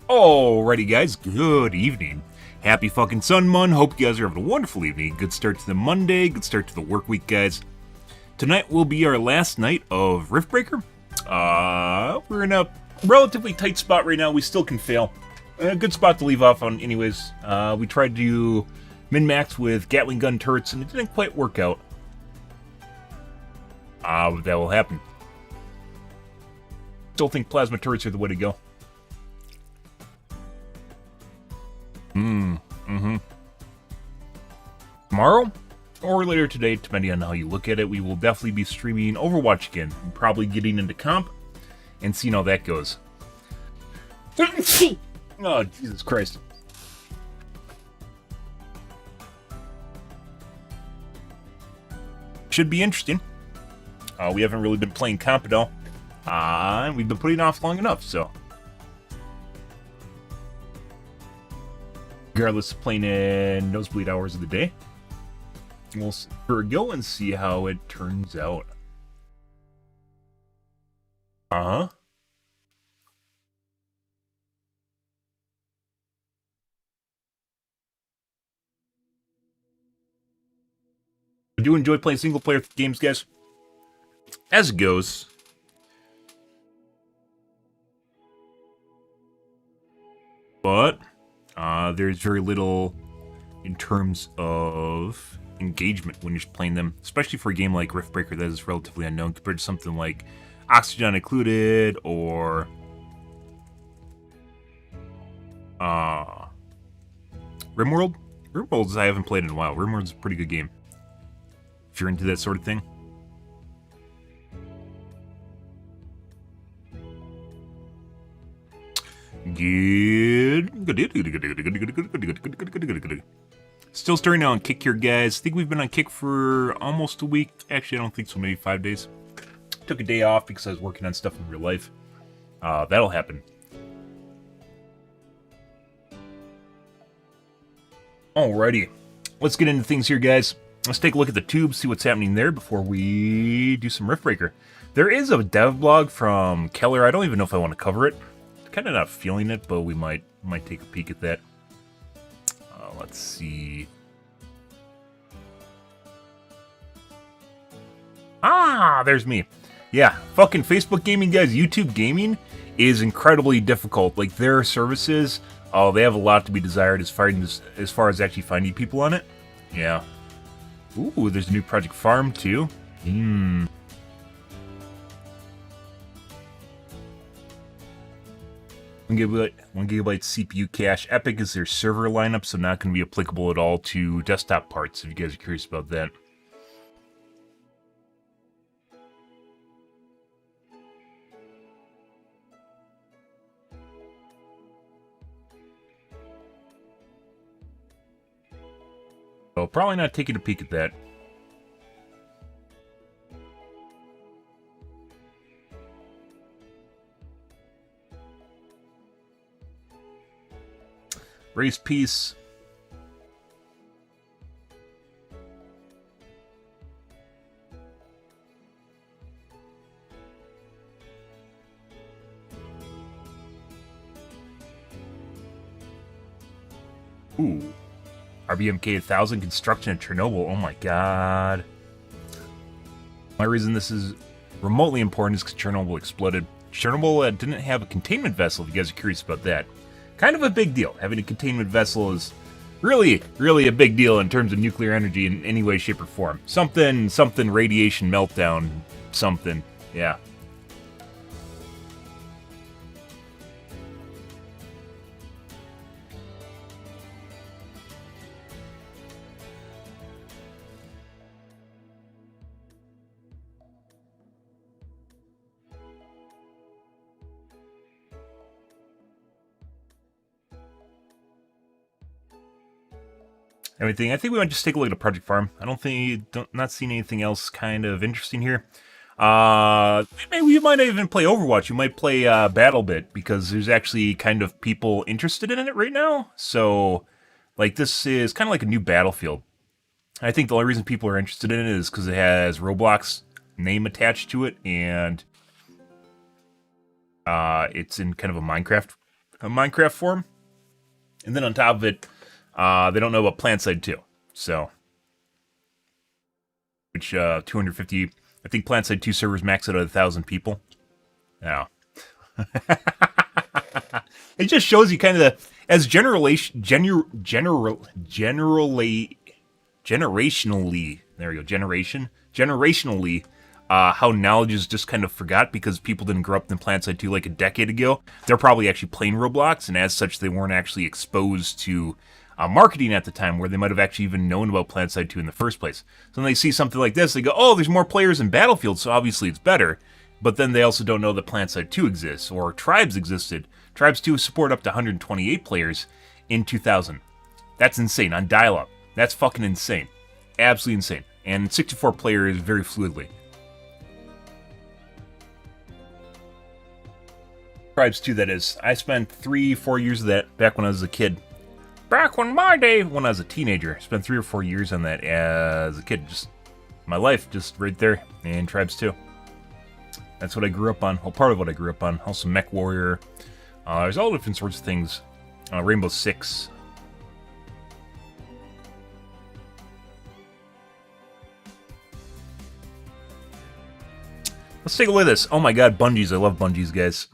Alrighty guys, good evening. Happy fucking Sun Mon. Hope you guys are having a wonderful evening. Good start to the Monday, good start to the work week, guys. Tonight will be our last night of Riftbreaker. We're in a relatively tight spot right now. We still can fail. A good spot to leave off on anyways. We tried to min-max with Gatling gun turrets and it didn't quite work out. That will happen. Still think plasma turrets are the way to go. Tomorrow, or later today, depending on how you look at it, we will definitely be streaming Overwatch again. And probably getting into comp and seeing how that goes. Oh, Jesus Christ. Should be interesting. We haven't really been playing comp at all. And we've been putting off long enough, so. Regardless of playing in nosebleed hours of the day, we'll go and see how it turns out. I do enjoy playing single player games, guys. As it goes. But there's very little in terms of engagement when you're playing them, especially for a game like Riftbreaker that is relatively unknown compared to something like Oxygen Included or RimWorld. RimWorlds I haven't played in a while. RimWorld's a pretty good game if you're into that sort of thing. Still starting on Kick here, guys. I think we've been on Kick for almost a week. Actually, I don't think so. Maybe 5 days. Took a day off because I was working on stuff in real life. That'll happen. Alrighty. Let's get into things here, guys. Let's take a look at the tube, see what's happening there before we do some Riftbreaker. There is a dev blog from Keller. I don't even know if I want to cover it. Kind of not feeling it, but we might take a peek at that. Let's see. There's me. Yeah, fucking Facebook gaming, guys. YouTube gaming is incredibly difficult. Like, their services, they have a lot to be desired as far as actually finding people on it. Yeah. Ooh, there's a new Project Farm too. 1 gigabyte CPU cache. Epic is their server lineup, so not going to be applicable at all to desktop parts, if you guys are curious about that. So probably not taking a peek at that. Race piece. Ooh. RBMK 1000 construction in Chernobyl. Oh my god. My reason this is remotely important is because Chernobyl exploded. Chernobyl didn't have a containment vessel, if you guys are curious about that. Kind of a big deal. Having a containment vessel is really, really a big deal in terms of nuclear energy in any way, shape, or form. Something, radiation meltdown, something. Yeah. Everything. I think we might just take a look at Project Farm. I not seeing anything else kind of interesting here. Maybe you might even play Overwatch. You might play BattleBit because there's actually kind of people interested in it right now. So, like, this is kind of like a new Battlefield. I think the only reason people are interested in it is because it has Roblox name attached to it, and it's in kind of a Minecraft Minecraft form. And then on top of it, they don't know about PlanetSide 2. So, which 250, I think PlanetSide 2 servers max out at 1,000 people. Yeah. It just shows you kind of as generationally, there we go, generationally, how knowledge is just kind of forgot because people didn't grow up in PlanetSide 2 like a decade ago. They're probably actually playing Roblox, and as such, they weren't actually exposed to marketing at the time where they might have actually even known about PlanetSide 2 in the first place. So when they see something like this, they go, oh, there's more players in Battlefield, so obviously it's better. But then they also don't know that PlanetSide 2 exists, or Tribes existed. Tribes 2 support up to 128 players in 2000. That's insane, on dial-up. That's fucking insane. Absolutely insane. And 64 players very fluidly. Tribes 2, that is. I spent 3-4 years of that back when I was a kid. Back when my day, when I was a teenager. I spent 3 or 4 years on that as a kid. Just my life, just right there in Tribes 2. That's what I grew up on. Well, part of what I grew up on. Also, Mech Warrior. There's all different sorts of things. Rainbow Six. Let's take a look at this. Oh my god, bungees. I love bungees, guys.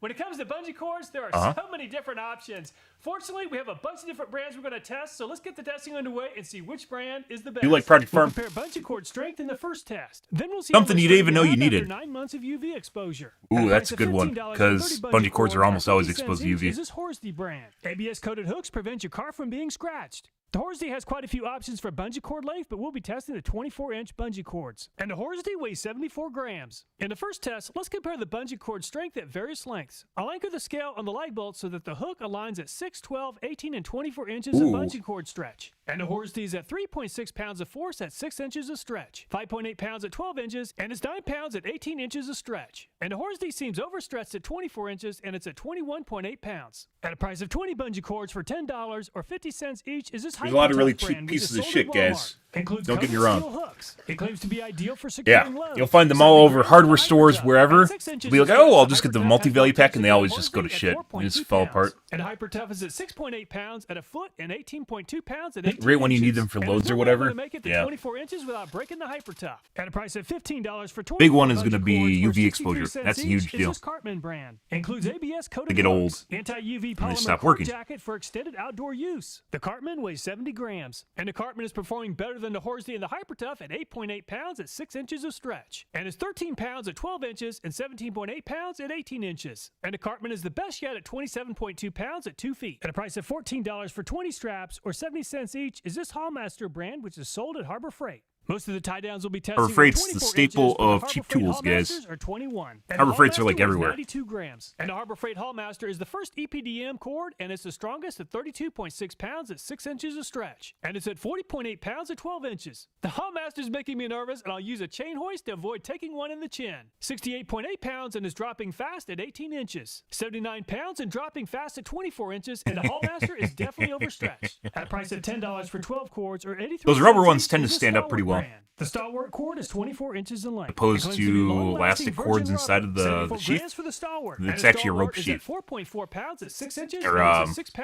When it comes to bungee cords, there are so many different options. Fortunately, we have a bunch of different brands we're going to test, so let's get the testing underway and see which brand is the best. You like Project Farm? We'll compare bungee cord strength in the first test. Then we'll see something you didn't even know you needed. 9 months of UV exposure. Ooh, that's a good one, because bungee cords are almost always exposed to UV. Is this Horsley brand? ABS-coated hooks prevent your car from being scratched. The Horsley has quite a few options for bungee cord length, but we'll be testing the 24-inch bungee cords. And the Horsley weighs 74 grams. In the first test, let's compare the bungee cord strength at various lengths. I'll anchor the scale on the light bolt so that the hook aligns at 6, 12, 18, and 24 inches of bungee cord stretch. And the Horsley is at 3.6 pounds of force at 6 inches of stretch, 5.8 pounds at 12 inches, and it's 9 pounds at 18 inches of stretch. And the Horsley seems overstretched at 24 inches, and it's at 21.8 pounds. At a price of 20 bungee cords for $10 or 50 cents each is this There's a lot of really cheap pieces of shit, guys. Don't get me wrong. Hooks. It claims to be ideal for securing loads. You'll find them all over hardware stores, wherever. You'll be like, oh, I'll just get the multi-value pack, and they always just go to shit. They just fall apart. And Hyper-Tough is at 6.8 pounds at a foot and 18.2 pounds at 18 right when you need them for loads or whatever. To make it to 24 inches without breaking the Hyper-Tough. At a price of $15 for 20. Big one is going to be UV exposure. That's a huge deal. This Cartman brand includes ABS coated. They get old. Anti-UV polymer jacket for extended outdoor use. The Cartman weighs 70 grams, and the Cartman is performing better than the Horsley and the Hyper-Tough at 8.8 pounds at 6 inches of stretch, and is 13 pounds at 12 inches and 17.8 pounds at 18 inches. And the Cartman is the best yet at 27.2 pounds at 2 feet. At a price of $14 for 20 straps or 70 cents each is this Hallmaster brand, which is sold at Harbor Freight. Most of the tie downs will be testing. Harbor Freight's the staple of cheap tools, guys. Harbor Freights are like everywhere. 92 grams. And the Harbor Freight Hallmaster is the first EPDM cord, and it's the strongest at 32.6 pounds at 6 inches of stretch. And it's at 40.8 pounds at 12 inches. The Hallmaster is making me nervous, and I'll use a chain hoist to avoid taking one in the chin. 68.8 pounds and is dropping fast at 18 inches. 79 pounds and dropping fast at 24 inches, and the Hallmaster is definitely overstretched. At a price of $10 for 12 cords or 83 Those rubber ones tend to stand up pretty well. The Stalwart cord is 24 inches in length. Opposed to elastic cords inside of the sheath. It's actually a rope sheath. 4.4 pounds at 6 inches. Or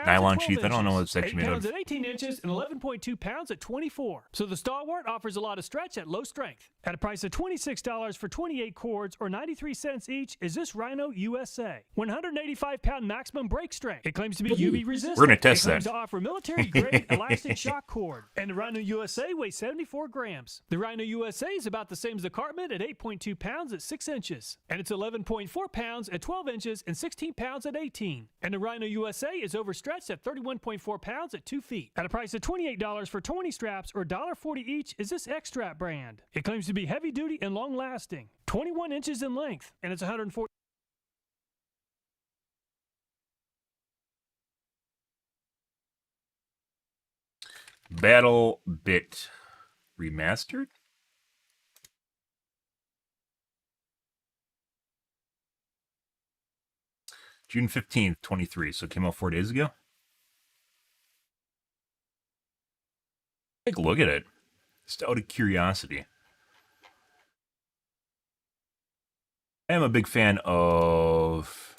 nylon sheath. I don't know what it's actually made of. 8 pounds at 18 inches and 11.2 pounds at 24. So the Stalwart offers a lot of stretch at low strength. At a price of $26 for 28 cords or 93 cents each is this Rhino USA. 185-pound maximum break strength. It claims to be UV resistant. We're going to test that. It claims to offer military-grade elastic shock cord. And the Rhino USA weighs 74 grams. The Rhino USA is about the same as the Cartman at 8.2 pounds at 6 inches. And it's 11.4 pounds at 12 inches and 16 pounds at 18. And the Rhino USA is overstretched at 31.4 pounds at 2 feet. At a price of $28 for 20 straps or $1.40 each is this X-Strap brand. It claims to be heavy duty and long lasting. 21 inches in length, and it's 140. Battle Bit Remastered? June 15th, 23, so it came out 4 days ago. Take a look at it, just out of curiosity. I am a big fan of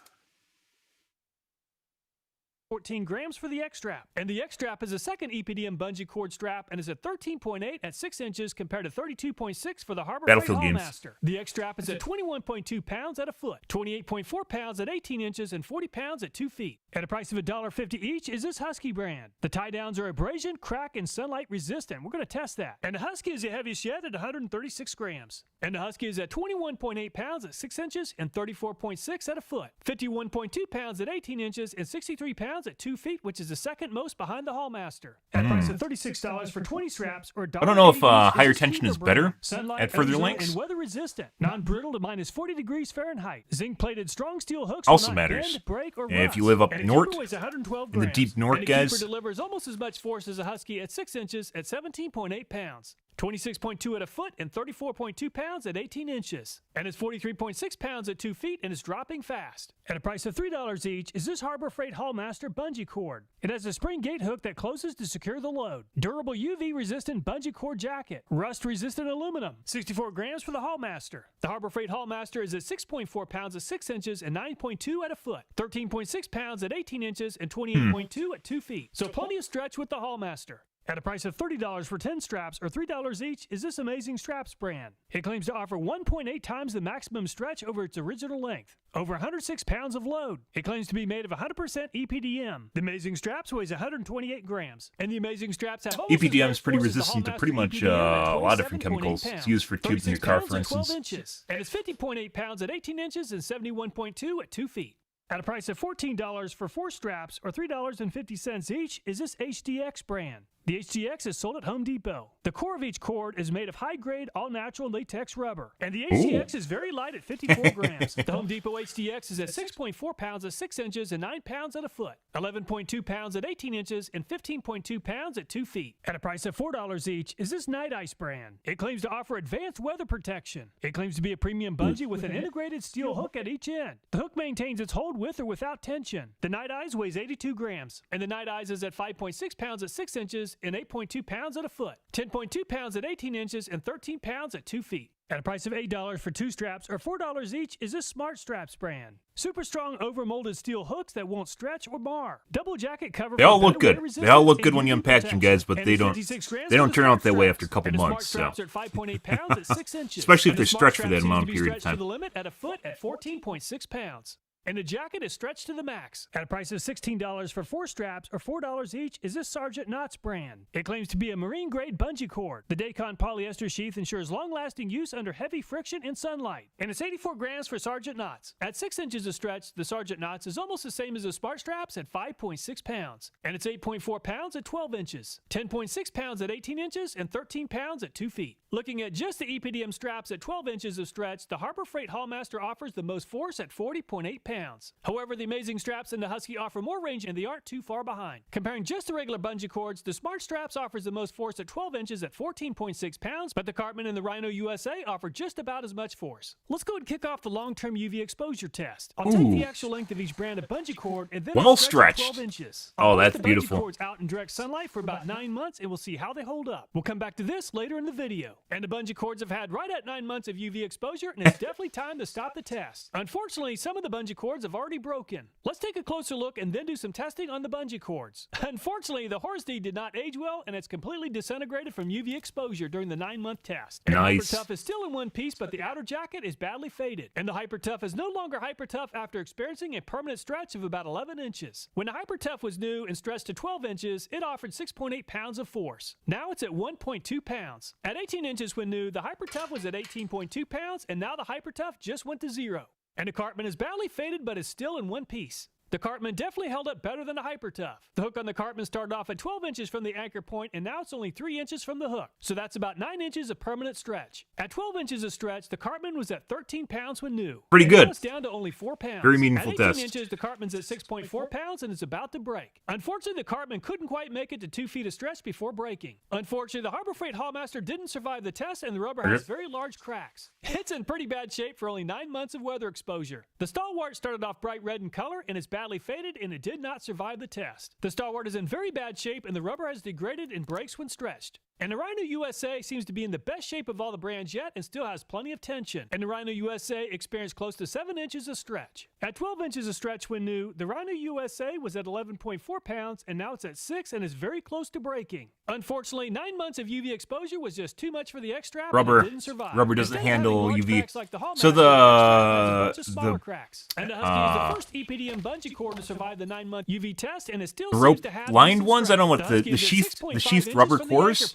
14 grams for the X-Strap. And the X-Strap is a second EPDM bungee cord strap and is at 13.8 at 6 inches compared to 32.6 for the Harbor Freight Hallmaster. The X-Strap is at 21.2 pounds at a foot, 28.4 pounds at 18 inches, and 40 pounds at 2 feet. At a price of $1.50 each is this Husky brand. The tie downs are abrasion, crack, and sunlight resistant. We're going to test that. And the Husky is the heaviest yet at 136 grams. And the Husky is at 21.8 pounds at 6 inches and 34.6 at a foot, 51.2 pounds at 18 inches, and 63 pounds at 2 feet, which is the second most behind the Hallmaster. At a price of $36 for 20 straps or $1.80. I don't know if higher tension is better at further lengths. And weather resistant, non-brittle to minus 40 degrees Fahrenheit. Zinc-plated strong steel hooks also will not matters. bend, break, or And if rust. you live up and north, in the deep north, and guys, a keeper delivers almost as much force as a Husky at 6 inches at 17.8 pounds. 26.2 at a foot and 34.2 pounds at 18 inches. And it's 43.6 pounds at 2 feet and is dropping fast. At a price of $3 each is this Harbor Freight Hallmaster bungee cord. It has a spring gate hook that closes to secure the load. Durable UV-resistant bungee cord jacket. Rust-resistant aluminum. 64 grams for the Hallmaster. The Harbor Freight Hallmaster is at 6.4 pounds at 6 inches and 9.2 at a foot. 13.6 pounds at 18 inches and 28.2 at 2 feet. So plenty of stretch with the Hallmaster. At a price of $30 for 10 straps or $3 each is this Amazing Straps brand. It claims to offer 1.8 times the maximum stretch over its original length. Over 106 pounds of load. It claims to be made of 100% EPDM. The Amazing Straps weighs 128 grams. And the Amazing Straps have EPDM is pretty resistant to pretty much a lot of different chemicals. It's used for tubes in your car, for instance. 12 inches. And it's 50.8 pounds at 18 inches and 71.2 at 2 feet. At a price of $14 for 4 straps or $3.50 each is this HDX brand. The HDX is sold at Home Depot. The core of each cord is made of high-grade, all-natural latex rubber. And the HDX is very light at 54 grams. The Home Depot HDX is at 6.4 pounds at 6 inches and 9 pounds at a foot, 11.2 pounds at 18 inches, and 15.2 pounds at 2 feet. At a price of $4 each is this Night Ice brand. It claims to offer advanced weather protection. It claims to be a premium bungee with an integrated steel hook at each end. The hook maintains its hold with or without tension. The Night Eyes weighs 82 grams. And the Night Eyes is at 5.6 pounds at 6 inches and 8.2 pounds at a foot, 10.2 pounds at 18 inches, and 13 pounds at 2 feet. At a price of $8 for 2 straps or $4 each is this Smart Straps brand. Super strong over-molded steel hooks that won't stretch or mar. Double jacket cover. They all look good. They all look good when you unpack them, guys, but they don't turn out that way after a couple months. So, especially if they're stretched for that amount of period of time. To the limit at a foot at 14.6 pounds. And the jacket is stretched to the max. At a price of $16 for 4 straps or $4 each is this Sergeant Knots brand. It claims to be a marine-grade bungee cord. The Dacon polyester sheath ensures long-lasting use under heavy friction and sunlight. And it's 84 grams for Sergeant Knots. At 6 inches of stretch, the Sergeant Knots is almost the same as the Smart Straps at 5.6 pounds. And it's 8.4 pounds at 12 inches, 10.6 pounds at 18 inches, and 13 pounds at 2 feet. Looking at just the EPDM straps at 12 inches of stretch, the Harbor Freight Hallmaster offers the most force at 40.8 pounds. However, the Amazing Straps and the Husky offer more range and they aren't too far behind. Comparing just the regular bungee cords, the Smart Straps offers the most force at 12 inches at 14.6 pounds, but the Cartman and the Rhino USA offer just about as much force. Let's go and kick off the long-term UV exposure test. I'll take the actual length of each brand of bungee cord and then I'll stretch it 12 inches. Oh, that's the beautiful. Bungee cords out in direct sunlight for about 9 months and we'll see how they hold up. We'll come back to this later in the video. And the bungee cords have had right at 9 months of UV exposure and it's definitely time to stop the test. Unfortunately, some of the bungee cords have already broken. Let's take a closer look and then do some testing on the bungee cords. Unfortunately, the Horsey did not age well and it's completely disintegrated from UV exposure during the 9-month test. And nice. the Hyper Tough is still in one piece, but the outer jacket is badly faded. And the Hyper Tough is no longer Hyper Tough after experiencing a permanent stretch of about 11 inches. When the Hyper Tough was new and stretched to 12 inches, it offered 6.8 pounds of force. Now it's at 1.2 pounds. At 18 inches when new, the Hyper Tough was at 18.2 pounds, and now the Hyper Tough just went to 0. And the Cartman is badly faded, but is still in one piece. The Cartman definitely held up better than the Hyper Tough. The hook on the Cartman started off at 12 inches from the anchor point, and now it's only 3 inches from the hook. So that's about 9 inches of permanent stretch. At 12 inches of stretch, the Cartman was at 13 pounds when new. Pretty good. Now it's down to only 4 pounds. Very meaningful at 18 test. inches, the Cartman's at 6.4 pounds, and it's about to break. Unfortunately, the Cartman couldn't quite make it to 2 feet of stretch before breaking. Unfortunately, the Harbor Freight Hallmaster didn't survive the test, and the rubber has very large cracks. It's in pretty bad shape for only 9 months of weather exposure. The Stalwart started off bright red in color, and is badly faded, and it did not survive the test. The Stalwart is in very bad shape and the rubber has degraded and breaks when stretched. And the Rhino USA seems to be in the best shape of all the brands yet and still has plenty of tension. And the Rhino USA experienced close to 7 inches of stretch. At 12 inches of stretch when new, the Rhino USA was at 11.4 pounds and now it's at 6 and is very close to breaking. Unfortunately, 9 months of UV exposure was just too much for the X-Strap and it didn't survive. Rubber doesn't handle UV. Like So the cracks. And the Husky is the first EPDM bungee cord to survive the 9-month UV test and it still seems to have lined ones. I don't know what the sheathed rubber cores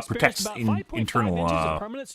protects internal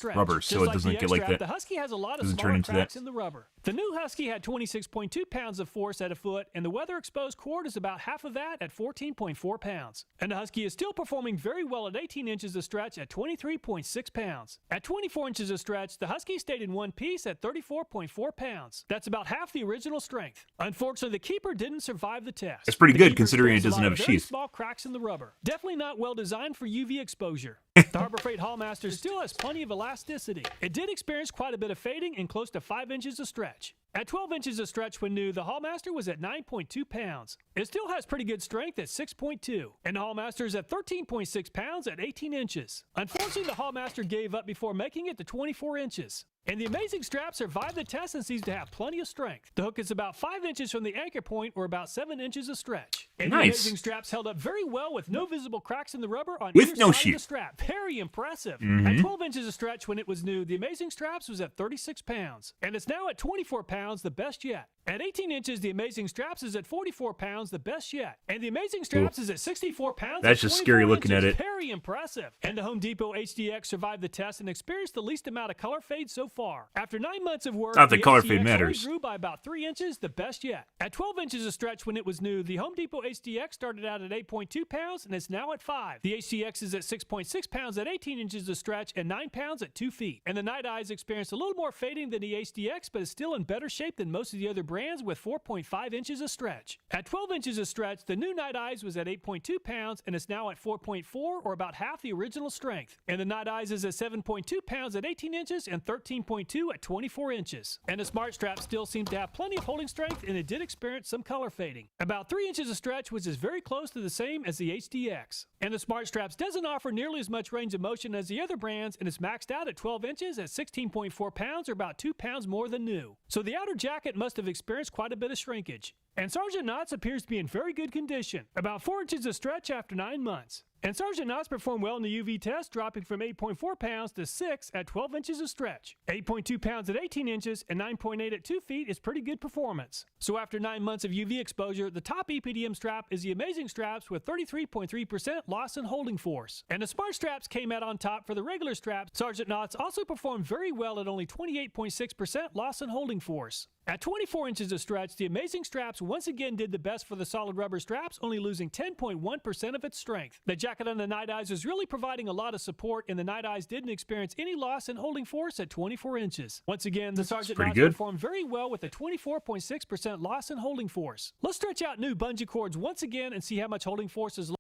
rubber, so it doesn't get like that. The Husky has a lot of smaller cracks in the rubber. The new Husky had 26.2 pounds of force at a foot, and the weather-exposed cord is about half of that at 14.4 pounds. And the Husky is still performing very well at 18 inches of stretch at 23.6 pounds. At 24 inches of stretch, the Husky stayed in one piece at 34.4 pounds. That's about half the original strength. Unfortunately, the Keeper didn't survive the test. It's pretty good considering it doesn't have a sheath. Small cracks in the rubber. Definitely not well designed for UV exposure. The Harbor Freight Hallmaster still has plenty of elasticity. It did experience quite a bit of fading and close to 5 inches of stretch. At 12 inches of stretch when new, the Hallmaster was at 9.2 pounds. It still has pretty good strength at 6.2. And the Hallmaster is at 13.6 pounds at 18 inches. Unfortunately, the Hallmaster gave up before making it to 24 inches. And the Amazing Strap survived the test and seems to have plenty of strength. The hook is about 5 inches from the anchor point or about 7 inches of stretch. And the Amazing Straps held up very well with no visible cracks in the rubber on either side of the strap. Very impressive. At 12 inches of stretch when it was new, the Amazing Straps was at 36 pounds. And it's now at 24 pounds, the best yet. At 18 inches, the Amazing Straps is at 44 pounds, the best yet. And the Amazing Straps is at 64 pounds. That's just scary looking at it. Very impressive. And the Home Depot HDX survived the test and experienced the least amount of color fade so far. After 9 months of work, not that the color HDX fade matters. Grew by about 3 inches, the best yet. At 12 inches of stretch when it was new, the Home Depot HDX started out at 8.2 pounds and is now at 5. The HDX is at 6.6 pounds at 18 inches of stretch and 9 pounds at 2 feet. And the Night Eyes experienced a little more fading than the HDX, but is still in better shape than most of the other brands with 4.5 inches of stretch. At 12 inches of stretch, the new Night Eyes was at 8.2 pounds and is now at 4.4 or about half the original strength. And the Night Eyes is at 7.2 pounds at 18 inches and 13.2 at 24 inches. And the Smart Strap still seems to have plenty of holding strength and it did experience some color fading. About 3 inches of stretch, which is very close to the same as the HDX. And the Smart Straps doesn't offer nearly as much range of motion as the other brands and is maxed out at 12 inches at 16.4 pounds or about 2 pounds more than new. So the outer jacket must have experienced quite a bit of shrinkage. And Sergeant Knott's appears to be in very good condition, about 4 inches of stretch after 9 months. And Sergeant Knott's performed well in the UV test, dropping from 8.4 pounds to 6 at 12 inches of stretch. 8.2 pounds at 18 inches and 9.8 at 2 feet is pretty good performance. So after 9 months of UV exposure, the top EPDM strap is the Amazing Straps with 33.3% loss in holding force. And the Smart Straps came out on top for the regular straps. Sergeant Knott's also performed very well at only 28.6% loss in holding force. At 24 inches of stretch, the Amazing Straps once again did the best for the solid rubber straps, only losing 10.1% of its strength. The jacket on the Night Eyes is really providing a lot of support, and the Night Eyes didn't experience any loss in holding force at 24 inches. Once again, the Sergeant Knott's performed very well with a 24.6% loss in holding force. Let's stretch out new bungee cords once again and see how much holding force is lost.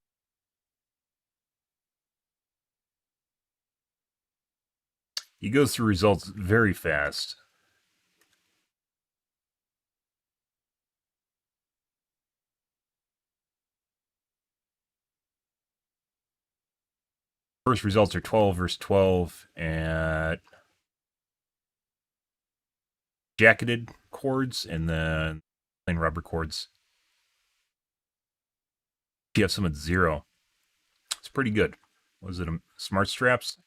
He goes through results very fast. First results are 12 versus 12 at jacketed cords and then plain rubber cords. You have some at 0. It's pretty good. Was it a Smart Straps?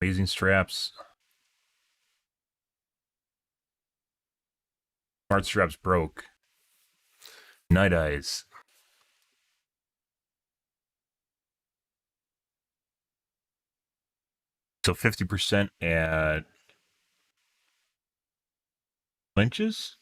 Amazing Straps. Smart Straps broke. Night Eyes. So 50% at inches.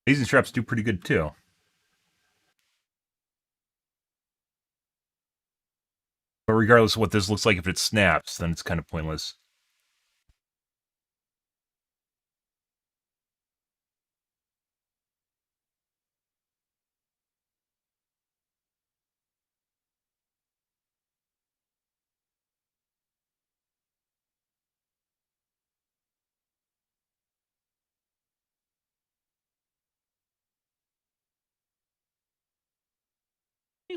Amazing Straps do pretty good too. But regardless of what this looks like, if it snaps, then it's kind of pointless.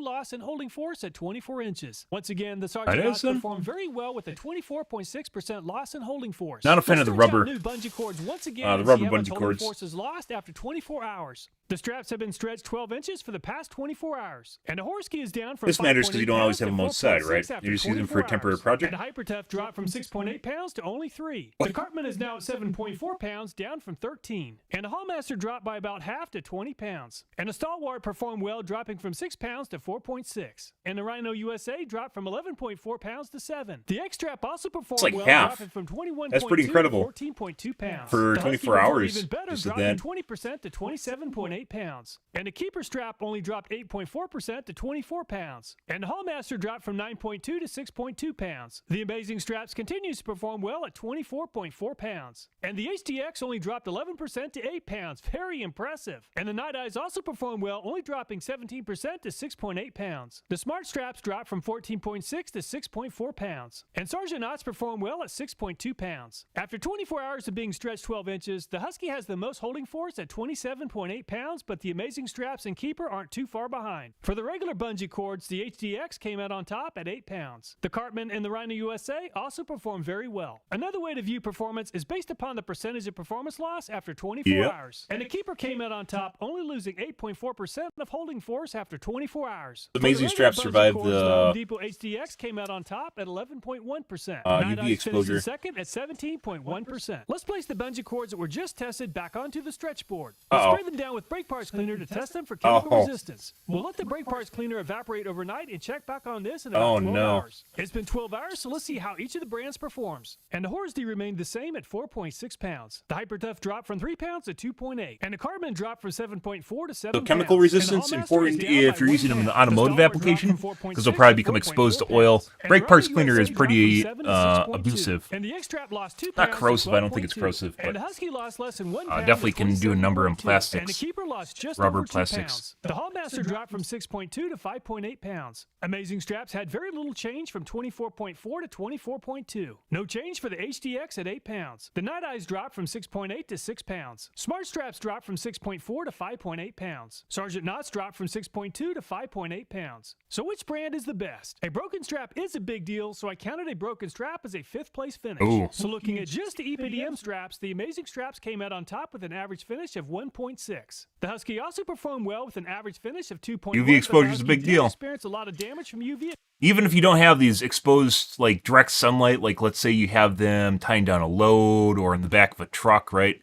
loss in holding force at 24 inches. Once again, the Sergeant Knox performed very well with a 24.6% loss in holding force. Not a fan of the rubber. New bungee cords once again. The rubber bungee cords. Force is lost after 24 hours. The straps have been stretched 12 inches for the past 24 hours. And the horse key is down from This matters because you don't always have them outside, right? You're just using them for a temporary project. And the Hypertough dropped from 6.8 pounds to only 3. The Cartman is now at 7.4 pounds, down from 13. And the Hallmaster dropped by about half to 20 pounds. And the Stalwart performed well, dropping from 6 pounds to 4.6. And the Rhino USA dropped from 11.4 pounds to 7. The X-Strap also performed well, dropping from 21.2 That's pretty incredible. to 14.2 pounds. For 24 hours. Even better, dropping 20% to 27.8 pounds. And the Keeper Strap only dropped 8.4% to 24 pounds. And the Hallmaster dropped from 9.2 to 6.2 pounds. The Amazing Straps continues to perform well at 24.4 pounds. And the HDX only dropped 11% to 8 pounds. Very impressive. And the Night Eyes also performed well, only dropping 17% to 6.8 pounds. The Smart Straps dropped from 14.6 to 6.4 pounds. And Sergeant Knots performed well at 6.2 pounds. After 24 hours of being stretched 12 inches, the Husky has the most holding force at 27.8 pounds, but the Amazing Straps and Keeper aren't too far behind. For the regular bungee cords, the HDX came out on top at 8 pounds. The Cartman and the Rhino USA also performed very well. Another way to view performance is based upon the percentage of performance loss after 24 hours. And the Keeper came out on top, only losing 8.4% of holding force after 24 hours. The Amazing Straps survived the Home Depot HDX came out on top at 11.1%. UV exposure. Second at 17.1%. Let's place the bungee cords that were just tested back onto the stretch board. We'll spray them down with brake parts cleaner to test them for chemical resistance. We'll let the brake parts cleaner evaporate overnight and check back on this in about 12 hours. It's been 12 hours, so let's see how each of the brands performs. And the Horsey remained the same at 4.6 pounds. The Hypertough dropped from 3 pounds to 2.8. And the Cartman dropped from 7.4 to 7 So chemical resistance important if you're using them in the automotive application, because they'll probably become exposed to oil. Brake parts cleaner is pretty abusive. And the X-Strap lost 2 pounds. Not corrosive, I don't think it's corrosive, but and the Husky lost less than 1 pound definitely can do a number in plastics. And the Keeper lost just rubber over 2 plastics. pounds. The Hallmaster dropped from 6.2 to 5.8 pounds. Amazing Straps had very little change from 24.4 to 24.2. No change for the HDX at 8 pounds. The Night Eyes dropped from 6.8 to 6 pounds. Smart Straps dropped from 6.4 to 5.8 pounds. Sergeant Knots dropped from 6.2 to 5.8 pounds. So which brand is the best? A broken strap is a big deal, so I counted a broken strap as a 5th place finish. Ooh. So looking at just the EPDM straps, the Amazing Straps came out on top with an average finish of 1.6. The Husky also performed well with an average finish of 2.1. UV exposure is a big deal. Experienced a lot of damage from UV. Even if you don't have these exposed, like, direct sunlight, like, let's say you have them tying down a load or in the back of a truck, right?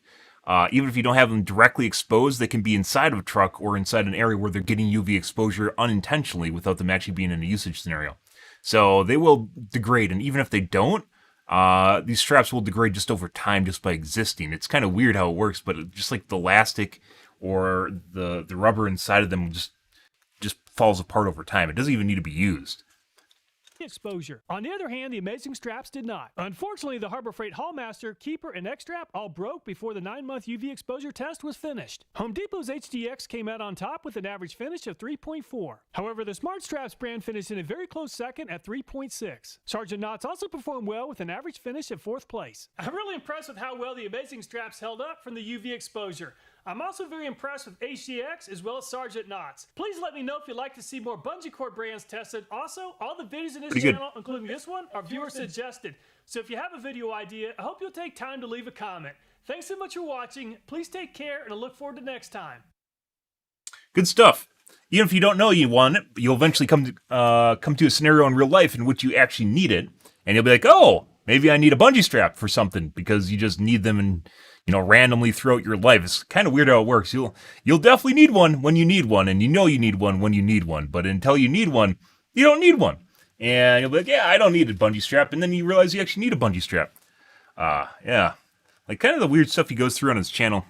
Even if you don't have them directly exposed, they can be inside of a truck or inside an area where they're getting UV exposure unintentionally without them actually being in a usage scenario. So they will degrade, and even if they don't, these straps will degrade just over time just by existing. It's kind of weird how it works, but just like the elastic or the rubber inside of them just falls apart over time. It doesn't even need to be used. Exposure. On the other hand, the Amazing Straps did not. Unfortunately, the Harbor Freight Hallmaster, Keeper, and X-Strap all broke before the 9-month UV exposure test was finished. Home Depot's HDX came out on top with an average finish of 3.4. However, the Smart Straps brand finished in a very close second at 3.6. Sergeant Knots also performed well with an average finish of 4th place. I'm really impressed with how well the Amazing Straps held up from the UV exposure. I'm also very impressed with HDX as well as Sergeant Knots. Please let me know if you'd like to see more bungee cord brands tested. Also, all the videos in this channel, including this one, are viewer suggested. So if you have a video idea, I hope you'll take time to leave a comment. Thanks so much for watching. Please take care, and I look forward to next time. Good stuff. Even if you don't know you want it, you'll eventually come to a scenario in real life in which you actually need it, and you'll be like, oh, maybe I need a bungee strap for something, because you just need them and randomly throughout your life. It's kind of weird how it works. You'll definitely need one when you need one, and you need one when you need one. But until you need one, you don't need one. And you'll be like, yeah, I don't need a bungee strap. And then you realize you actually need a bungee strap. Yeah. Like kind of the weird stuff he goes through on his channel.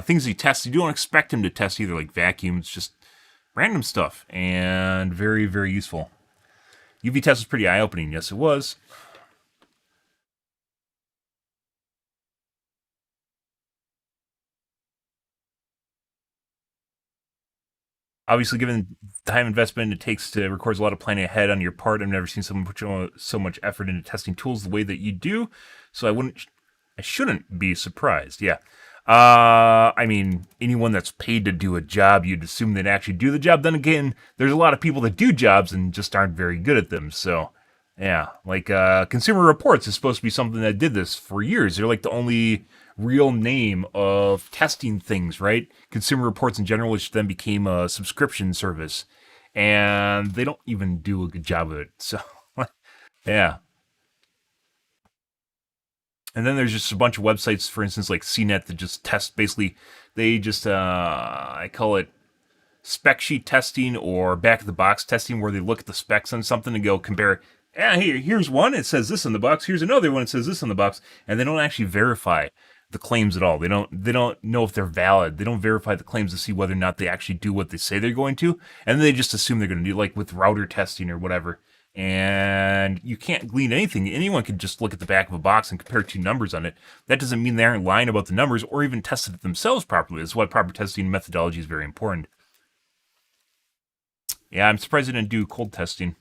Things he tests, you don't expect him to test either, like vacuums, just random stuff. And very, very useful. UV test was pretty eye-opening. Yes, it was. Obviously, given the time investment it takes to record a lot of planning ahead on your part, I've never seen someone put so much effort into testing tools the way that you do. So I shouldn't be surprised. Yeah. I mean, anyone that's paid to do a job, you'd assume they'd actually do the job. Then again, there's a lot of people that do jobs and just aren't very good at them. So, yeah, like Consumer Reports is supposed to be something that did this for years. They're like the only real name of testing things, right? Consumer Reports in general, which then became a subscription service, and they don't even do a good job of it. So, yeah. And then there's just a bunch of websites, for instance, like CNET, that just test. Basically, they just I call it spec sheet testing or back of the box testing, where they look at the specs on something and go compare. Yeah, here's one. It says this on the box. Here's another one. It says this on the box, and they don't actually verify the claims at all. They don't know if they're valid. They don't verify the claims to see whether or not they actually do what they say they're going to, and then they just assume they're going to do, like with router testing or whatever. And you can't glean anything. Anyone can just look at the back of a box and compare two numbers on it. That doesn't mean they aren't lying about the numbers or even tested it themselves properly. That's why proper testing methodology is very important. Yeah, I'm surprised they didn't do cold testing.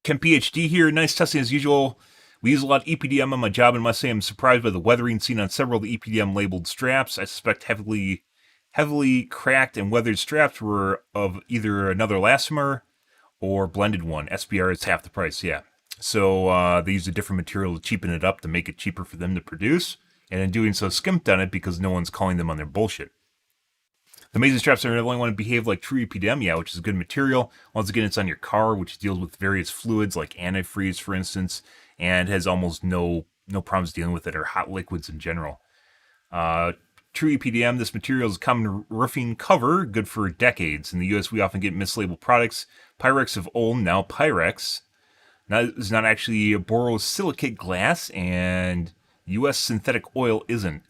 Ken PhD here. Nice testing as usual. We use a lot of EPDM on my job, and must say I'm surprised by the weathering seen on several of the EPDM labeled straps. I suspect heavily cracked and weathered straps were of either another elastomer or blended one. SBR is half the price, yeah. So they used a different material to cheapen it up to make it cheaper for them to produce, and in doing so skimped on it because no one's calling them on their bullshit. The amazing straps are the only one to behave like true EPDM, yeah, which is a good material. Once again, it's on your car, which deals with various fluids like antifreeze, for instance, and has almost no problems dealing with it, or hot liquids in general. True EPDM, this material is a common roofing cover, good for decades. In the US, we often get mislabeled products. Pyrex of Ulm, now Pyrex. Now, it's not actually a borosilicate glass, and US synthetic oil isn't.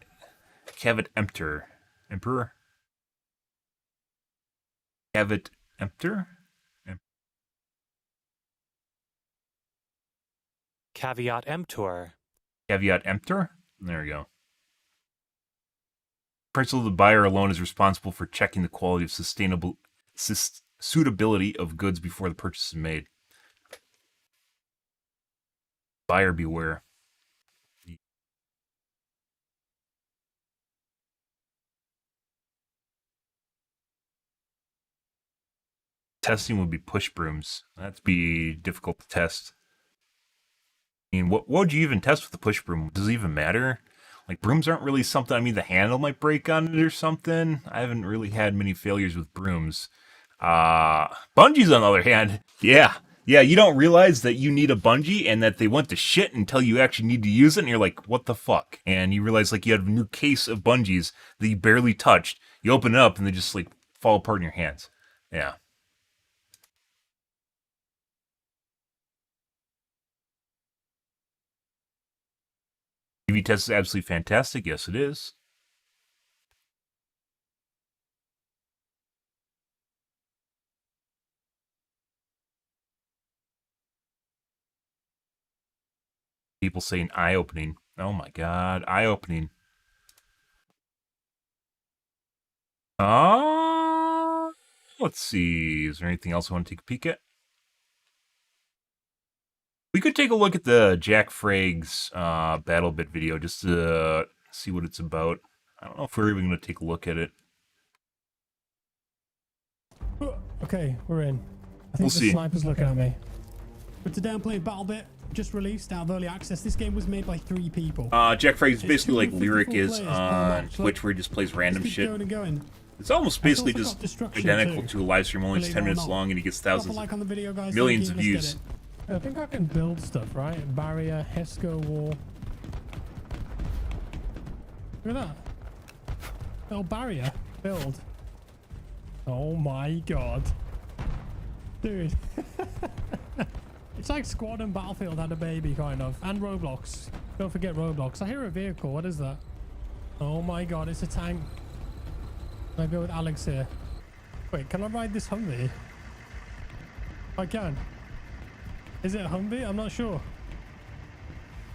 Cavit Emperor. Cavit Emptor? Caveat emptor. Caveat emptor? There we go. Principle, the buyer alone is responsible for checking the quality of suitability of goods before the purchase is made. Buyer beware. Testing would be push brooms. That'd be difficult to test. I mean, what would you even test with the push broom? Does it even matter? Like, brooms aren't really something. I mean, the handle might break on it or something. I haven't really had many failures with brooms. Bungees, on the other hand, yeah, you don't realize that you need a bungee and that they went to shit until you actually need to use it, and you're like, what the fuck? And you realize, like, you have a new case of bungees that you barely touched. You open it up, and they just, like, fall apart in your hands. Yeah. UV test is absolutely fantastic. Yes, it is. People saying eye-opening. Oh my god, eye-opening. Let's see. Is there anything else I want to take a peek at? We could take a look at the Jack Fragg's battle bit video just to see what it's about. I don't know if we're even going to take a look at it. Okay, we're in. I think We'll the see. sniper's looking at me. But today I'm playing BattleBit, just released out of early access. This game was made by 3 people. Jack Fragg is basically like 254 Lyric is players per on match. Twitch, where he just plays random Keep shit. going and going. It's almost I basically also just got Destruction identical too, to a live stream, only it's believe 10 it or minutes not. long, and he gets Drop a thousands, like on the video, guys. millions Thank of you. Let's views. get it. I think I can build stuff, right? Barrier, Hesco wall. Look at that. Oh, barrier. Build. Oh my god. Dude. It's like Squad and Battlefield had a baby, kind of. And Roblox. Don't forget Roblox. I hear a vehicle. What is that? Oh my god, it's a tank. I go with Alex here. Wait, can I ride this Humvee? I can. Is it a Humvee? I'm not sure.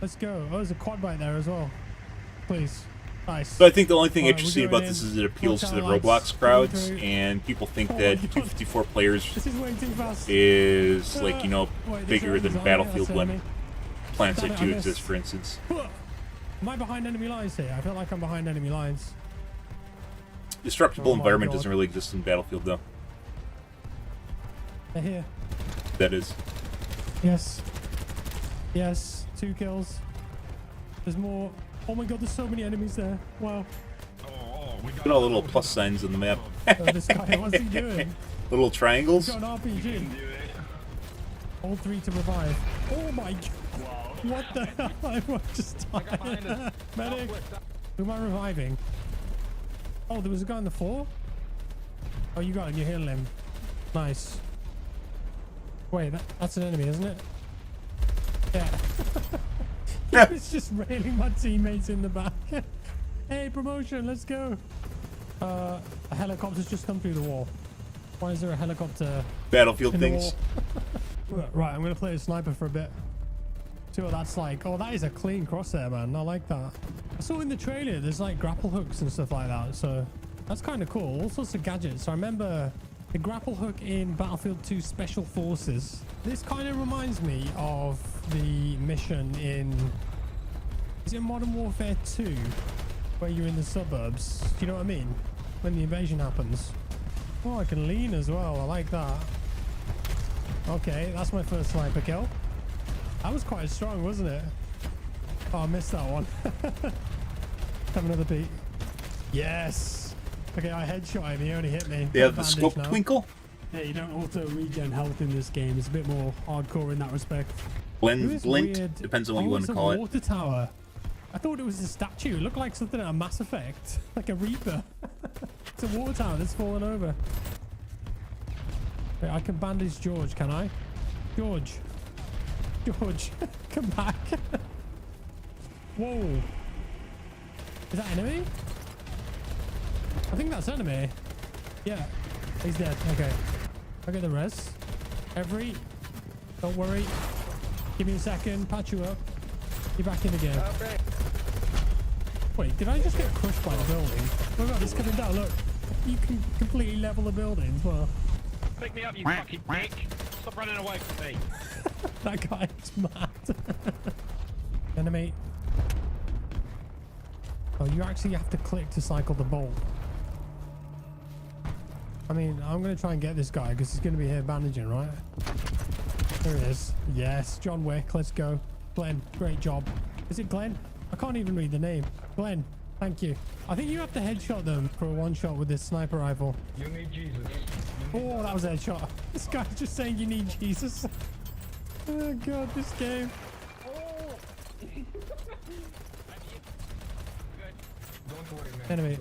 Let's go. Oh, there's a quad bike there as well. Please. Nice. So I think the only thing Alright, interesting we're about going this in. is it appeals Watch to the our lights. Roblox crowds, Going through. and people think Oh that my God. 254 players This is way too fast. is, like, you know, Wait, this bigger enemy's than on here, Battlefield that's when enemy. Planet Damn Side it, I 2 missed. exists, for instance. Am I behind enemy lines here? I feel like I'm behind enemy lines. Destructible Oh my environment God. doesn't really exist in Battlefield, though. They're here. That is. Yes. Yes. 2 kills. There's more. Oh my God, there's so many enemies there. Wow. Look at all the little plus signs on the map. This guy, what's he doing? Little He's triangles. got an RPG. All 3 to revive. Oh my God. What the hell? I just died. Medic. Who am I reviving? Oh, there was a guy on the floor? Oh, you got him. You're healing him. Nice. Wait, that's an enemy, isn't it? Yeah. He's just railing my teammates in the back. Hey, promotion, let's go. A helicopter's just come through the wall. Why is there a helicopter Battlefield in the things. wall? Right, I'm gonna play a sniper for a bit. See what that's like. Oh, that is a clean crosshair, man. I like that. I saw in the trailer there's like grapple hooks and stuff like that, so that's kind of cool. All sorts of gadgets. I remember the grapple hook in Battlefield 2 Special Forces. This kind of reminds me of the mission in... Is it Modern Warfare 2? Where you're in the suburbs. Do you know what I mean? When the invasion happens. Oh, I can lean as well. I like that. Okay, that's my first sniper kill. That was quite strong, wasn't it? Oh, I missed that one. Have another beat. Yes! Okay, I headshot him. He only hit me. They have the Bandage scope now. twinkle. Yeah, you don't auto regen health in this game. It's a bit more hardcore in that respect. Who Blend, is blint. weird- Depends on what you Oh, want it's to a call it. water tower. I thought it was a statue. It looked like something out of Mass Effect. Like a Reaper. It's a water tower that's fallen over. Wait, I can bandage George, can I? George. George. Come back. Whoa. Is that enemy? I think that's enemy. Yeah. He's dead. Okay. I'll get the res. Every. Don't worry. Give me a second. Patch you up. You're back in again. Wait, did I just get crushed by the building? Oh god, it's coming down. Look. You can completely level the building as well. Pick me up, you fucking dick! Stop running away from me! That guy is mad. Enemy. Oh, you actually have to click to cycle the bolt. I mean, I'm going to try and get this guy because he's going to be here bandaging, right? There he is. Yes, John Wick. Let's go. Glenn, great job. Is it Glenn? I can't even read the name. Glenn, thank you. I think you have to headshot them for a one-shot with this sniper rifle. You need Jesus. Oh, that was a headshot. This guy's just saying you need Jesus. Oh god, this game. Enemy.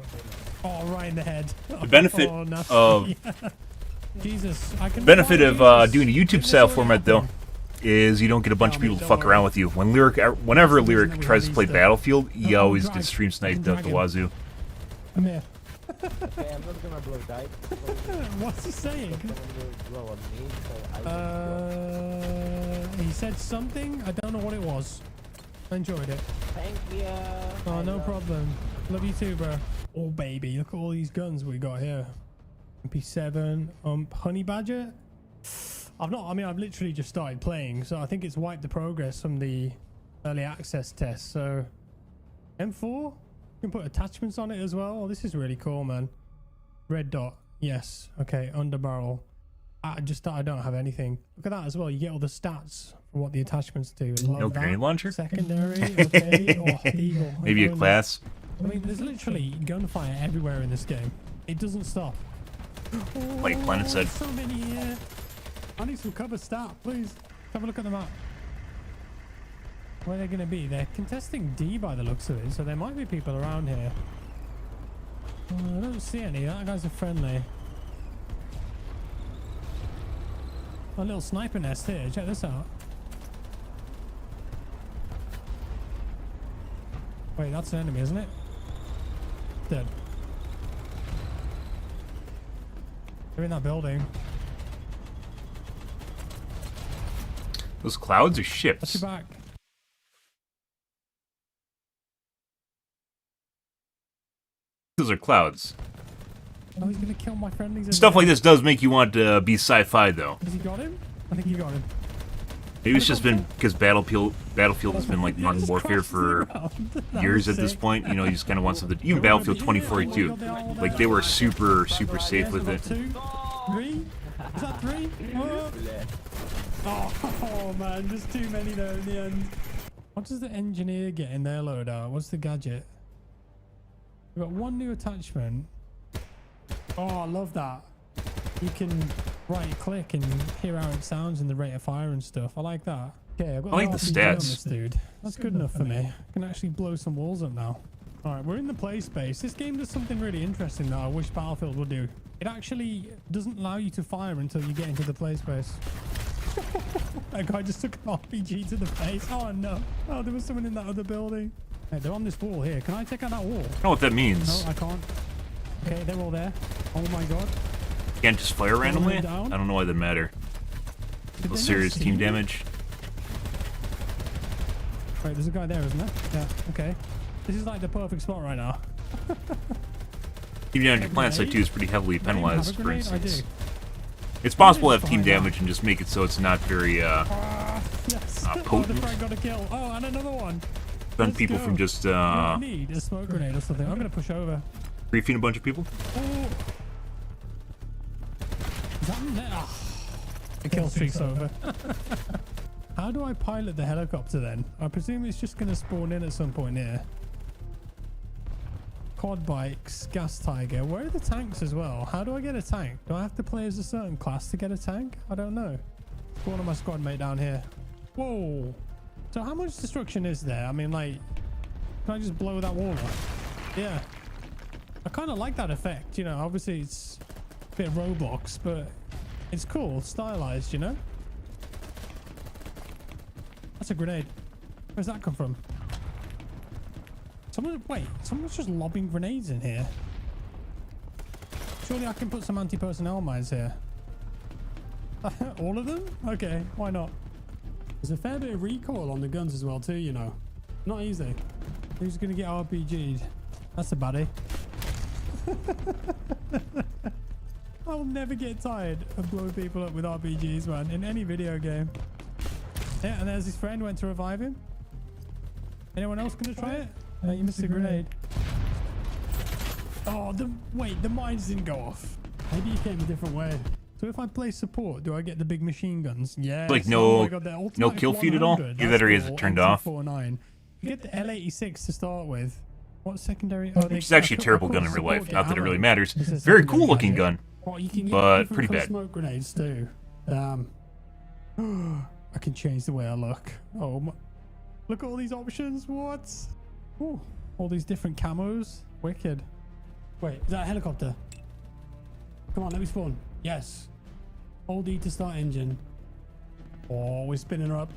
Oh, right in the head. The benefit Oh, nasty. of Jesus, I can. benefit of Jesus. doing a YouTube Didn't style this format really though happen? is you don't get a bunch of people to fuck around with you. When whenever Lyric tries to play Battlefield, he always gets stream sniped out the wazoo. Come here. Okay, I'm not gonna blow die. What's he saying? Someone will blow on me, so I He said something. I don't know what it was. I enjoyed it. thank you. Oh, no problem. Love you too, bro. Oh, baby. Look at all these guns we got here. MP7. Honey Badger. I've literally just started playing, so I think it's wiped the progress from the early access test. So, M4? You can put attachments on it as well. Oh, this is really cool, man. Red dot. Yes. Okay. Under barrel. I don't have anything. Look at that as well. You get all the stats for what the attachments do. Love No that. grenade launcher? Secondary. Okay. Oh, eagle. Maybe a Going class. I mean, there's literally gunfire everywhere in this game. It doesn't stop. Like Planet said. So many here. I need some cover stat, please. Have a look at the map. Where they're going to be? They're contesting D by the looks of it, so there might be people around here. I don't see any. That guy's a friendly. A little sniper nest here. Check this out. Wait, that's an enemy, isn't it? Dead. They're in that building. Those clouds are Watch ships. your back. Those are clouds. Oh, he's gonna kill my friendlies. Stuff like this does make you want to be sci-fi, though. Has he got him? I think he got him. Maybe it's just been because Battlefield has been like modern warfare for years at this point. You know, you just kind of want something. Even Battlefield 2042, like they were super safe with it. 2, 3. Is that 3? Oh man, there's too many though in the end. What does the engineer get in their loadout? What's the gadget? We've got one new attachment. Oh, I love that. You can right click and hear how it sounds and the rate of fire and stuff. I like that. Okay, I've got I like an the RPG stats. on this dude. That's good enough for me. I can actually blow some walls up now. Alright, we're in the play space. This game does something really interesting that I wish Battlefield would do. It actually doesn't allow you to fire until you get into the play space. That guy just took an RPG to the face. Oh no. Oh, there was someone in that other building. Hey, they're on this wall here. Can I take out that wall? I don't know what that means. No, I can't. Okay, they're all there. Oh my god. You can't just fire randomly? I down? don't know why that matter. Did they not Serious see team you? damage. Wait, there's a guy there, isn't there? Yeah, okay. This is like the perfect spot right now. Team damage at plant site 2 is pretty heavily Do I even penalized, have a for grenade? I instance. do. It's possible to have team Behind that. damage and just make it so it's not very Yes. Oh, the potent. frag got a kill. Oh, and another one. prevent Let's people go. from just I need a smoke grenade or something. I'm gonna push over. briefing a bunch of people. Oh. Is that in there? Ah. The kill streak's over. How do I pilot the helicopter then? I presume it's just gonna spawn in at some point here. Quad bikes, gas tiger. Where are the tanks as well? How do I get a tank? Do I have to play as a certain class to get a tank? I don't know. One of my squad mate down here. Whoa. So how much destruction is there? I mean, like, can I just blow that wall up? Yeah. I kind of like that effect. You know, obviously it's a bit Roblox, but it's cool, stylized, you know? That's a grenade. Where's that come from? Someone's just lobbing grenades in here. Surely I can put some anti-personnel mines here. All of them? Okay, why not? There's a fair bit of recoil on the guns as well too, you know. Not easy. Who's gonna get RPG'd? That's a baddie. I'll never get tired of blowing people up with RPGs, man, in any video game. Yeah, and there's his friend, went to revive him. Anyone else gonna try it? You missed a grenade. Oh, the mines didn't go off. Maybe you came a different way. So if I play support, do I get the big machine guns? Yes. Like Oh no, my God, they're no automatic kill feed at all. 100. Either That's that or is cool. it turned off. M249. You get the L86 to start with. What secondary? Oh, Which is actually a terrible gun in real life. Not that it really matters. This is Very secondary cool looking gadget. gun. Oh, you can get but different pretty colour bad. smoke grenades too. I can change the way I look. Oh my. Look at all these options. What? Oh, all these different camos. Wicked. Wait, is that a helicopter? Come on, let me spawn. Yes. Hold E to start engine. Oh, we're spinning her up.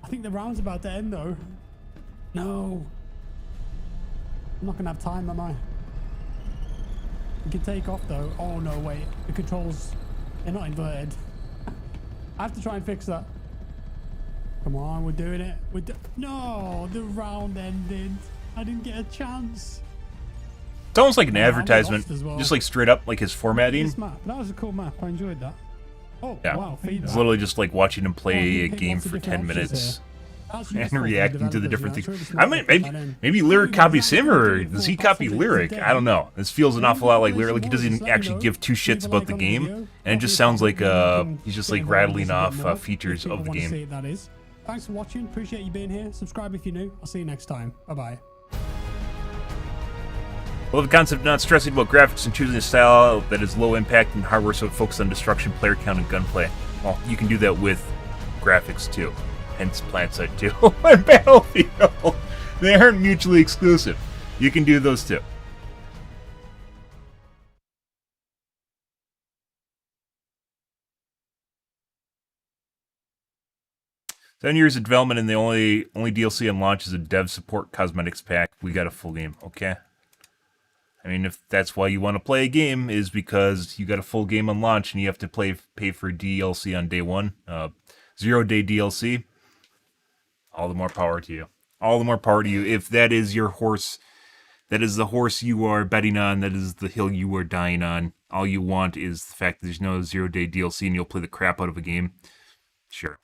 I think the round's about to end though. No. I'm not gonna have time, am I? We can take off though. Oh no, wait. The controls, they're not inverted. I have to try and fix that. Come on, we're doing it. No, the round ended. I didn't get a chance. It's almost like an Yeah, I advertisement, lost as well. just like straight up like his formatting. This map, that was a cool map. I enjoyed that. Oh, Yeah. wow, feedback. It's literally just like watching him play you a pick game lots of for different 10 options minutes That's and useful for reacting to the developers, different you know, things. it's really I mean, smart to put that in. maybe Lyric copies him, or Exactly. does he copy Possible Lyric? today. I don't know. This feels an awful lot like Lyric. Like he doesn't Just let me actually know. give two shits Leave a about like the on game, video. and it just Obviously, sounds like you can he's just get like involved rattling with us a off bit more, features if of the people wanna see game. it, that is. Thanks for watching. Appreciate you being here. Subscribe if you're new. I'll see you next time. Bye bye. I love the concept of not stressing about graphics and choosing a style that is low impact and hardware so it focuses on destruction, player count, and gunplay. Well, you can do that with graphics too. Hence PlantSide 2 and Battlefield. They aren't mutually exclusive. You can do those too. Ten years of development and the only DLC on launch is a dev support cosmetics pack. We got a full game, okay? I mean, if that's why you want to play a game, is because you got a full game on launch and you have to pay for DLC on day one. 0-day DLC, all the more power to you. All the more power to you. If that is your horse, that is the horse you are betting on, that is the hill you are dying on. All you want is the fact that there's no 0-day DLC and you'll play the crap out of a game. Sure.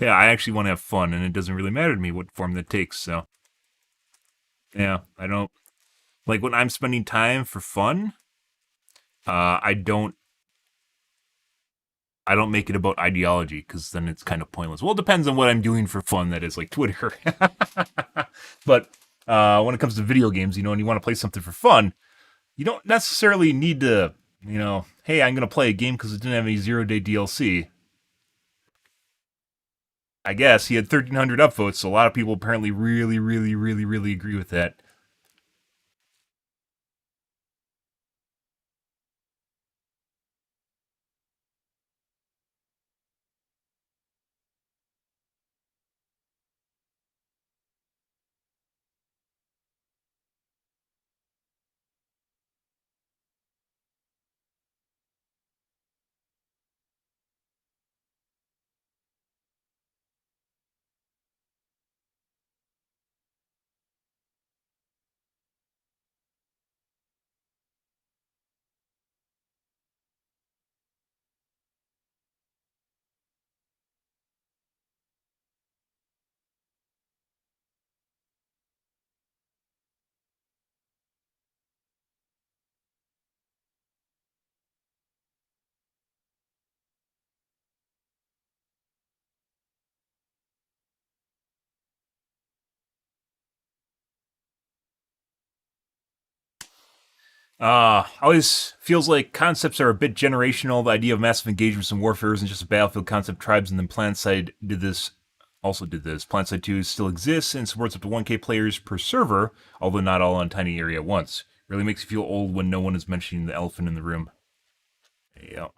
Yeah, I actually want to have fun, and it doesn't really matter to me what form that takes, so. Yeah, I don't. Like, when I'm spending time for fun, I don't make it about ideology, because then it's kind of pointless. Well, it depends on what I'm doing for fun, that is, like Twitter. But when it comes to video games, and you want to play something for fun, you don't necessarily need to, hey, I'm going to play a game because it didn't have any 0-day DLC. I guess he had 1,300 upvotes, so a lot of people apparently really, really, really, really agree with that. Always feels like concepts are a bit generational. The idea of massive engagements and warfare isn't just a battlefield concept. Tribes and then PlanetSide also did this. PlanetSide 2 still exists and supports up to 1K players per server, although not all on a tiny area at once. Really makes you feel old when no one is mentioning the elephant in the room. Yeah.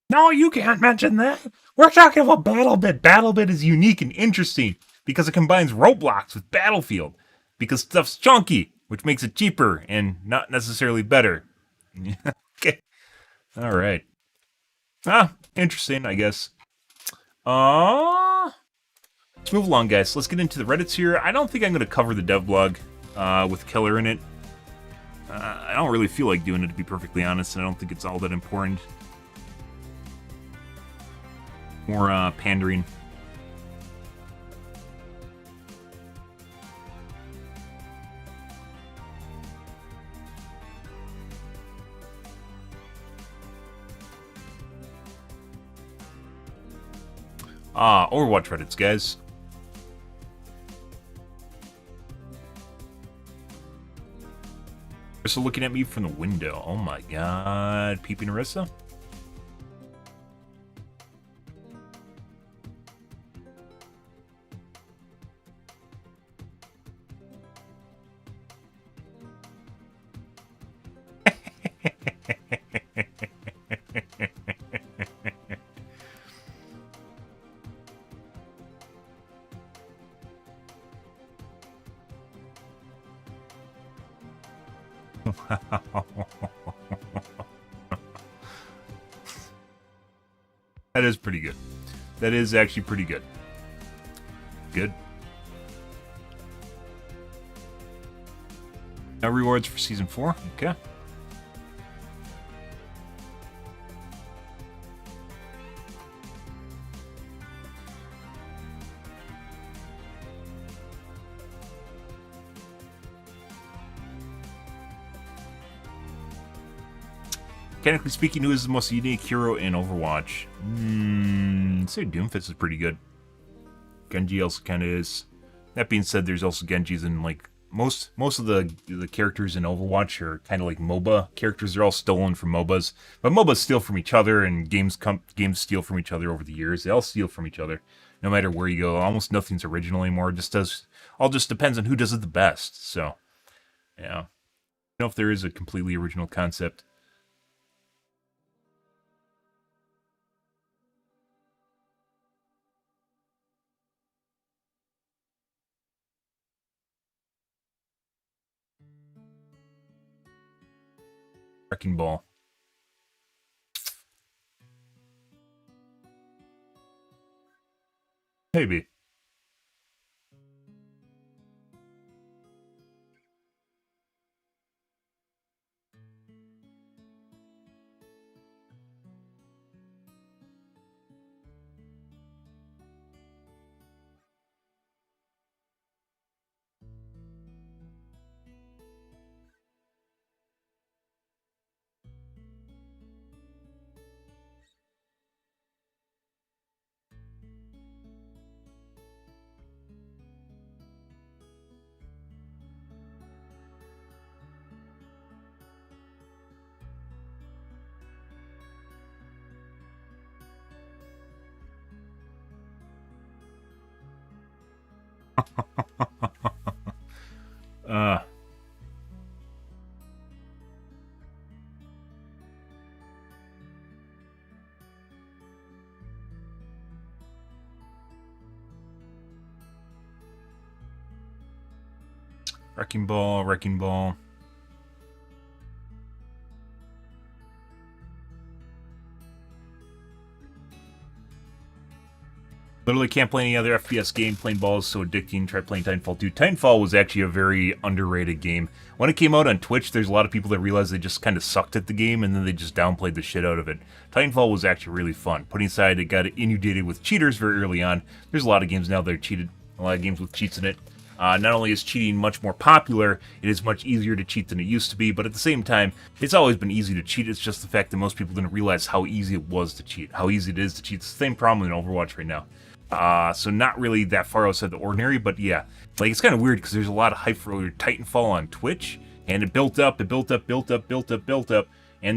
No, you can't mention that. We're talking about BattleBit. BattleBit is unique and interesting because it combines Roblox with Battlefield. Because stuff's chunky, which makes it cheaper and not necessarily better. Okay. All right. Interesting, I guess. Let's move along, guys. Let's get into the Reddits here. I don't think I'm going to cover the devlog with Killer in it. I don't really feel like doing it, to be perfectly honest, and I don't think it's all that important. More pandering. Overwatch Reddits, guys. Arissa looking at me from the window. Oh my god. Peeping Arissa? That is pretty good. That is actually pretty good. Good. No rewards for Season 4? Okay. Mechanically speaking, who is the most unique hero in Overwatch? I'd say Doomfist is pretty good. Genji also kind of is. That being said, there's also Genjis in like most of the characters in Overwatch are kind of like MOBA characters. They're all stolen from MOBAs, but MOBAs steal from each other, and games steal from each other over the years. They all steal from each other, no matter where you go. Almost nothing's original anymore. It just depends on who does it the best. So, yeah, I don't know if there is a completely original concept. Wrecking Ball. Maybe. uh Wrecking Ball, Wrecking Ball. Literally can't play any other FPS game. Playing ball is so addicting. Try playing Titanfall 2. Titanfall was actually a very underrated game. When it came out on Twitch, there's a lot of people that realized they just kind of sucked at the game, and then they just downplayed the shit out of it. Titanfall was actually really fun. Putting aside it got inundated with cheaters very early on. There's a lot of games now that are cheated. A lot of games with cheats in it. Not only is cheating much more popular, it is much easier to cheat than it used to be, but at the same time, it's always been easy to cheat. It's just the fact that most people didn't realize how easy it was to cheat, how easy it is to cheat. It's the same problem in Overwatch right now. So not really that far outside the ordinary, but yeah. Like, it's kind of weird because there's a lot of hype for Titanfall on Twitch, and it built up, and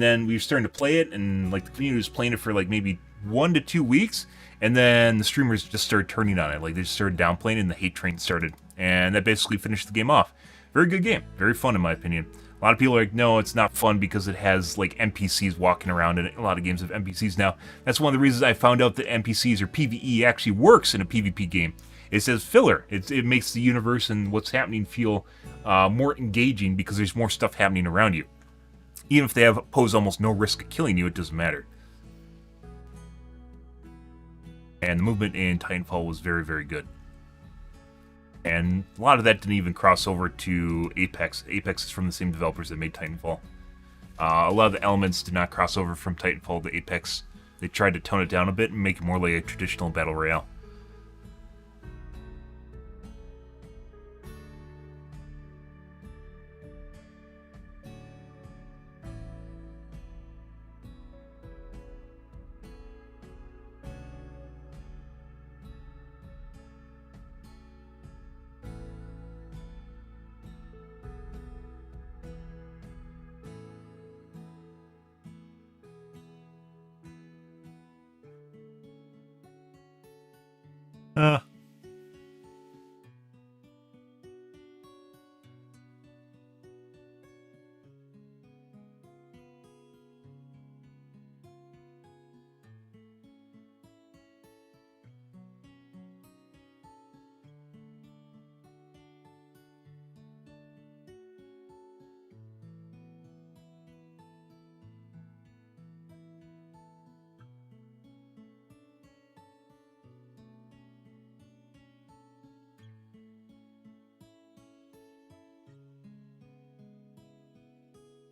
then we were starting to play it, and like the community was playing it for like maybe 1 to 2 weeks, and then the streamers just started turning on it. Like, they just started downplaying it, and the hate train started, and that basically finished the game off. Very good game, very fun in my opinion. A lot of people are like, no, it's not fun because it has like NPCs walking around in it. A lot of games have NPCs now. That's one of the reasons I found out that NPCs or PvE actually works in a PvP game. It says filler. It makes the universe and what's happening feel more engaging because there's more stuff happening around you. Even if they pose almost no risk of killing you, it doesn't matter. And the movement in Titanfall was very, very good. And a lot of that didn't even cross over to Apex. Apex is from the same developers that made Titanfall. A lot of the elements did not cross over from Titanfall to Apex. They tried to tone it down a bit and make it more like a traditional battle royale.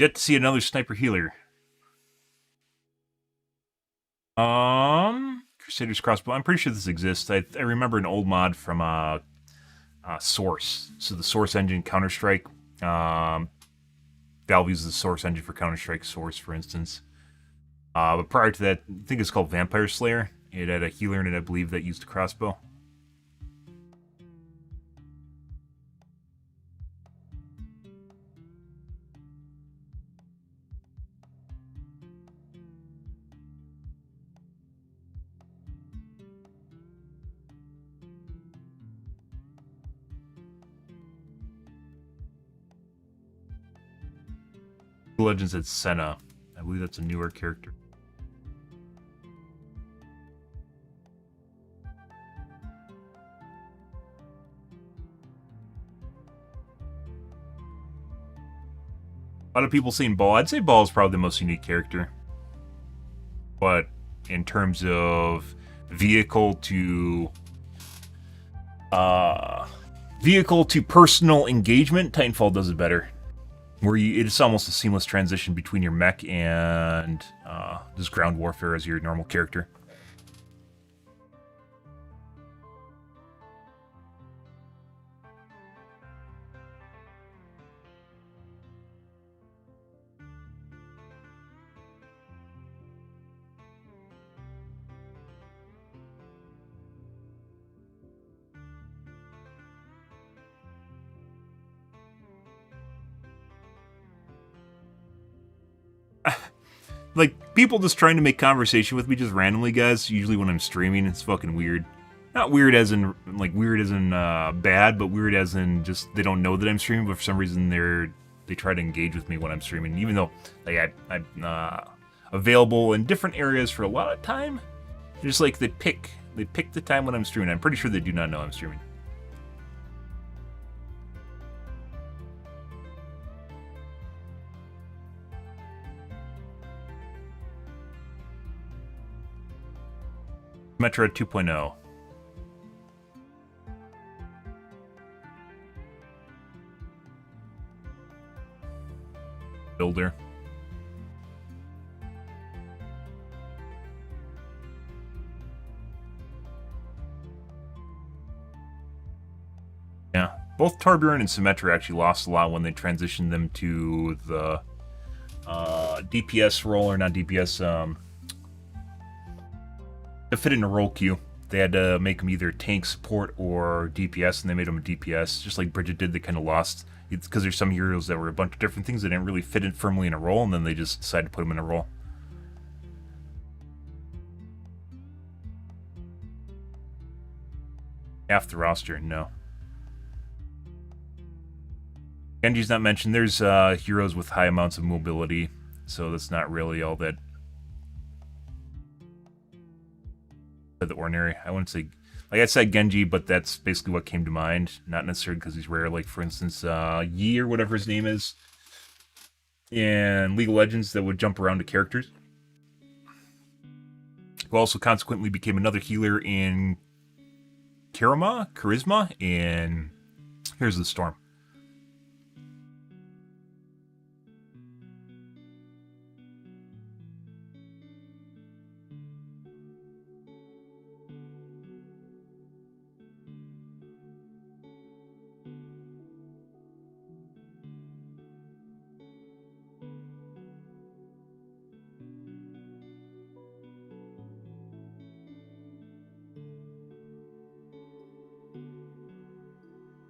Yet to see another sniper healer. Crusader's Crossbow. I'm pretty sure this exists. I remember an old mod from Source. So the Source engine, Counter-Strike. Valve uses the Source engine for Counter-Strike Source, for instance. But prior to that, I think it's called Vampire Slayer. It had a healer in it, I believe, that used a crossbow. Legends at Senna. I believe that's a newer character. lot of people saying Ball. I'd say Ball is probably the most unique character. But in terms of vehicle to personal engagement, Titanfall does it better. Where it's almost a seamless transition between your mech and just ground warfare as your normal character. Like, people just trying to make conversation with me just randomly, guys, usually when I'm streaming, it's fucking weird. Not weird as in, like, weird as in bad, but weird as in just they don't know that I'm streaming, but for some reason they try to engage with me when I'm streaming, even though, like, I'm available in different areas for a lot of time. Just, like, they pick the time when I'm streaming. I'm pretty sure they do not know I'm streaming. Metro 2.0. Builder. Yeah, both Torbjorn and Symmetra actually lost a lot when they transitioned them to the DPS role, or not DPS, to fit in a role queue. They had to make them either tank, support, or DPS, and they made them a DPS, just like Bridget did. They kind of lost. It's because there's some heroes that were a bunch of different things that didn't really fit in firmly in a role, and then they just decided to put them in a role. Half the roster, no. Genji's not mentioned. There's heroes with high amounts of mobility, so that's not really all that the ordinary. I wouldn't say, like I said Genji, but that's basically what came to mind. Not necessarily because he's rare. Like, for instance, Yi, or whatever his name is, in League of Legends, that would jump around to characters. Who also consequently became another healer in Charisma in Here's the Storm.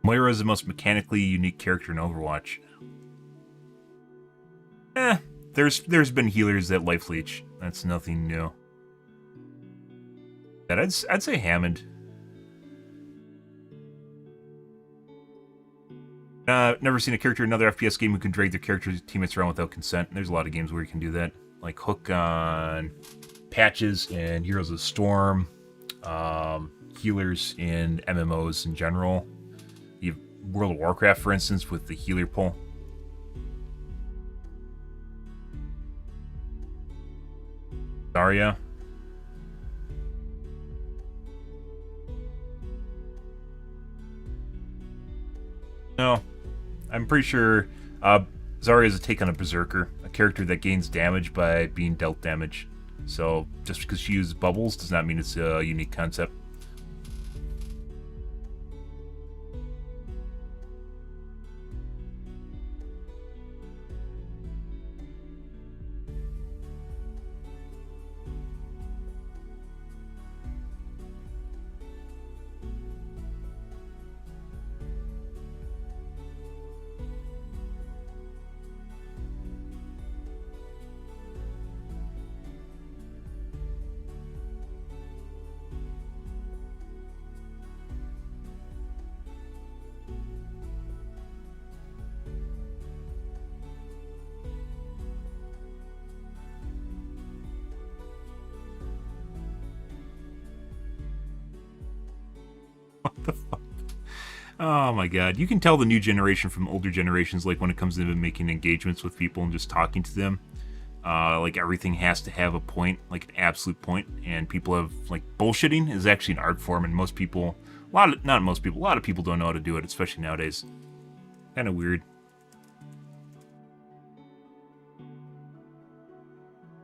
Moira is the most mechanically unique character in Overwatch. There's been healers that life leech. That's nothing new. I'd say Hammond. Never seen a character in another FPS game who can drag their character's teammates around without consent. There's a lot of games where you can do that, like Hook on Patches and Heroes of the Storm, healers in MMOs in general. You have World of Warcraft, for instance, with the healer pull. Zarya. No, I'm pretty sure Zarya is a take on a Berserker, a character that gains damage by being dealt damage. So just because she uses bubbles does not mean it's a unique concept. Oh my god. You can tell the new generation from older generations, like when it comes to making engagements with people and just talking to them. Like everything has to have a point, like an absolute point, and people have, like, bullshitting is actually an art form, and most people, a lot of people don't know how to do it, especially nowadays. Kind of weird.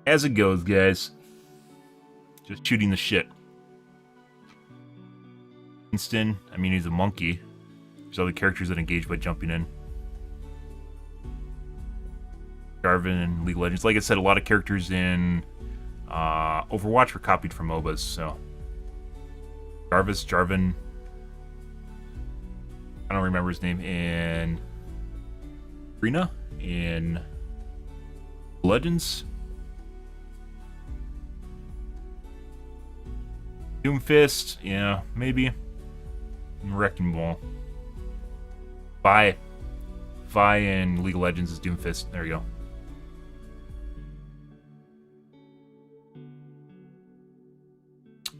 As it goes, guys. Just shooting the shit. Winston, I mean, he's a monkey. There's other characters that engage by jumping in. Jarvan and League of Legends. Like I said, a lot of characters in Overwatch were copied from MOBAs, so. Jarvan. I don't remember his name. In Arena? In Legends? Doomfist? Yeah, maybe. Wrecking Ball. Vi in League of Legends is Doomfist. There you go.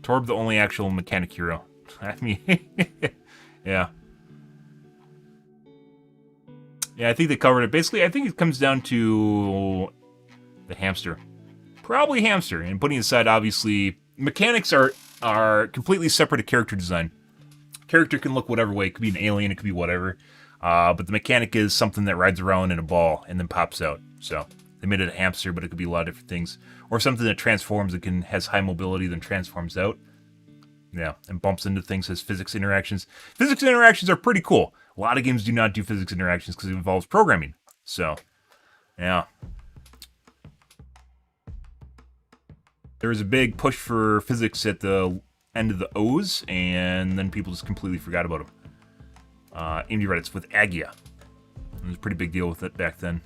Torb, the only actual mechanic hero. I mean, yeah. Yeah, I think they covered it. Basically, I think it comes down to the hamster. Probably hamster. And putting aside, obviously, mechanics are completely separate to character design. Character can look whatever way. It could be an alien, it could be whatever. But the mechanic is something that rides around in a ball and then pops out. So they made it a hamster, but it could be a lot of different things. Or something that transforms, has high mobility, then transforms out. Yeah, and bumps into things, has physics interactions. Physics interactions are pretty cool. A lot of games do not do physics interactions because it involves programming. So, yeah. There was a big push for physics at the end of the O's, and then people just completely forgot about them. Indie Reddits with Agia. It was a pretty big deal with it back then.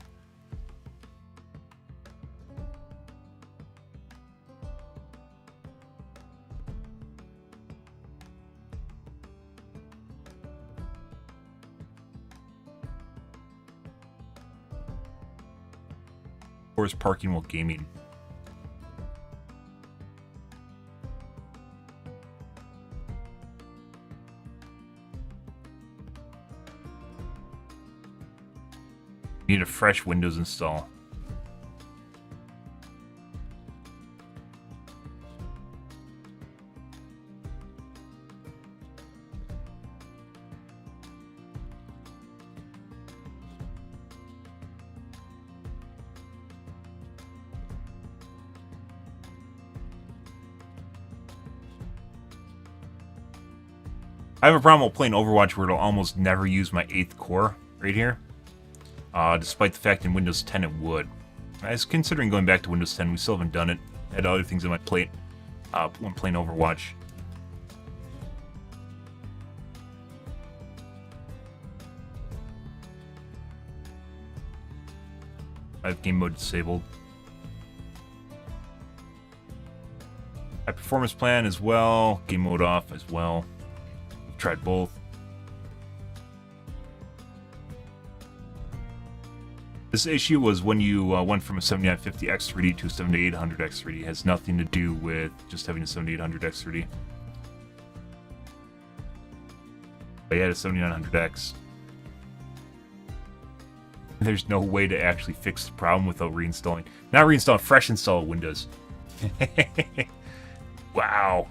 Or is parking while gaming? Need a fresh Windows install. I have a problem with playing Overwatch where it'll almost never use my 8th core right here. Despite the fact in Windows 10 it would. I was considering going back to Windows 10. We still haven't done it. I had other things on my plate when playing Overwatch. I have game mode disabled. High performance plan as well. Game mode off as well. Tried both. This issue was when you went from a 7950 X3D to a 7800 X3D. It has nothing to do with just having a 7800 X3D. I had a 7900X. There's no way to actually fix the problem without reinstalling. Not reinstalling, fresh install Windows. Wow.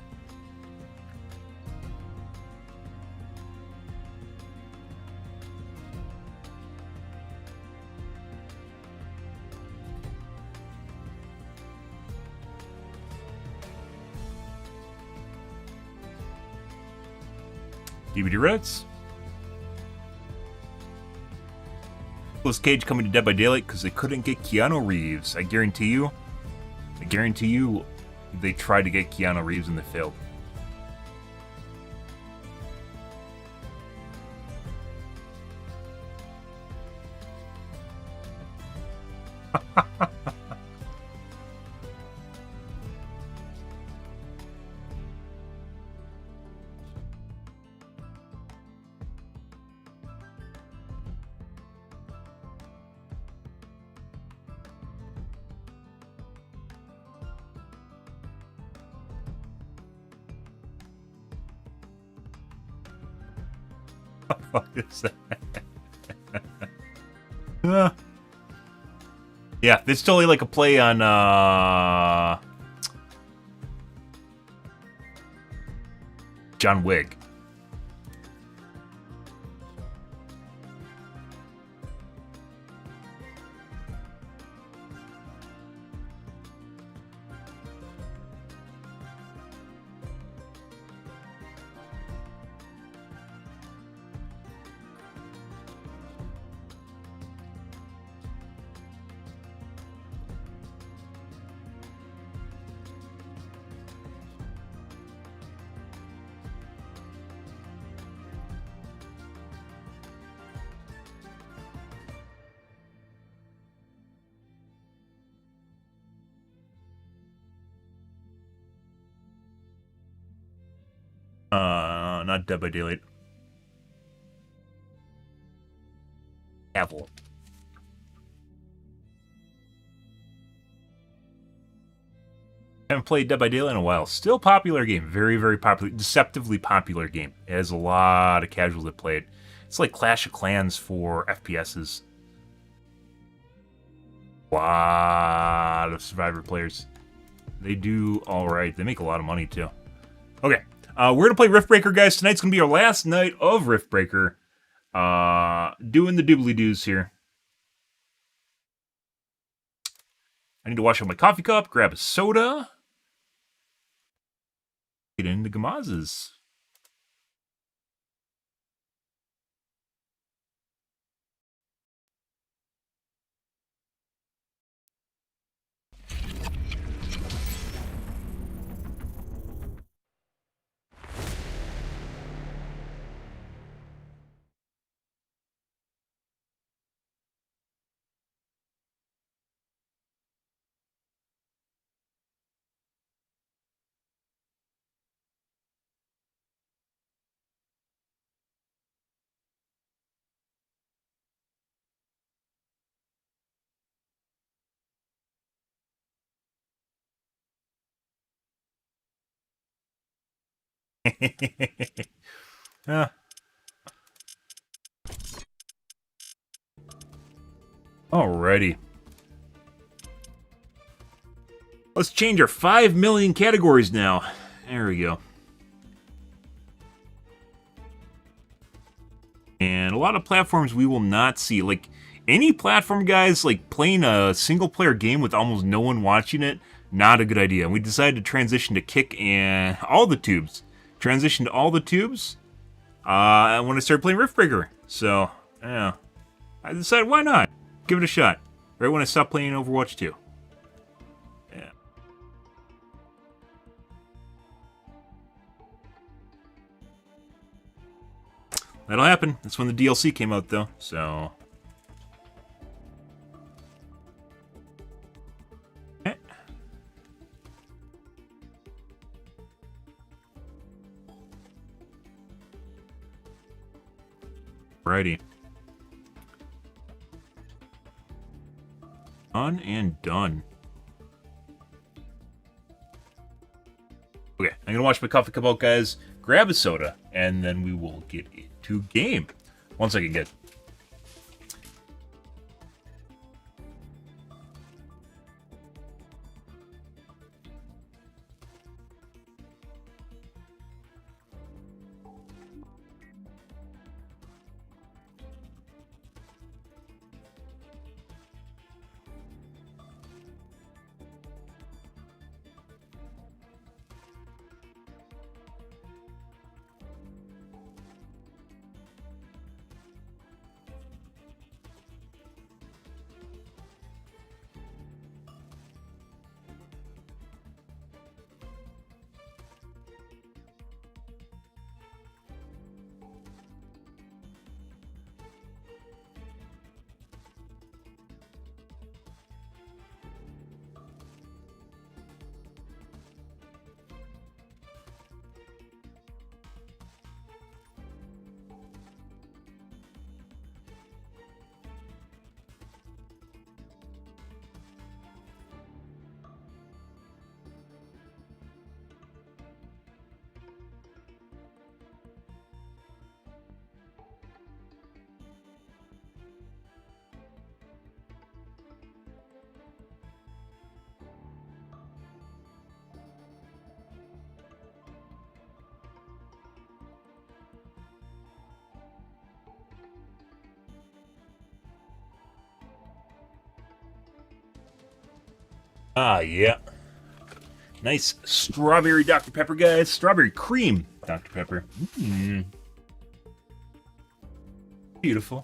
DVD Reddits. Nicolas Cage coming to Dead by Daylight because they couldn't get Keanu Reeves. I guarantee you, they tried to get Keanu Reeves and they failed. What the fuck is that? Yeah, it's totally like a play on John Wick. Not Dead by Daylight. Apple. Haven't played Dead by Daylight in a while. Still popular game. Very, very popular. Deceptively popular game. It has a lot of casuals that play it. It's like Clash of Clans for FPSs. A lot of Survivor players. They do alright. They make a lot of money, too. Okay. We're going to play Riftbreaker, guys. Tonight's going to be our last night of Riftbreaker. Doing the doobly-doos here. I need to wash up my coffee cup, grab a soda. Get into Gamazes. Yeah. Alrighty. Let's change our 5 million categories now. There we go. And a lot of platforms we will not see. Like, any platform, guys, like playing a single-player game with almost no one watching it, not a good idea. We decided to transition to Kick and all the tubes. Transition to all the tubes when I started playing Riftbreaker. So, yeah. I decided, why not? Give it a shot. Right when I stopped playing Overwatch 2. Yeah. That'll happen. That's when the DLC came out, though. So. Okay. Alrighty. On and done. Okay, I'm gonna wash my coffee cup out, guys. Grab a soda, and then we will get into game. 1 second, guys. Ah, yeah. Nice strawberry Dr. Pepper, guys. Strawberry cream Dr. Pepper. Beautiful.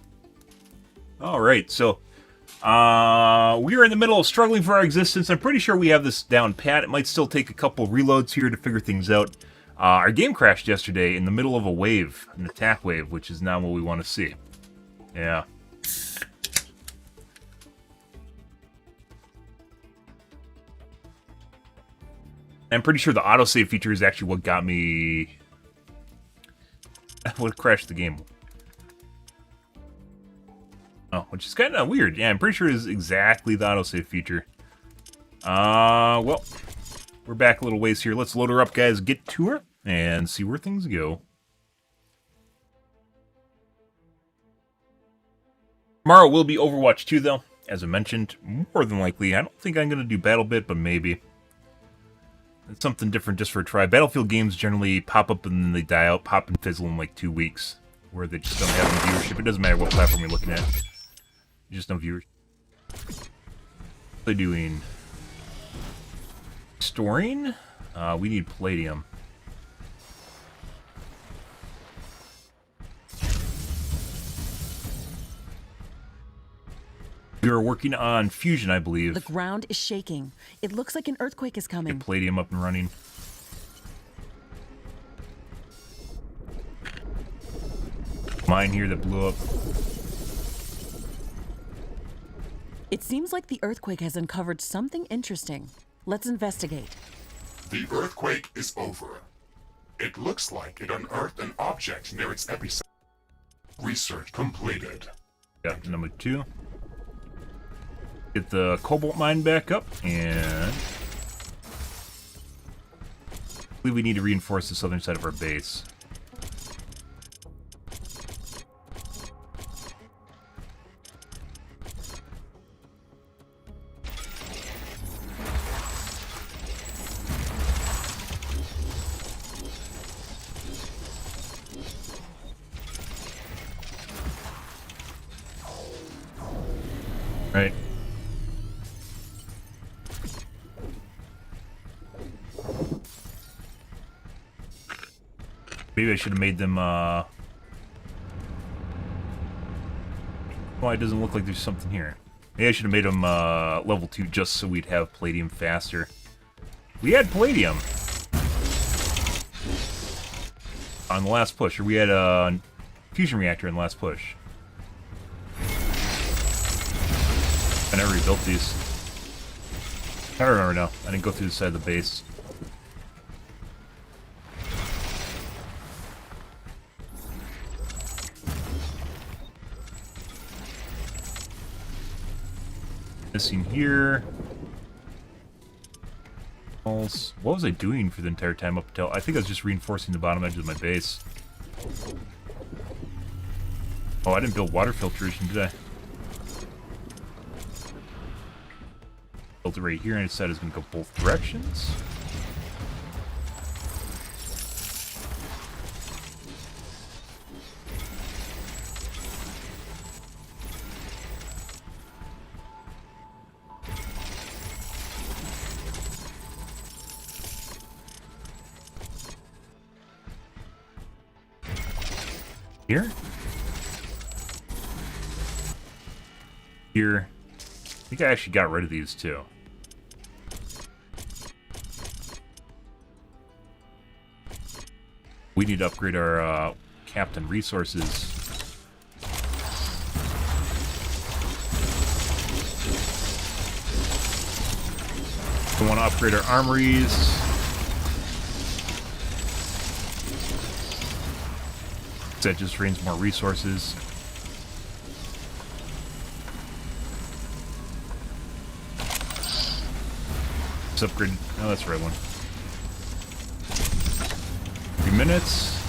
All right, so we are in the middle of struggling for our existence. I'm pretty sure we have this down pat. It might still take a couple reloads here to figure things out. Our game crashed yesterday in the middle of a wave, an attack wave, which is not what we want to see. Yeah. I'm pretty sure the autosave feature is actually what got me... what crashed the game. Oh, which is kind of weird. Yeah, I'm pretty sure it is exactly the autosave feature. Well, we're back a little ways here. Let's load her up, guys, get to her, and see where things go. Tomorrow will be Overwatch 2, though. As I mentioned, more than likely. I don't think I'm going to do BattleBit, but maybe. It's something different just for a try. Battlefield games generally pop up and then they die out, pop and fizzle in like 2 weeks, where they just don't have any viewership. It doesn't matter what platform you're looking at. You just no viewers. They're doing storing. We need palladium. We are working on fusion, I believe. The ground is shaking. It looks like an earthquake is coming. Get palladium up and running. Mine here that blew up. It seems like the earthquake has uncovered something interesting. Let's investigate. The earthquake is over. It looks like it unearthed an object near its epicenter. Research completed. Yeah, number 2. Get the cobalt mine back up, and I believe we need to reinforce the southern side of our base. Right. Maybe I should have made them, Why it doesn't look like there's something here. Maybe I should have made them, level 2 just so we'd have palladium faster. We had palladium on the last push, or we had a fusion reactor in the last push. I never rebuilt these. I don't remember now. I didn't go through the side of the base. Missing here. What was I doing for the entire time up until... I think I was just reinforcing the bottom edge of my base. Oh, I didn't build water filtration, did I? Built it right here, and I decided it's going to go both directions. Here? Here. I think I actually got rid of these too. We need to upgrade our captain resources. We want to upgrade our armories. That just drains more resources. Let's upgrade. Oh, that's the right one. 3 minutes.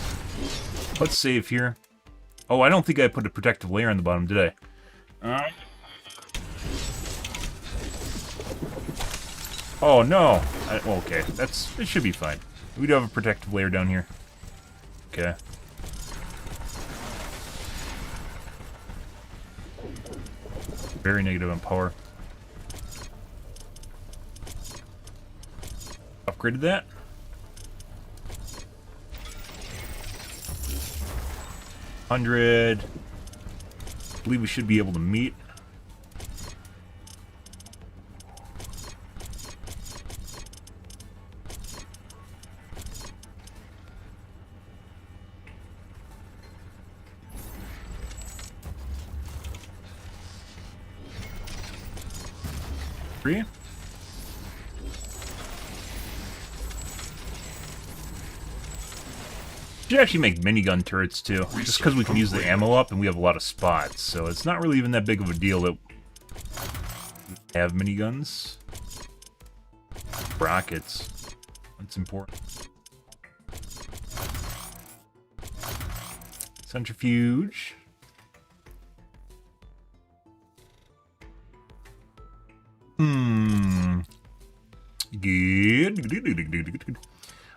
Let's save here. Oh, I don't think I put a protective layer on the bottom, did I? Oh no. Well, okay, it should be fine. We do have a protective layer down here. Okay. Very negative on power. upgraded that. I believe we should be able to meet. Three. Should actually make minigun turrets too, just because we can use the ammo up and we have a lot of spots, so it's not really even that big of a deal that we have miniguns. Rockets. That's important. Centrifuge. Good.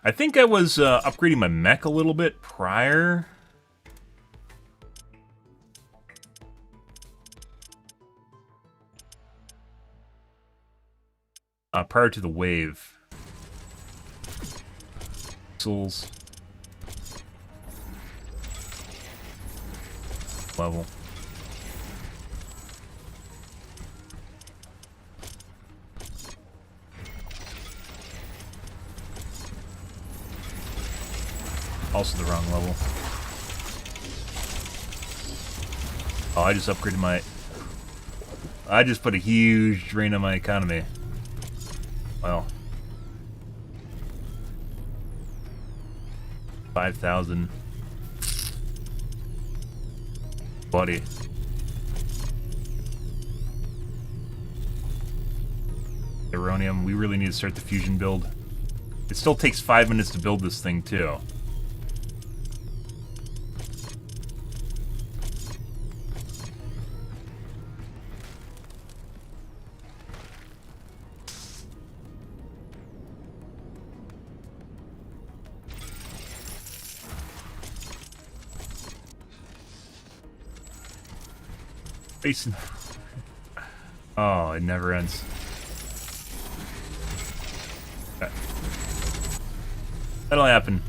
I think I was upgrading my mech a little bit prior. Prior to the wave. Souls. Level. Also the wrong level. Oh, I just upgraded my... I just put a huge drain on my economy. Well. 5,000. Buddy. Uranium, we really need to start the fusion build. It still takes 5 minutes to build this thing, too. Facing. Oh, it never ends. Okay. That'll happen.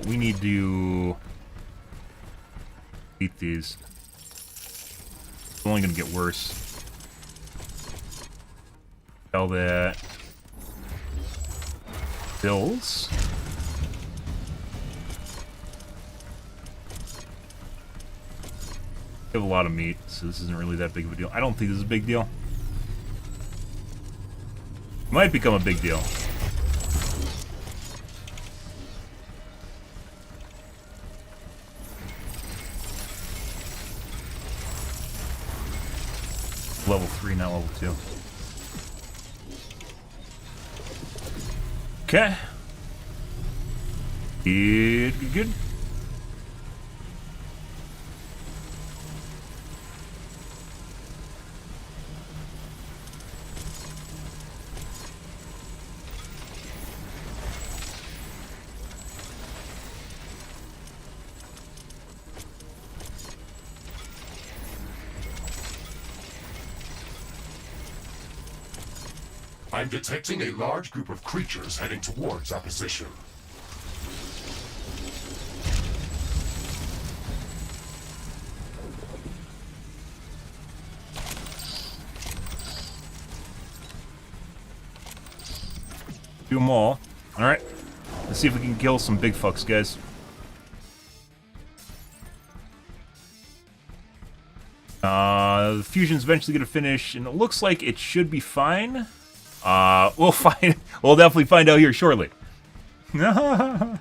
We need to beat these. It's only gonna get worse. Tell that. Bills. We have a lot of meat, so this isn't really that big of a deal. I don't think this is a big deal. It might become a big deal. Level 3, not level 2. Okay. Good. I'm detecting a large group of creatures heading towards our position. Do them all. Alright. Let's see if we can kill some big fucks, guys. The fusion's eventually gonna finish, and it looks like it should be fine. We'll find. We'll definitely find out here shortly. Gotta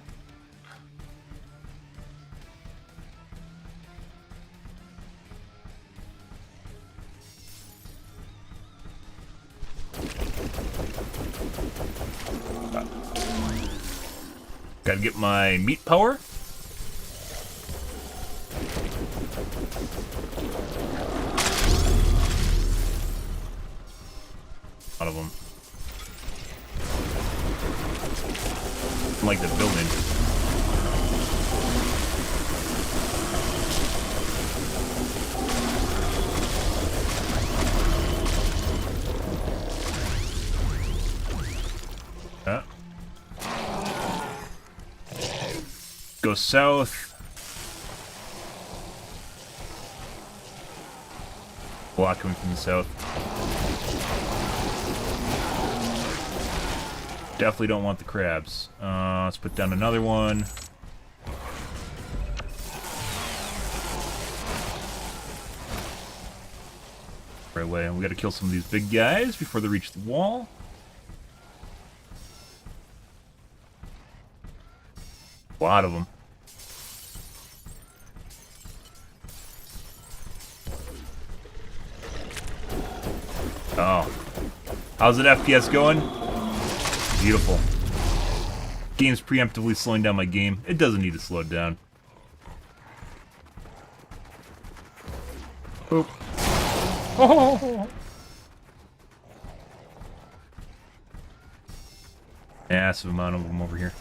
get my meat power. A lot of them. Like the building. Go south. Block coming from the south. Definitely don't want the crabs. Let's put down another one. Right away. We gotta kill some of these big guys before they reach the wall. A lot of them. Oh. How's it FPS going? Beautiful. Game's preemptively slowing down my game. It doesn't need to slow down. Boop. Oh. Massive amount of them over here.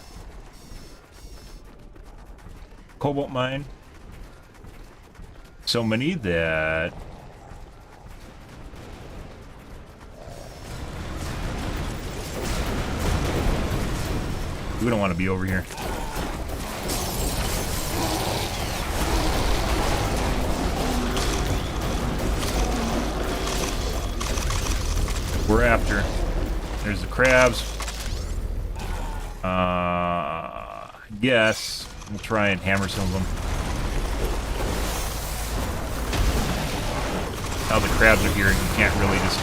Cobalt mine. So many that... we don't want to be over here. We're after. There's the crabs. Yes. We'll try and hammer some of them. Now the crabs are here, and you can't really just...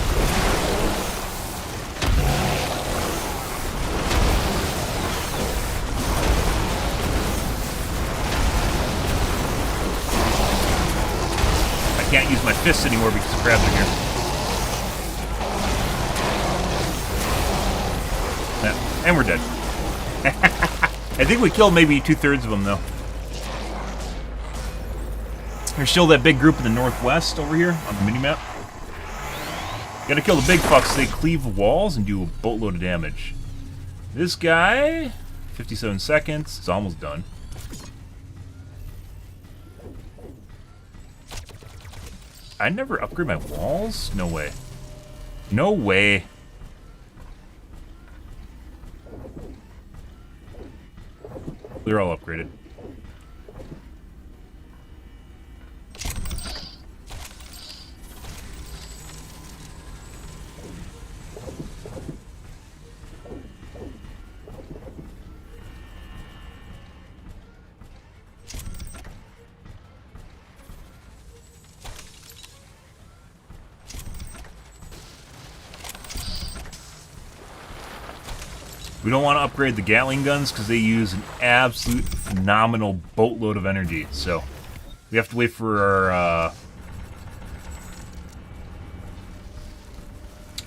I can't use my fists anymore because the crabs are here. Yeah, and we're dead. I think we killed maybe 2/3 of them, though. There's still that big group in the northwest over here on the minimap. Gotta kill the big fucks. They cleave walls and do a boatload of damage. This guy, 57 seconds. It's almost done. I never upgrade my walls? No way. No way. They're all upgraded. We don't want to upgrade the Gatling guns because they use an absolute phenomenal boatload of energy. So we have to wait for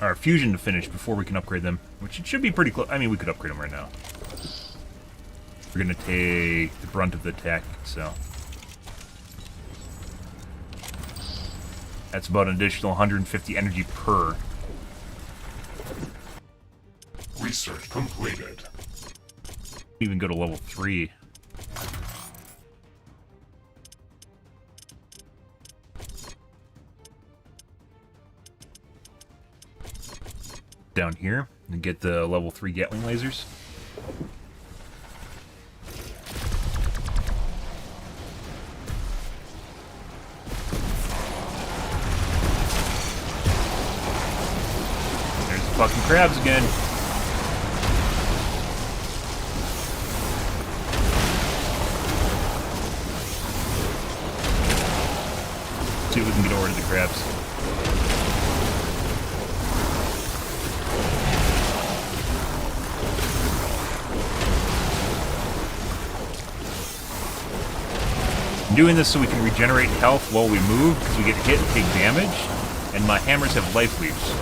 our fusion to finish before we can upgrade them, which it should be pretty close. I mean, we could upgrade them right now. We're going to take the brunt of the attack, so that's about an additional 150 energy per. Research completed. Even go to level 3. Down here and get the level 3 Gatling lasers. There's the fucking crabs again. See if we can get over to the crabs. I'm doing this so we can regenerate health while we move, because we get hit and take damage, and my hammers have life leaps.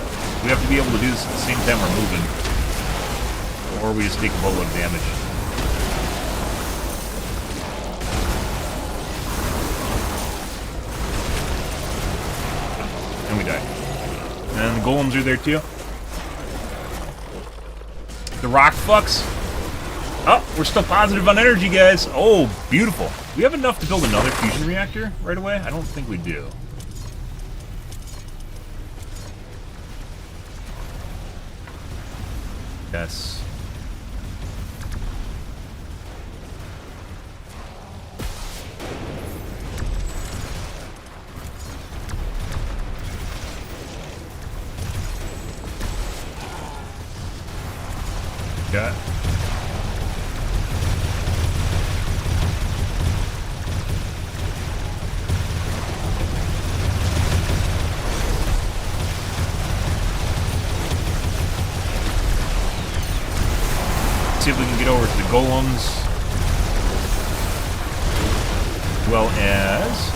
We have to be able to do this at the same time we're moving, or we just take a boatload of damage. And we die. And the golems are there too. The rock fucks. Oh, we're still positive on energy, guys. Oh, beautiful. Do we have enough to build another fusion reactor right away? I don't think we do. Yes. Got. See if we can get over to the golems. As well as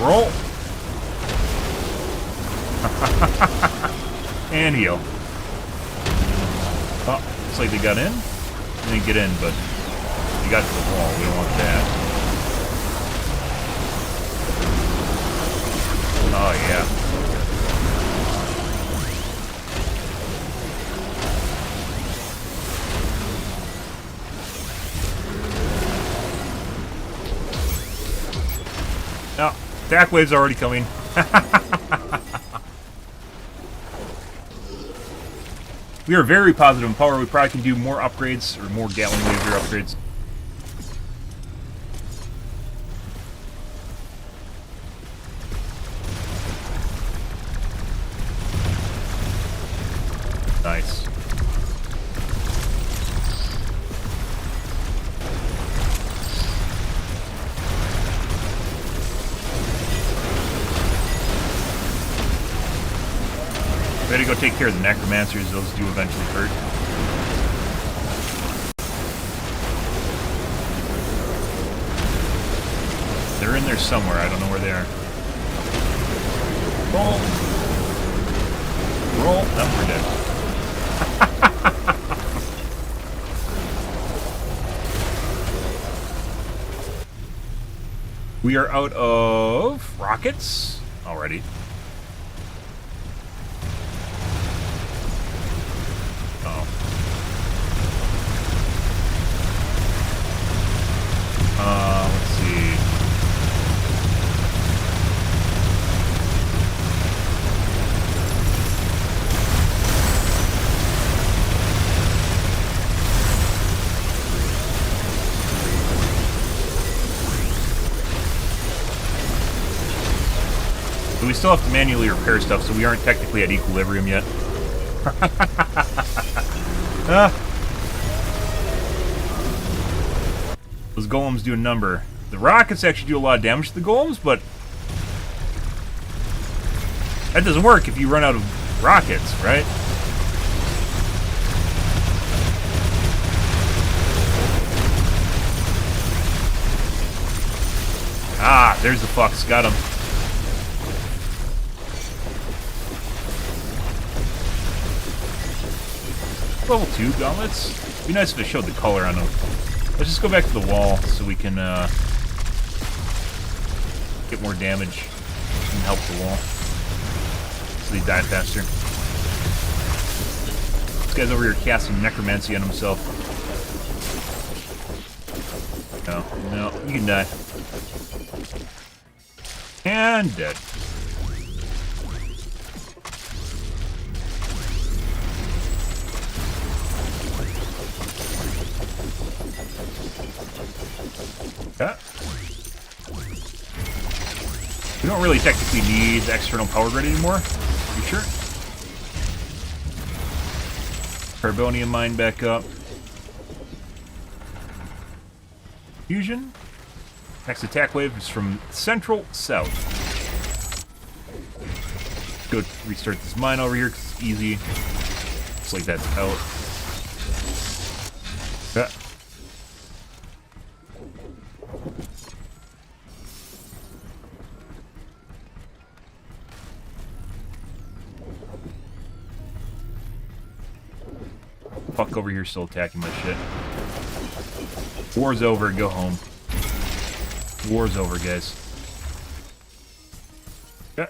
roll. And heal. Oh, looks like they got in. They didn't get in, but they got to the wall. We don't want that. Oh, yeah. Oh, attack wave's already coming. We are very positive in power. We probably can do more upgrades, or more Gatling laser upgrades. Nice. Ready to go take care of the necromancers. Those do eventually hurt. They're in there somewhere. I don't know where they are. Roll. Roll. No, we're dead. We are out of rockets already. Let's see. So we still have to manually repair stuff, so we aren't technically at equilibrium yet. Those golems do a number. The rockets actually do a lot of damage to the golems, but that doesn't work if you run out of rockets, right? Ah, there's the fucks. Got him. Level 2 gauntlets. It'd be nice if it showed the color on them. Let's just go back to the wall so we can get more damage and help the wall. So they die faster. This guy's over here casting necromancy on himself. No, you can die. And dead. Yeah. We don't really technically need the external power grid anymore. You sure? Carbonium mine back up. Fusion. Next attack wave is from central south. Go restart this mine over here because it's easy. Looks like that's out. Yeah. Fuck over here still attacking my shit. War's over, go home. War's over, guys. Yeah.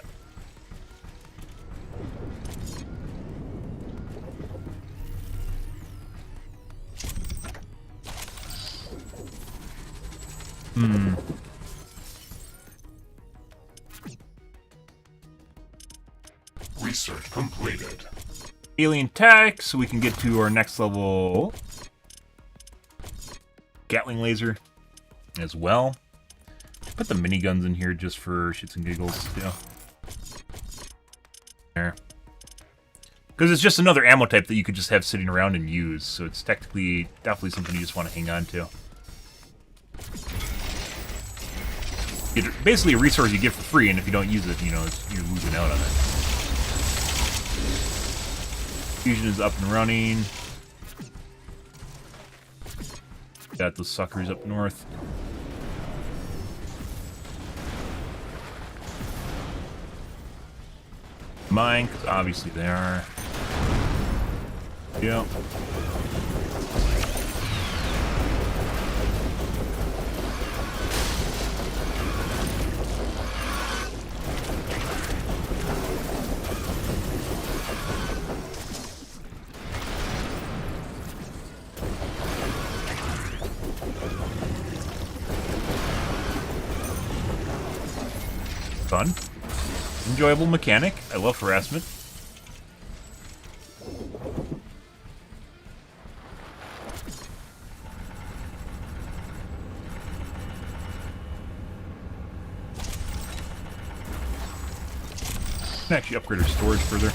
Research completed. Alien tech, so we can get to our next level Gatling laser as well. Put the miniguns in here just for shits and giggles, too. There. Because it's just another ammo type that you could just have sitting around and use, so it's technically definitely something you just want to hang on to. It's basically a resource you get for free, and if you don't use it, you know, you're losing out on it. Fusion is up and running. Got those suckers up north. Mine, because obviously they are. Yep. Fun. Enjoyable mechanic. I love harassment. Can actually upgrade our storage further.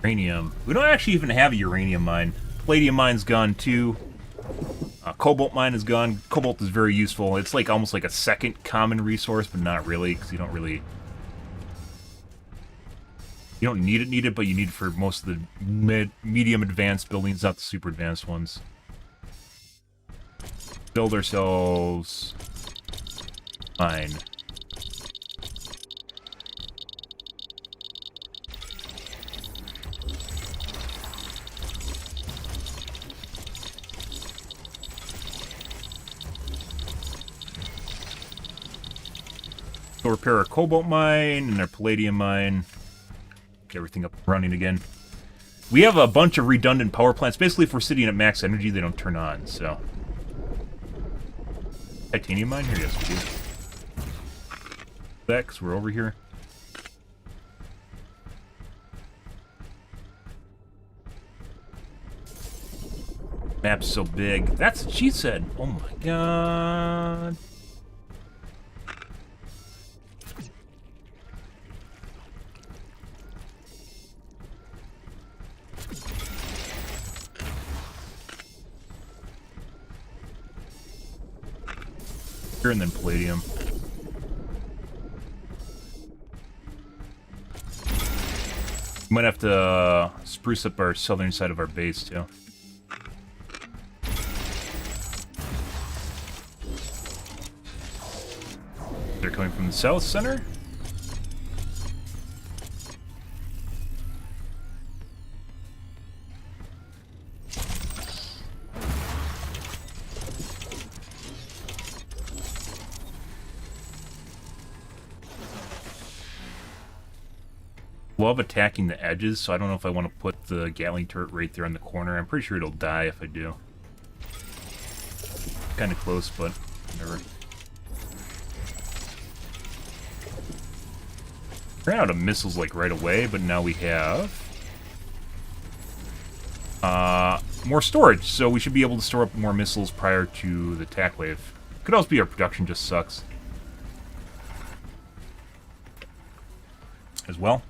Uranium. We don't actually even have a uranium mine. Palladium mine's gone too. Cobalt mine is gone. Cobalt is very useful. It's like almost like a second common resource, but not really, because you don't really... You don't need it, but you need it for most of the medium advanced buildings, not the super advanced ones. Build ourselves... Mine. We'll repair our cobalt mine and our palladium mine. Get everything up and running again. We have a bunch of redundant power plants. Basically, if we're sitting at max energy, they don't turn on, so... Titanium mine? Here, yes, we do. That, because we're over here. Map's so big. That's what she said. Oh my god. And then palladium. We might have to spruce up our southern side of our base too. They're coming from the south center. Love attacking the edges, so I don't know if I want to put the Gatling turret right there on the corner. I'm pretty sure it'll die if I do. Kind of close, but whatever. Ran out of missiles like right away, but now we have more storage, so we should be able to store up more missiles prior to the attack wave. Could also be our production just sucks as well.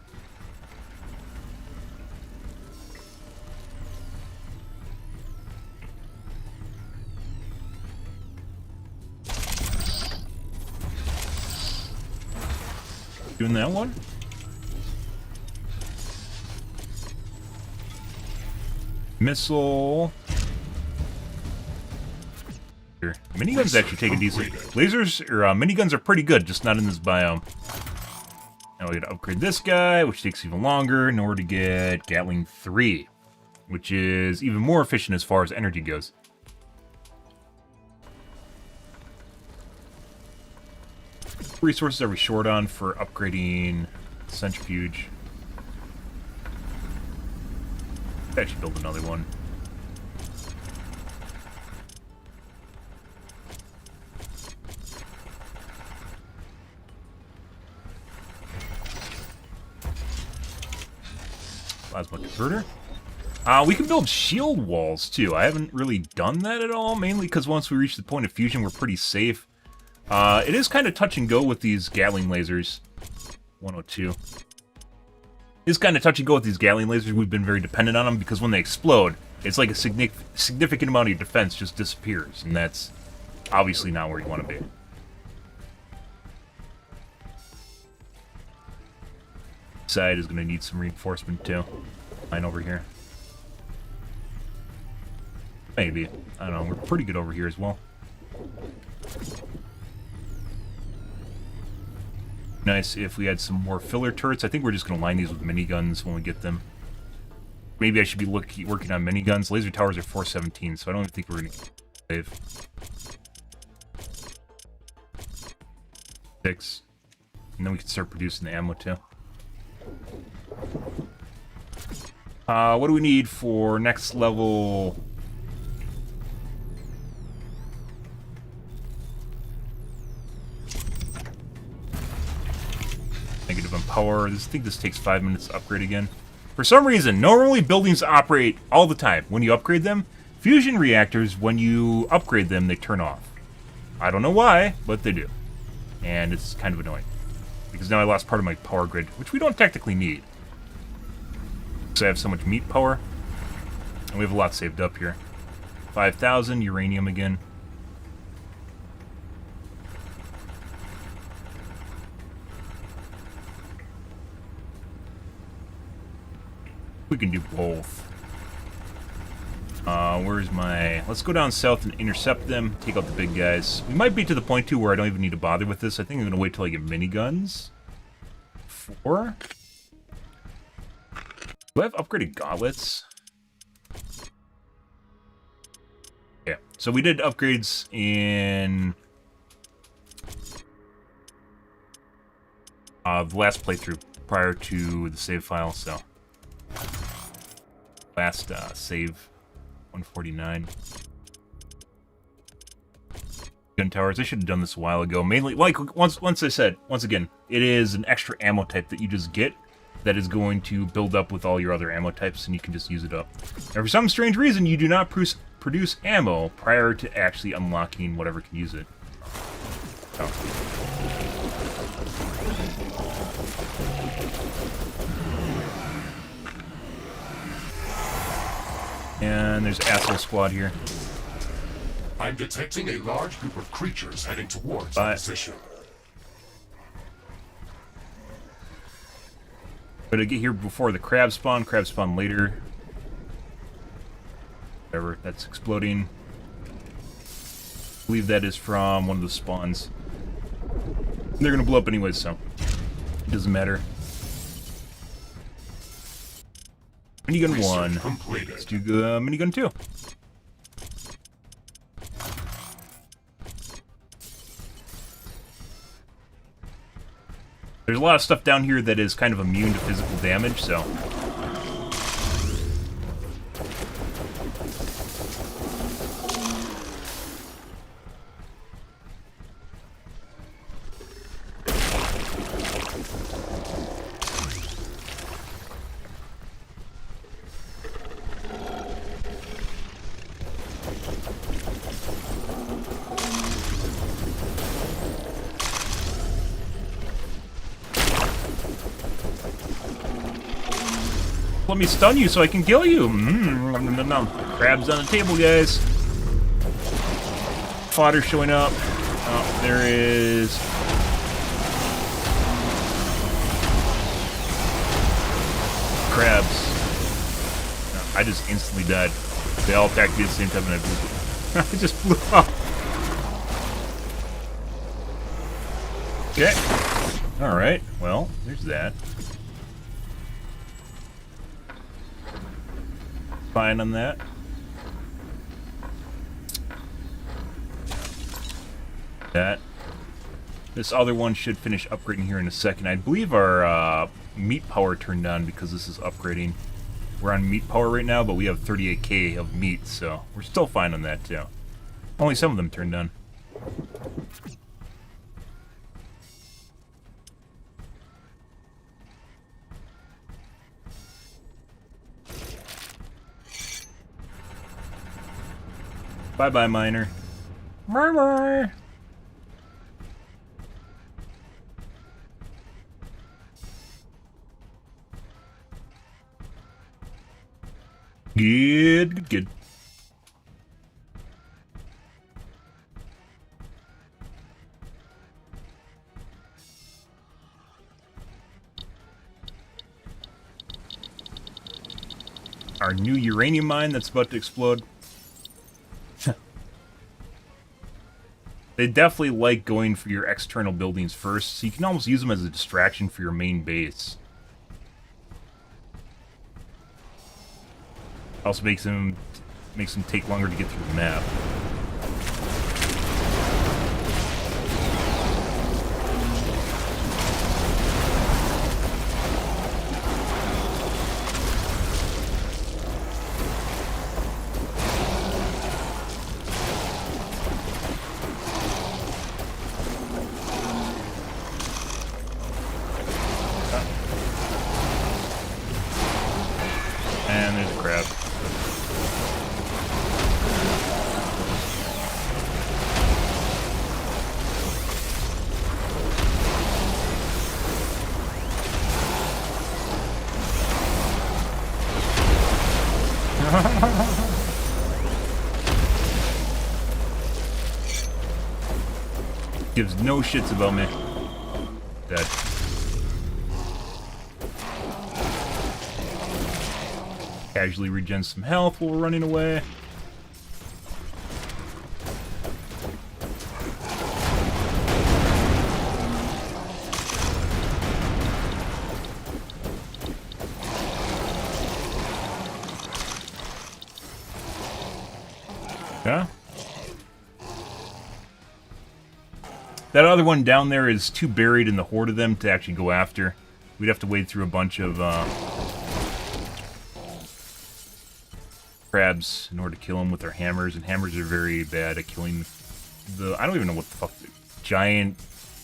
Doing that one. Missile. Here. Miniguns actually take a decent. Lasers or miniguns are pretty good, just not in this biome. Now we gotta upgrade this guy, which takes even longer in order to get Gatling 3, which is even more efficient as far as energy goes. Resources are we short on for upgrading centrifuge? Could actually build another one. Plasma converter. We can build shield walls, too. I haven't really done that at all, mainly because once we reach the point of fusion, we're pretty safe. It is kind of touch and go with these Gatling lasers. 102. It's kind of touch and go with these Gatling lasers. We've been very dependent on them because when they explode, it's like a significant amount of your defense just disappears, and that's obviously not where you want to be. Side is going to need some reinforcement too. Line over here. Maybe. I don't know. We're pretty good over here as well. Nice if we had some more filler turrets. I think we're just going to line these with miniguns when we get them. Maybe I should be working on miniguns. Laser towers are 417, so I don't even think we're going to save. 6. And then we can start producing the ammo too. What do we need for next level? Negative on power. I think this takes 5 minutes to upgrade again. For some reason, normally buildings operate all the time. When you upgrade them, fusion reactors, when you upgrade them, they turn off. I don't know why, but they do. And it's kind of annoying. Because now I lost part of my power grid, which we don't technically need. Because I have so much meat power. And we have a lot saved up here. 5,000, uranium again. We can do both. Where's my... Let's go down south and intercept them. Take out the big guys. We might be to the point, too, where I don't even need to bother with this. I think I'm going to wait till I get miniguns. 4. Do I have upgraded gauntlets? Yeah. So we did upgrades in... the last playthrough prior to the save file, so... Last save 149. Gun towers. I should have done this a while ago. Mainly, like once I said, once again, it is an extra ammo type that you just get that is going to build up with all your other ammo types, and you can just use it up. Now, for some strange reason, you do not produce ammo prior to actually unlocking whatever can use it. Oh. And there's Asshole Squad here. I'm detecting a large group of creatures heading towards our position. Better get here before the crab spawn later. Whatever, that's exploding. I believe that is from one of the spawns. They're gonna blow up anyways, so it doesn't matter. Minigun 1. Completed. Let's do minigun 2. There's a lot of stuff down here that is kind of immune to physical damage, so... Let me stun you so I can kill you. Crabs on the table, guys. Fodder showing up. Oh, there is... crabs. No, I just instantly died. They all attacked me at the same time and I blew up. I just blew up. Okay. Alright, well, there's that. Fine on that. This other one should finish upgrading here in a second. I believe our meat power turned on because this is upgrading. We're on meat power right now, but we have 38k of meat, so we're still fine on that too. Only some of them turned on. Bye-bye, miner. Bye-bye. Good. Our new uranium mine that's about to explode. They definitely like going for your external buildings first, so you can almost use them as a distraction for your main base. Also makes them take longer to get through the map. And there's a crab. Gives no shits about me. Dead. Casually regen some health while we're running away. Yeah. That other one down there is too buried in the horde of them to actually go after. We'd have to wade through a bunch of crabs in order to kill them with our hammers, and hammers are very bad at killing the... I don't even know what the fuck the giant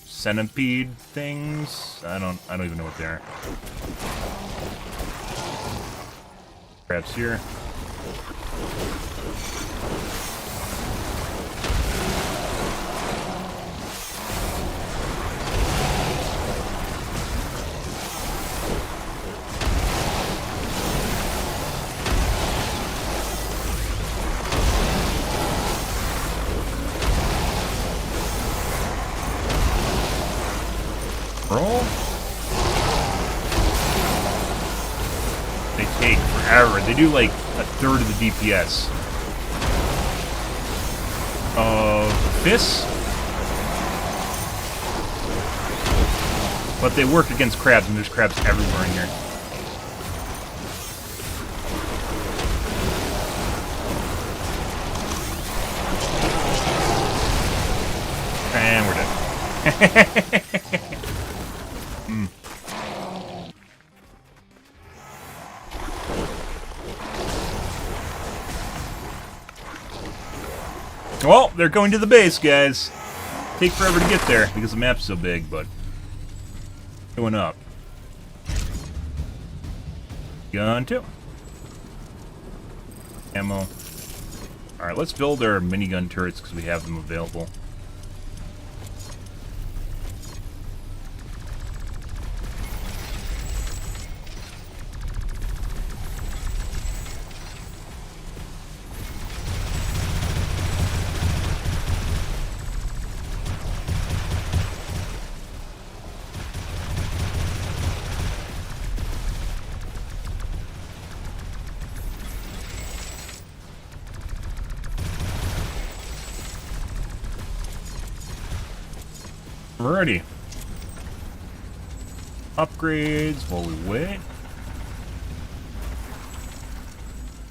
centipede things. I don't even know what they are. Crabs here. Roll. They take forever. They do like a third of the DPS of fists, but they work against crabs, and there's crabs everywhere in here. And we're dead. Well, they're going to the base, guys. Take forever to get there because the map's so big, but going up. Gun 2. Ammo. Alright, let's build our minigun turrets because we have them available. Alrighty. Upgrades while we wait.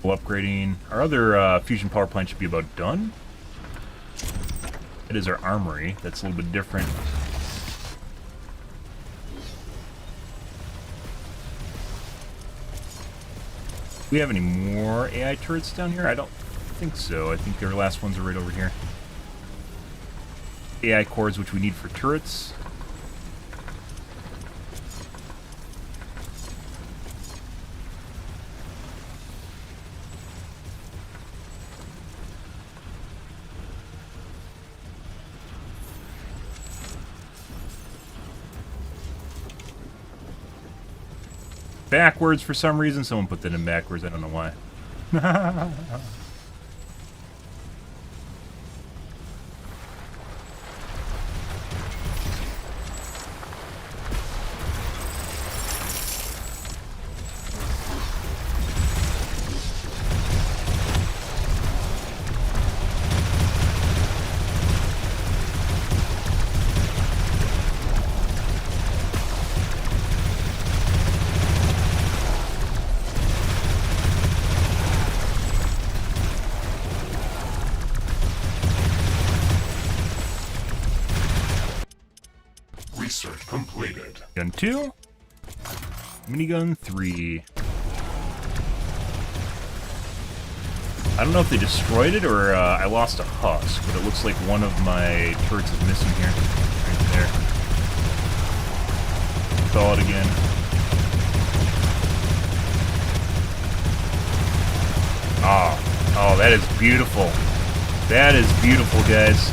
Well, upgrading. Our other fusion power plant should be about done. It is our armory. That's a little bit different. Do we have any more AI turrets down here? I don't think so. I think our last ones are right over here. AI cores, which we need for turrets. backwards for some reason. Someone put that in backwards. I don't know why. Research completed. Gun 2. Minigun 3. I don't know if they destroyed it or I lost a husk, but it looks like one of my turrets is missing here. Right there. Saw it again. Oh, that is beautiful. That is beautiful, guys.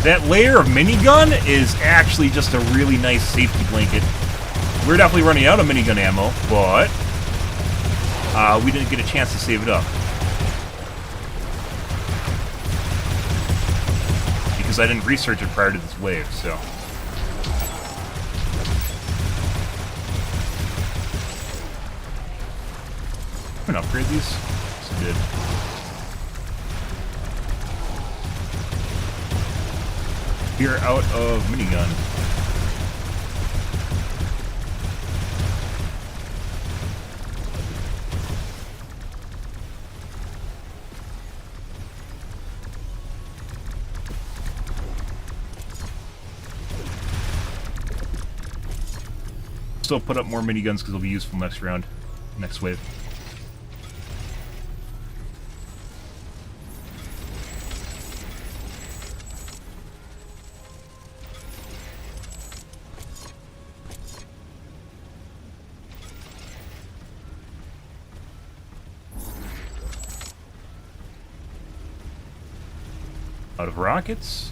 That layer of minigun is actually just a really nice safety blanket. We're definitely running out of minigun ammo, but we didn't get a chance to save it up. Because I didn't research it prior to this wave, so. I'm gonna upgrade these. Yes, I did. We are out of minigun. Still put up more miniguns because they'll be useful next round, next wave. Out of rockets.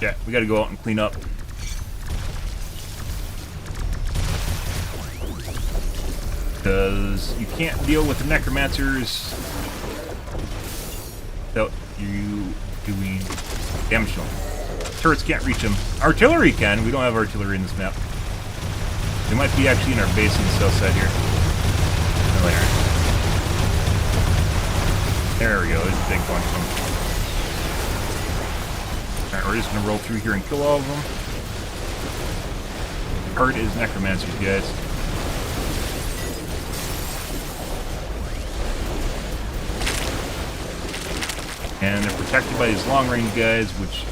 Yeah, we gotta go out and clean up. Because you can't deal with the necromancers without you doing damage to them. Turrets can't reach them. Artillery can. We don't have artillery in this map. They might be actually in our base on the south side here. No, they aren't. There we go. There's a big bunch of them. Alright, we're just going to roll through here and kill all of them. Heart is necromancers, guys. And they're protected by these long-range guys, which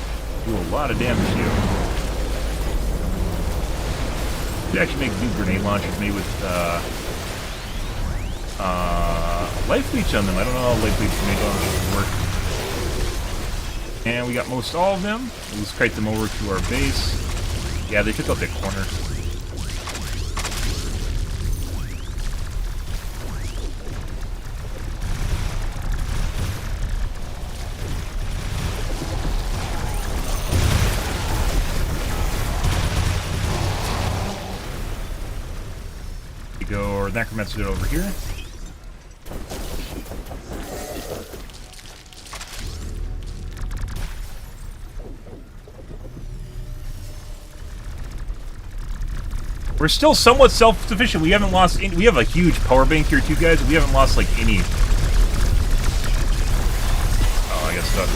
do a lot of damage to you. You could actually make new grenade launchers made with life leech on them. I don't know how life leech grenade launchers work. And we got most all of them. Let's kite them over to our base. Yeah, they took out that corner. Go, or necromancer over here. We're still somewhat self-sufficient. We haven't lost any. We have a huge power bank here too, guys. We haven't lost like any. Oh, I got stuck.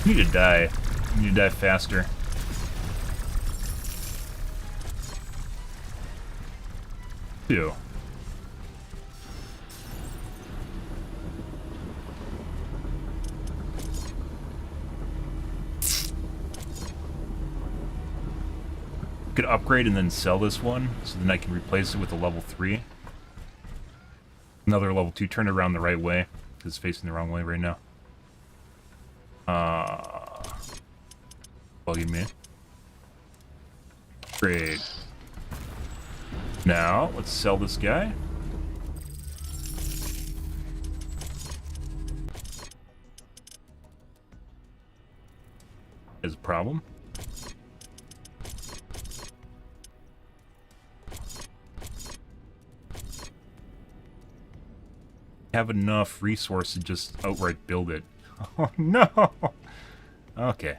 You need to die. You need to die faster. Two. Could upgrade and then sell this one, so then I can replace it with a level 3. Another level 2, turn it around the right way. because it's facing the wrong way right now. Bugging me. Trade. Now, let's sell this guy. There's a problem. Have enough resources to just outright build it. Oh no! Okay.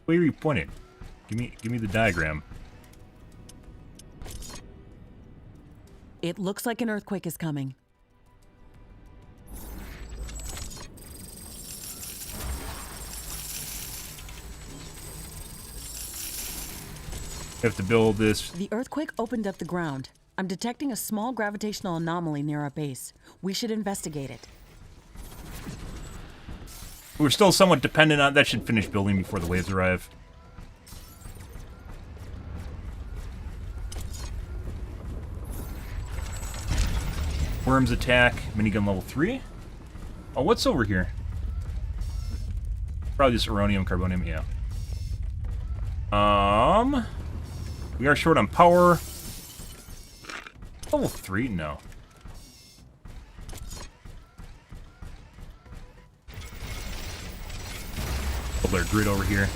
Where are you pointing? Give me the diagram. It looks like an earthquake is coming. We have to build this. The earthquake opened up the ground. I'm detecting a small gravitational anomaly near our base. We should investigate it. We're still somewhat dependent on that. Should finish building before the waves arrive. Worms attack. Minigun level 3. Oh, what's over here? Probably just uranium, carbonium, yeah. We are short on power. Level 3? No. Build our grid over here.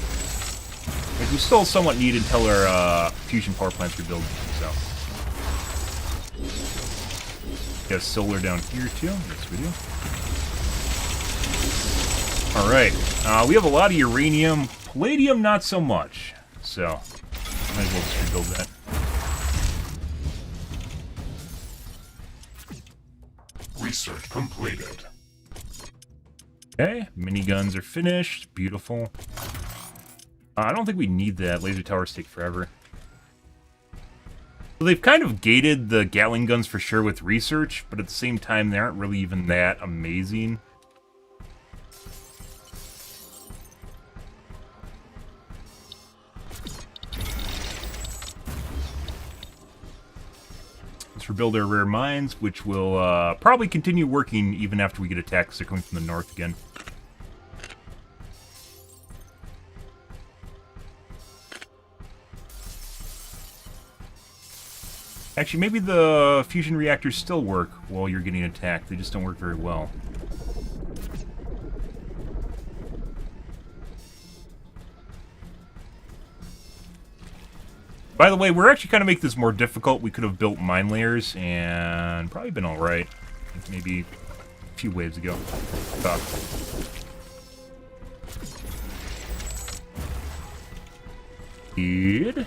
Like, we still somewhat need until our fusion power plants rebuild. So, got solar down here too. Yes, we do. All right. We have a lot of uranium. Palladium, not so much. So, might as well just rebuild that. Research completed. Okay, miniguns are finished. Beautiful. I don't think we need that. Laser towers take forever. So they've kind of gated the Gatling guns for sure with research, but at the same time, they aren't really even that amazing. Let's rebuild our rare mines, which will probably continue working even after we get attacked because they're coming from the north again. Actually, maybe the fusion reactors still work while you're getting attacked. They just don't work very well. By the way, we're actually kind of make this more difficult. We could have built mine layers and probably been alright. Maybe a few waves ago. Good.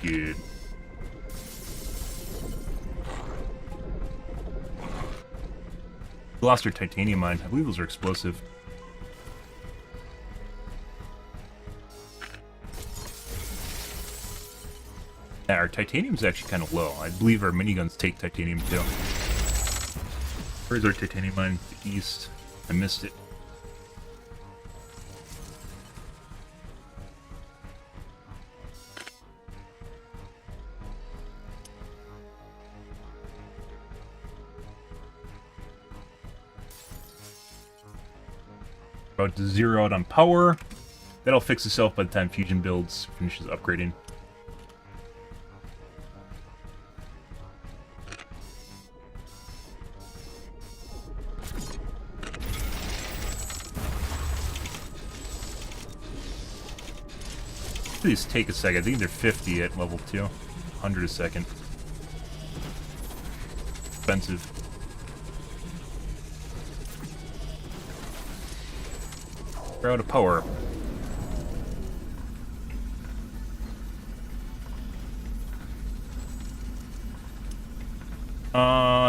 Good. We lost our titanium mine. I believe those are explosive. Yeah, our titanium's actually kind of low. I believe our miniguns take titanium too. Where's our titanium mine? The east. I missed it. About to zero out on power. That'll fix itself by the time fusion builds finishes upgrading. These take a second. I think they're 50 at level 2. 100 a second. Expensive. We're out of power.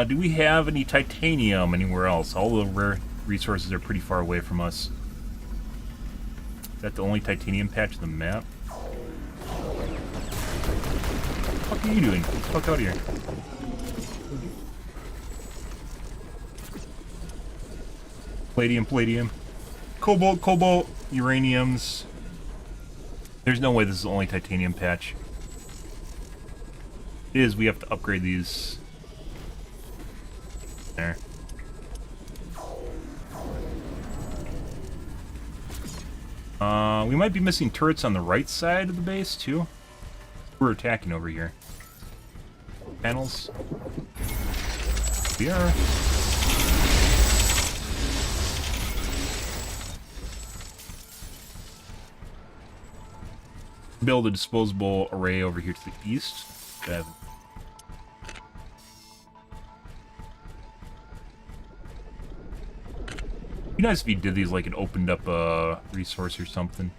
Do we have any titanium anywhere else? All the rare resources are pretty far away from us. Is that the only titanium patch on the map? What are you doing? Get the fuck out of here. Palladium. Cobalt, uraniums. There's no way this is the only titanium patch. It is, we have to upgrade these. there. We might be missing turrets on the right side of the base, too. We're attacking over here. Panels. We are. Build a disposable array over here to the east. Be nice if you did these like it opened up a resource or something.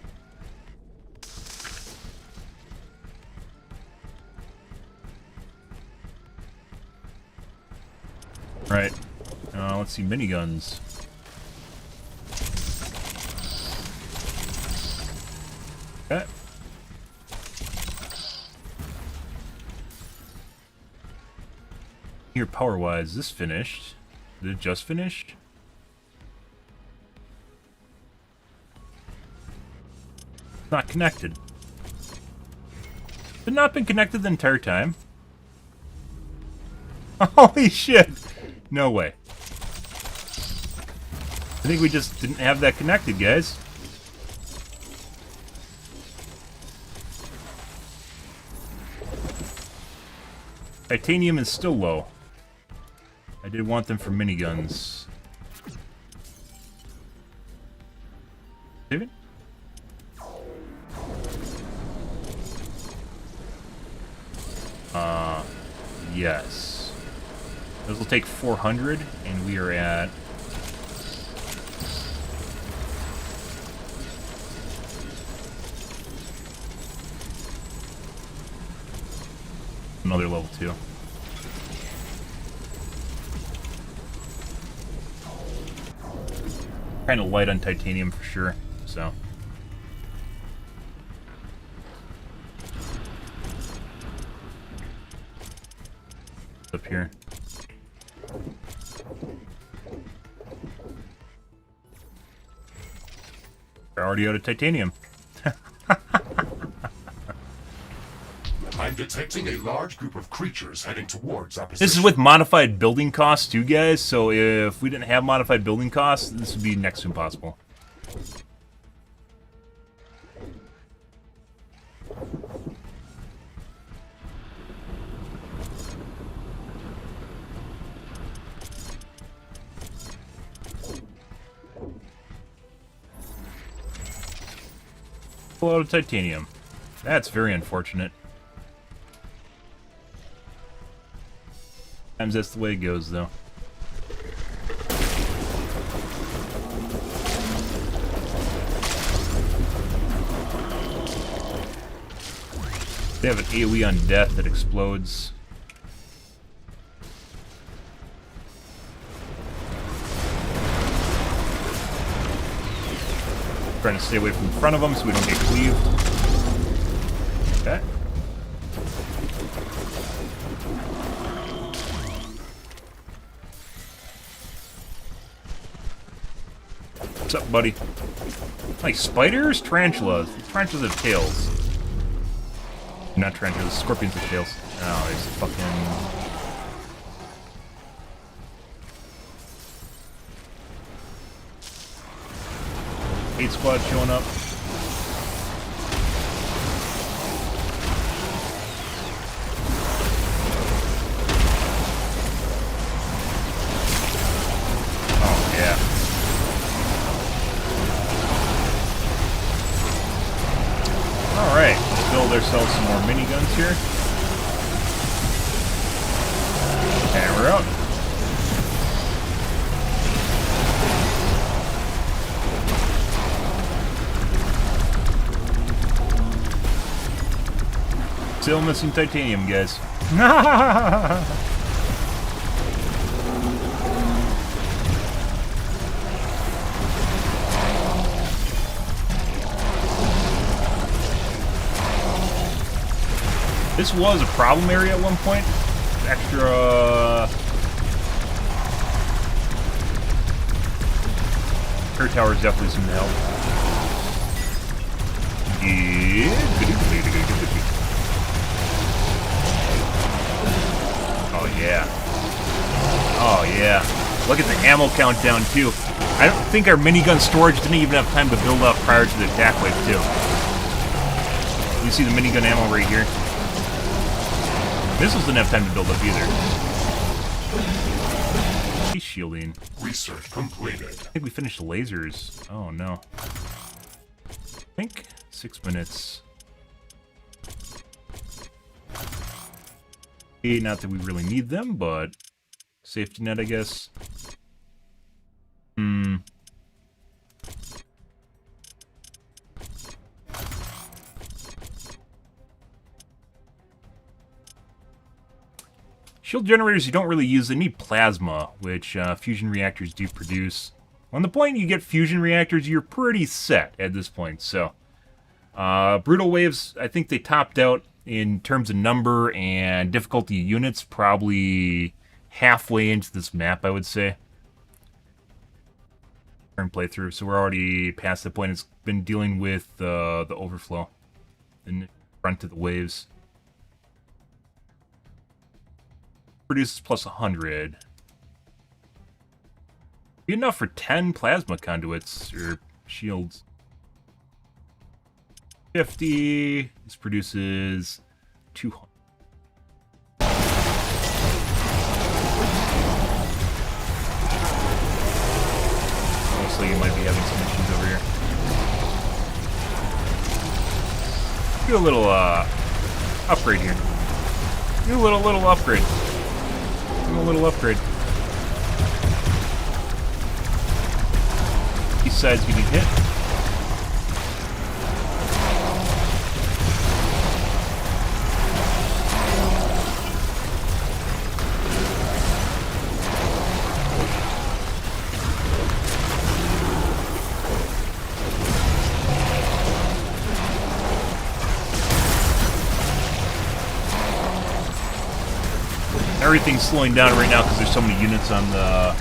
Right. Let's see, miniguns. Okay. Here, power-wise, is this finished? Did it just finish? Not connected. It's not been connected the entire time. Holy shit! No way. I think we just didn't have that connected, guys. Titanium is still low. I did want them for miniguns. David? Yes. Those will take 400, and we are at... another level 2. Kind of light on titanium for sure, so... up here. We're already out of titanium. I'm detecting a large group of creatures heading towards our This is with modified building costs too, guys, so if we didn't have modified building costs, this would be next to impossible. Full out of titanium. That's very unfortunate. Sometimes that's the way it goes, though. They have an AoE on death that explodes. Trying to stay away from the front of them so we don't get cleaved. Okay. What's up, buddy? Like spiders? Tarantulas. Tarantulas have tails. Not tarantulas, scorpions have tails. Oh, there's fucking... Hate squad showing up. Oh, yeah. Alright, let's build ourselves some more miniguns here. And we're out. Still missing titanium, guys. This was a problem area at one point. Extra... Air towers definitely seem to help. Oh yeah. Oh, yeah. Look at the ammo countdown, too. I don't think our minigun storage didn't even have time to build up prior to the attack wave, too. You see the minigun ammo right here? Missiles didn't have time to build up either. He's shielding. Research completed. I think we finished the lasers. Oh, no. I think 6 minutes. Not that we really need them, but safety net, I guess. Shield generators you don't really use. They need plasma, which fusion reactors do produce. On the point you get fusion reactors, you're pretty set at this point. So, brutal waves, I think they topped out in terms of number and difficulty units, probably halfway into this map, I would say. Current playthrough, so we're already past the point. It's been dealing with the overflow in front of the waves. Produces plus 100. Be enough for 10 plasma conduits or shields. 50. This produces 200. Looks like you might be having some issues over here. Do a little upgrade here. Do a little upgrade. Do a little upgrade. East side's getting hit. Everything's slowing down right now because there's so many units on the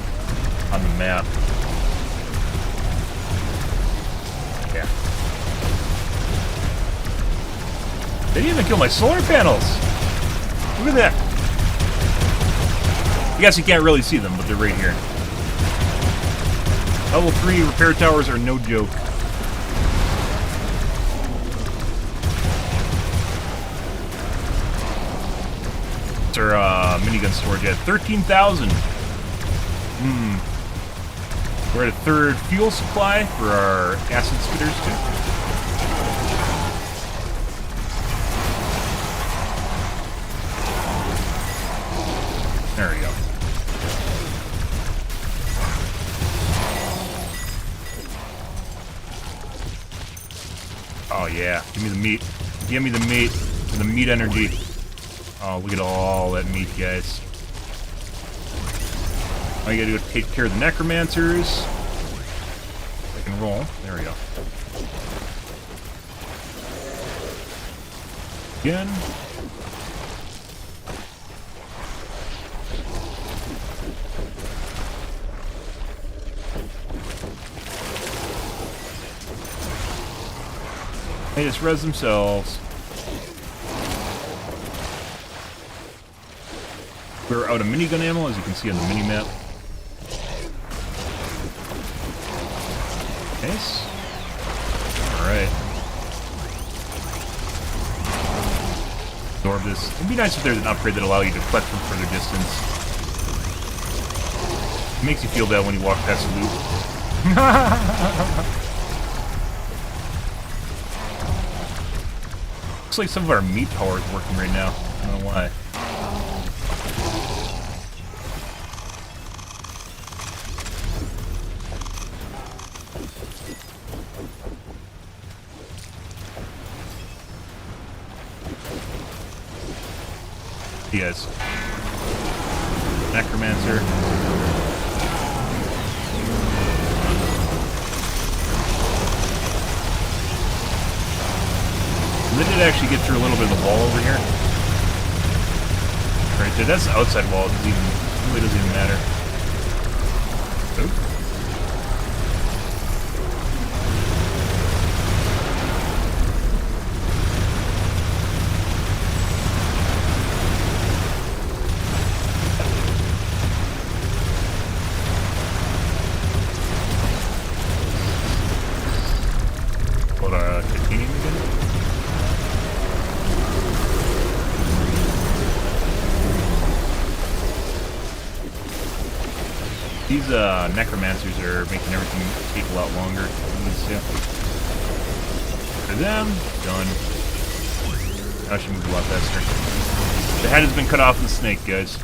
map. Yeah. They didn't even kill my solar panels. Look at that. I guess you can't really see them, but they're right here. Level 3 repair towers are no joke. Our minigun storage at 13,000. We're at a third fuel supply for our acid spitters too. There we go. Oh yeah, give me the meat. Give me the meat. The meat energy. Oh, look at all that meat, guys. All you gotta do is take care of the necromancers. I can roll. There we go. Again. They just res themselves. We're out of minigun ammo, as you can see on the mini-map. Nice. Alright. Absorb this. It'd be nice if there's an upgrade that allows you to collect from further distance. It makes you feel bad when you walk past a loop. Looks like some of our meat power is working right now. I don't know why. Yes. Necromancer. They did actually get through a little bit of the wall over here. Right there, that's the outside wall. It really doesn't even matter. Oop. These necromancers are making everything take a lot longer. For them, done. Now she moves a lot faster. The head has been cut off the snake, guys.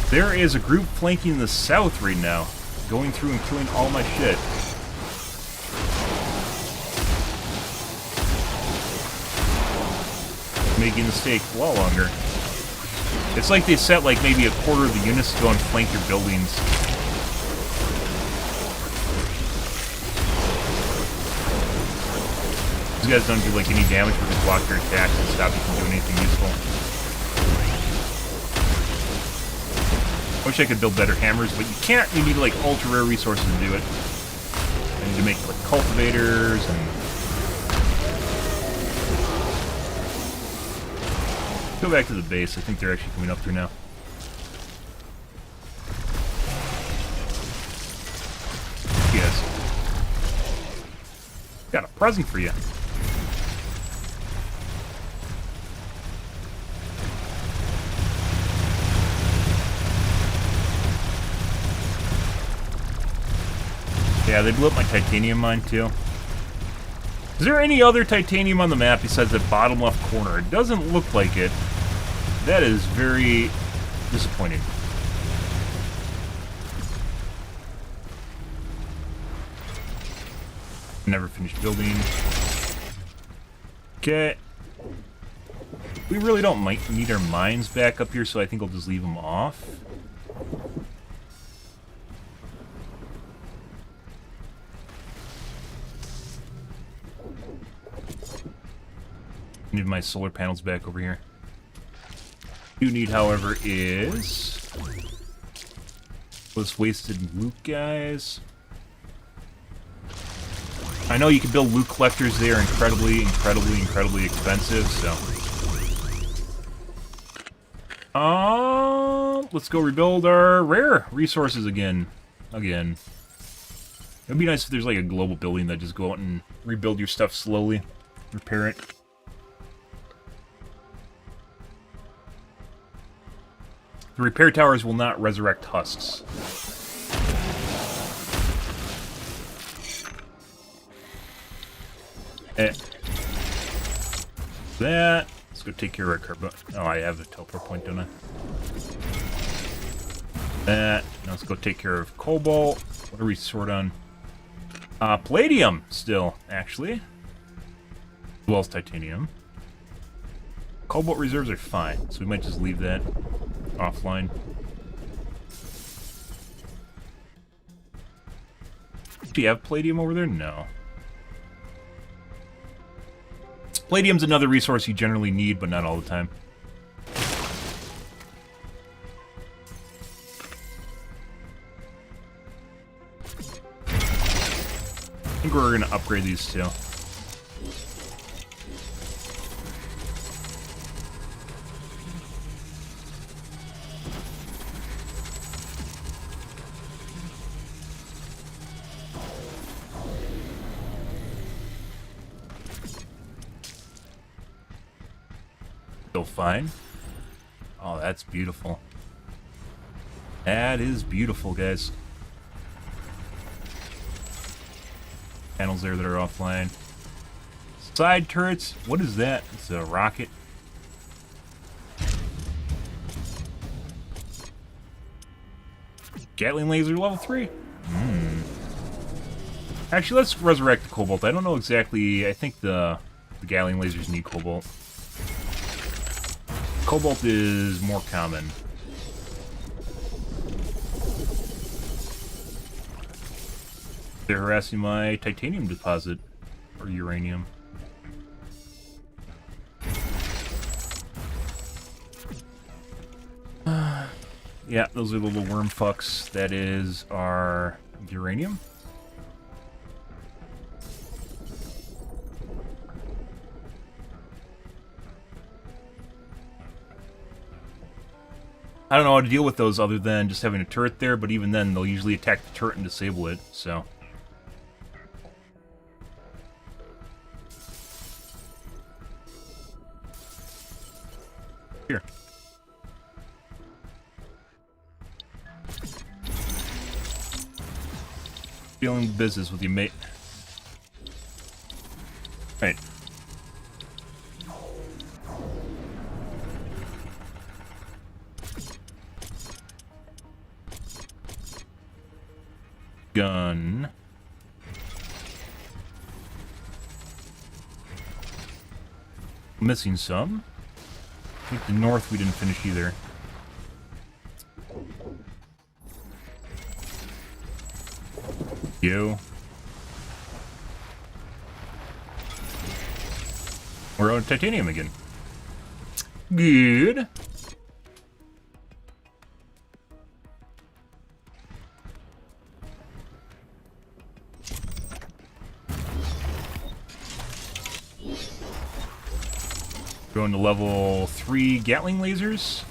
There is a group flanking the south right now, going through and killing all my shit. Making the stake a lot longer. It's like they set like maybe a quarter of the units to go and flank your buildings. These guys don't do like any damage, but they block your attacks and stop you from doing anything useful. I wish I could build better hammers, but you can't. You need like ultra rare resources to do it. I need to make like cultivators and go back to the base. I think they're actually coming up through now. Yes. Got a present for you. Yeah, they blew up my titanium mine too. Is there any other titanium on the map besides the bottom left corner? It doesn't look like it. That is very disappointing. Never finished building. Okay. We really don't need our mines back up here, so I think I'll just leave them off. Need my solar panels back over here. You need, however, is those wasted loot guys. I know you can build loot collectors. They are incredibly, incredibly, incredibly expensive. So, let's go rebuild our rare resources again. It'd be nice if there's like a global building that just go out and rebuild your stuff slowly, repair it. The repair towers will not resurrect husks. That. Let's go take care of our carbon. Oh, I have the teleport point, don't I? That. Now let's go take care of cobalt. What are we short on? Palladium still, actually. As well as titanium. Cobalt reserves are fine, so we might just leave that offline. Do you have palladium over there? No. Palladium's another resource you generally need, but not all the time. I think we're going to upgrade these too. Still fine. Oh, that's beautiful. That is beautiful, guys. Panels there that are offline. Side turrets. What is that? It's a rocket. Gatling laser level 3. Actually, let's resurrect the cobalt. I don't know exactly. I think the Gatling lasers need cobalt. Cobalt is more common. They're harassing my titanium deposit. Or uranium. Yeah, those are the little worm fucks. That is our uranium. I don't know how to deal with those other than just having a turret there, but even then, they'll usually attack the turret and disable it, so. Here. Feeling business with you, mate. Right. Gun. Missing some. I think the north we didn't finish either. Yo. We're on titanium again. Good. Going to level 3 Gatling lasers.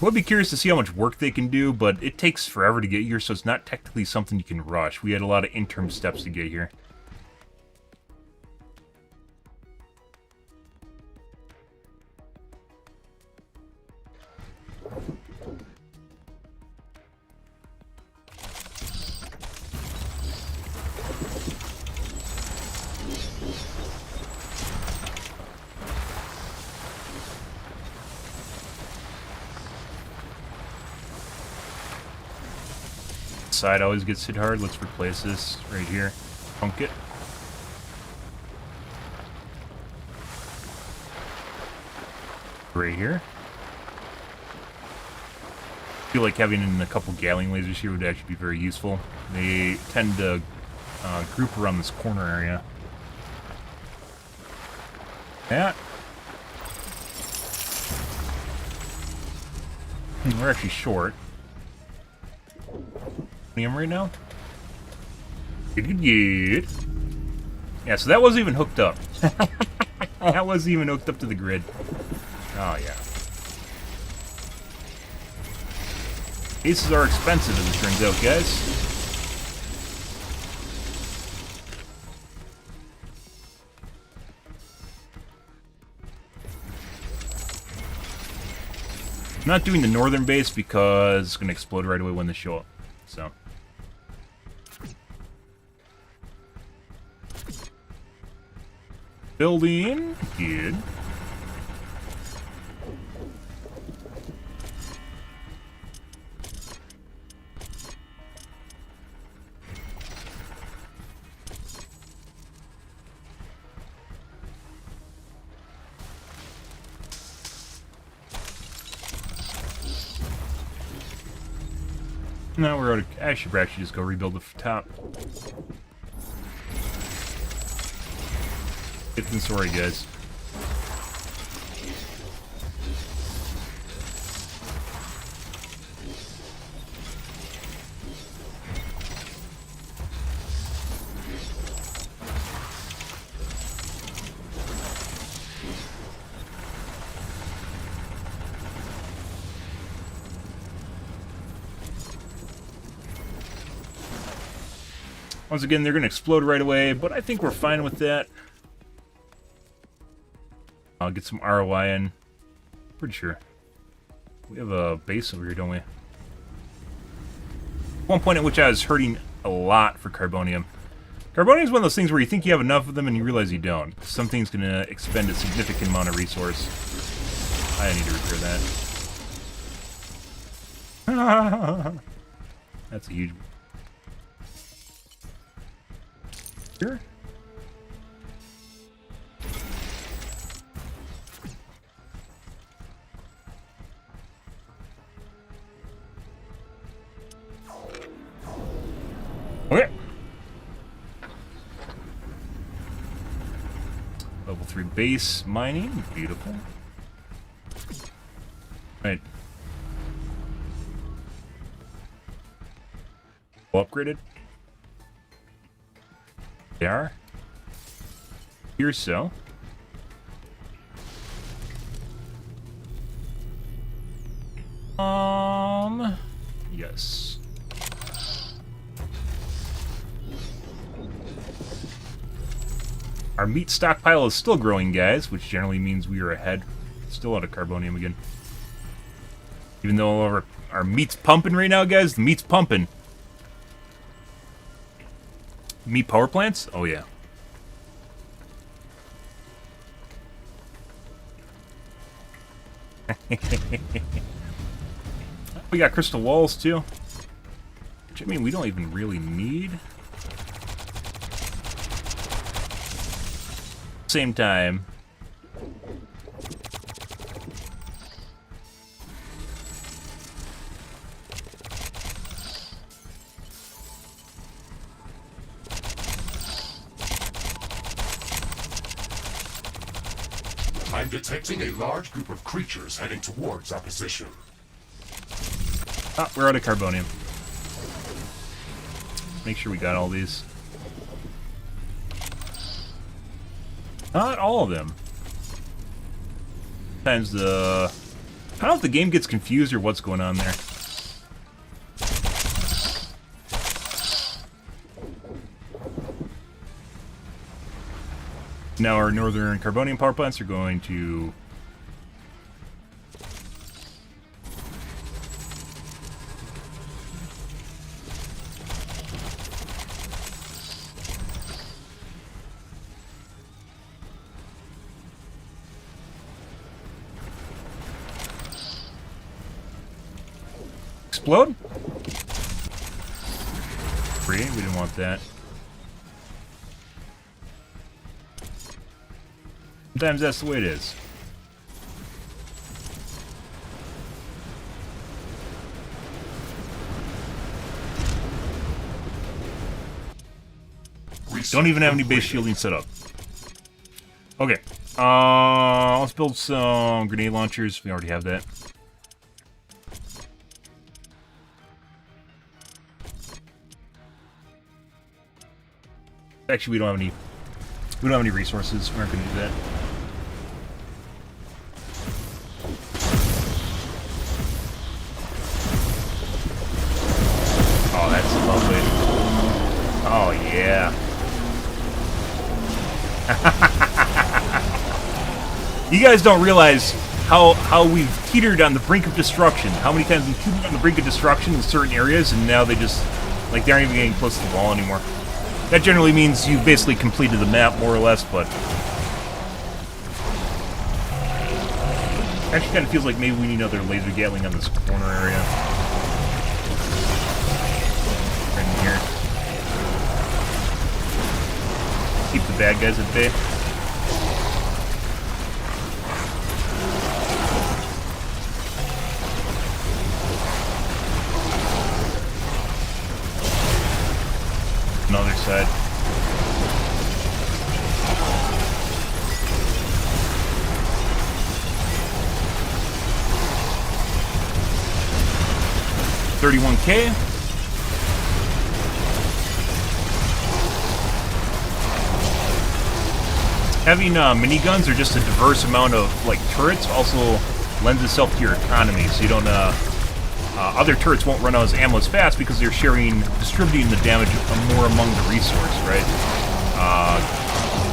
Would be curious to see how much work they can do, but it takes forever to get here, so it's not technically something you can rush. We had a lot of interim steps to get here. Side always gets hit hard. Let's replace this right here. Punk it. Right here. I feel like having a couple Gatling lasers here would actually be very useful. They tend to group around this corner area. That. We're actually short. Right now? Good. Yeah, so that wasn't even hooked up. That wasn't even hooked up to the grid. Oh, yeah. Aces are expensive, as it turns out, guys. I'm not doing the northern base because it's going to explode right away when they show up. So. Building. Good. Now we're out of... I should actually just go rebuild the top. It's sorry, guys. Once again, they're going to explode right away, but I think we're fine with that. I'll get some ROI in. Pretty sure. We have a base over here, don't we? One point at which I was hurting a lot for Carbonium. Carbonium is one of those things where you think you have enough of them and you realize you don't. Something's going to expend a significant amount of resource. I need to repair that. That's a huge... Here? Okay. Level 3 base mining. Beautiful. Right. Well upgraded. They are. Here so. Yes. Our meat stockpile is still growing, guys, which generally means we are ahead. Still out of Carbonium again. Even though our meat's pumping right now, guys, the meat's pumping. Meat power plants? Oh, yeah. We got crystal walls, too. Which, I mean, we don't even really need. Same time. I'm detecting a large group of creatures heading towards our position. Ah, we're out of carbonium. Make sure we got all these. Not all of them. Sometimes the... I don't know if the game gets confused or what's going on there. Now our northern carbonium power plants are going to... explode? Free? We didn't want that. Sometimes that's the way it is. Don't even have any base shielding set up. Okay. Let's build some grenade launchers. We already have that. Actually, we don't have any. We don't have any resources. We aren't going to do that. Oh, that's lovely. Oh yeah. You guys don't realize how we've teetered on the brink of destruction. How many times we've teetered on the brink of destruction in certain areas, and now they just like they aren't even getting close to the wall anymore. That generally means you've basically completed the map, more or less, but... Actually kind of feels like maybe we need another laser gatling on this corner area. Right in here. Keep the bad guys at bay. Another side. $31K. Having miniguns or just a diverse amount of like turrets also lends itself to your economy, so you don't other turrets won't run out as ammo as fast because they're distributing the damage more among the resource, right?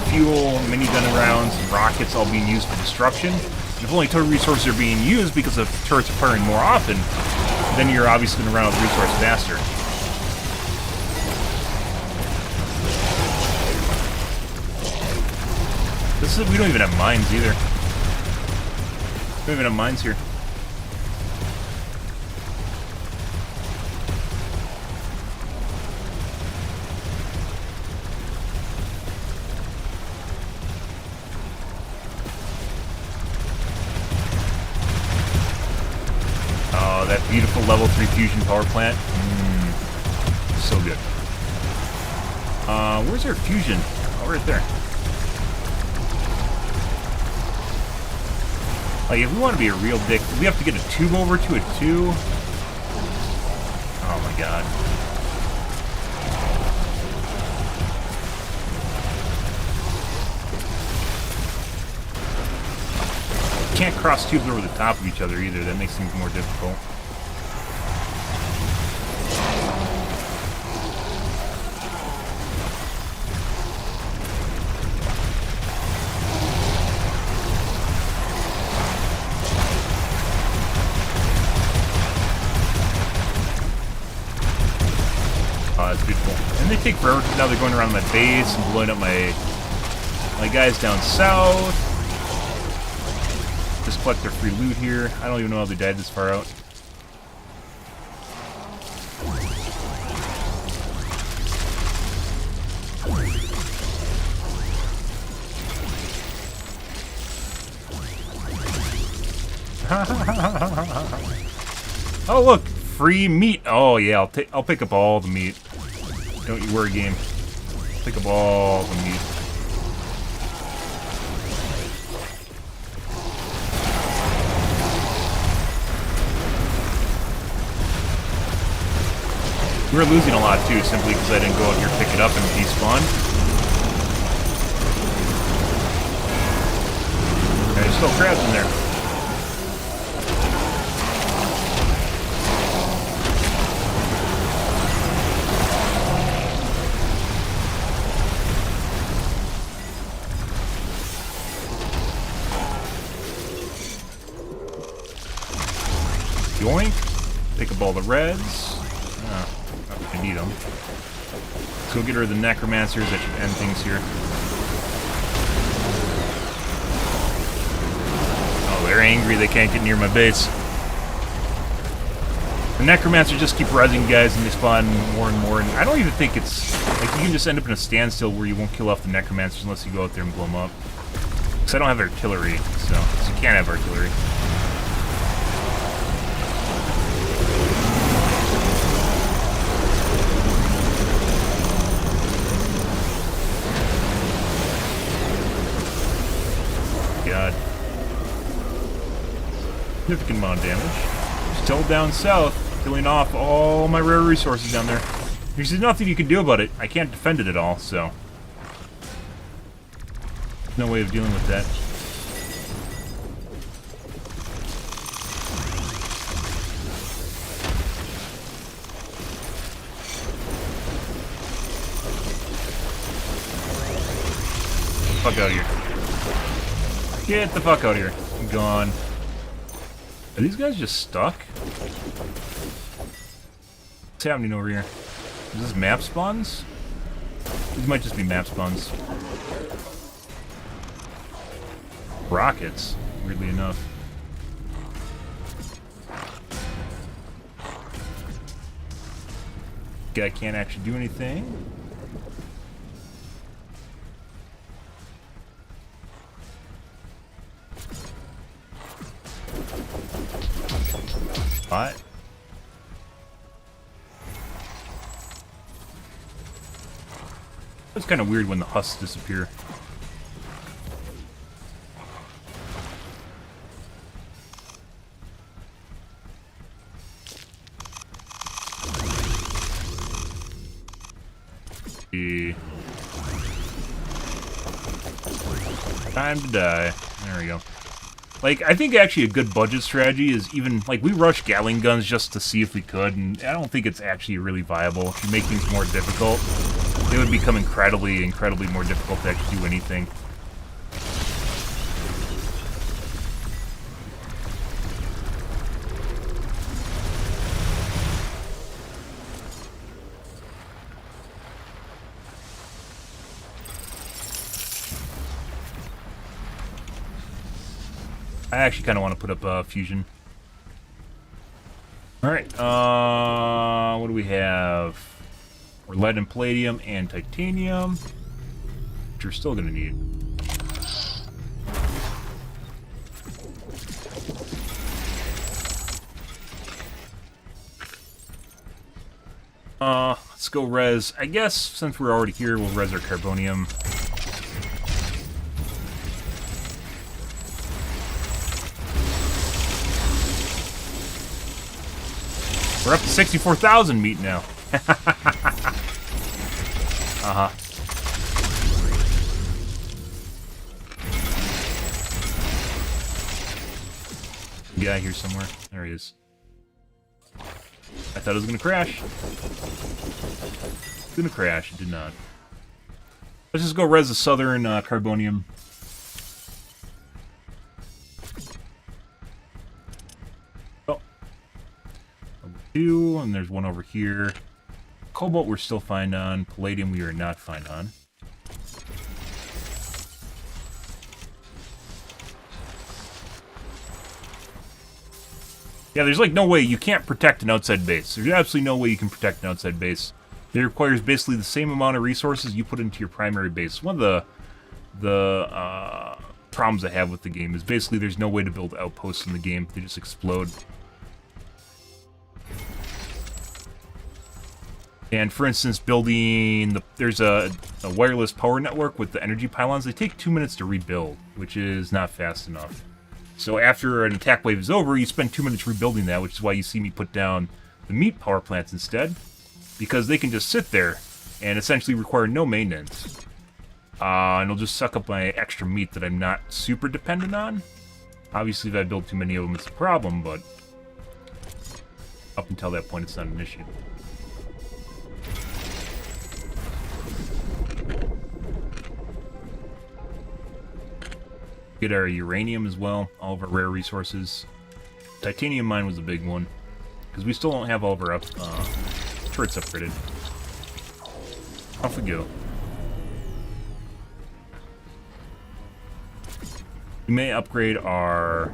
Fuel, minigun rounds, and rockets all being used for destruction. And if only turret resources are being used because of turrets are firing more often, then you're obviously going to run out of resource faster. We don't even have mines either. We don't even have mines here. Oh, that beautiful level 3 fusion power plant. So good. Where's our fusion? Oh, right there. Like, if we want to be a real dick, we have to get a tube over to a 2. Oh my god. Can't cross tubes over the top of each other either. That makes things more difficult. Oh, that's beautiful. And they take forever because now they're going around my base and blowing up my guys down south. Just collect their free loot here. I don't even know how they died this far out. Oh look, free meat. Oh yeah, I'll pick up all the meat. Don't you worry, game. Pick up all the meat. We're losing a lot too, simply because I didn't go out here, pick it up, and despawn. There's still crabs in there. Yoink. Pick up all the reds. I need them. Let's go get rid of the necromancers. That should end things here. Oh, they're angry. They can't get near my base. The necromancers just keep rising, guys, and they spawn more and more. And I don't even think it's like you can just end up in a standstill where you won't kill off the necromancers unless you go out there and blow them up. Because I don't have artillery, so you can't have artillery. God. Significant amount of damage. Still down south, killing off all my rare resources down there. There's nothing you can do about it. I can't defend it at all, so... no way of dealing with that. Fuck out of here. Get the fuck out of here. I'm gone. Are these guys just stuck? What's happening over here? Is this map spawns? These might just be map spawns. Rockets, weirdly enough. Guy can't actually do anything. What? It's kind of weird when the husks disappear. Time to die. There we go. Like, I think actually a good budget strategy is even, like, we rush Gatling guns just to see if we could, and I don't think it's actually really viable. If you make things more difficult, it would become incredibly more difficult to actually do anything. I actually kind of want to put up fusion. Alright, what do we have? We're lead and palladium and titanium, which we're still going to need. Let's go res. I guess since we're already here, we'll res our carbonium. We're up to 64,000 meat now. Uh-huh. Guy here somewhere. There he is. I thought it was gonna crash. It's gonna crash. It did not. Let's just go res the southern carbonium. Oh. Two, and there's one over here. Cobalt we're still fine on. Palladium we are not fine on. Yeah, there's like no way you can't protect an outside base. There's absolutely no way you can protect an outside base. It requires basically the same amount of resources you put into your primary base. One of the problems I have with the game is basically there's no way to build outposts in the game. They just explode. And for instance, building there's a wireless power network with the energy pylons. They take 2 minutes to rebuild, which is not fast enough. So after an attack wave is over, you spend 2 minutes rebuilding that, which is why you see me put down the meat power plants instead, because they can just sit there and essentially require no maintenance. And it'll just suck up my extra meat that I'm not super dependent on. Obviously, if I build too many of them, it's a problem, but up until that point, it's not an issue. Get our uranium as well, all of our rare resources. Titanium mine was a big one, because we still don't have all of our turrets upgraded. Off we go. We may upgrade our...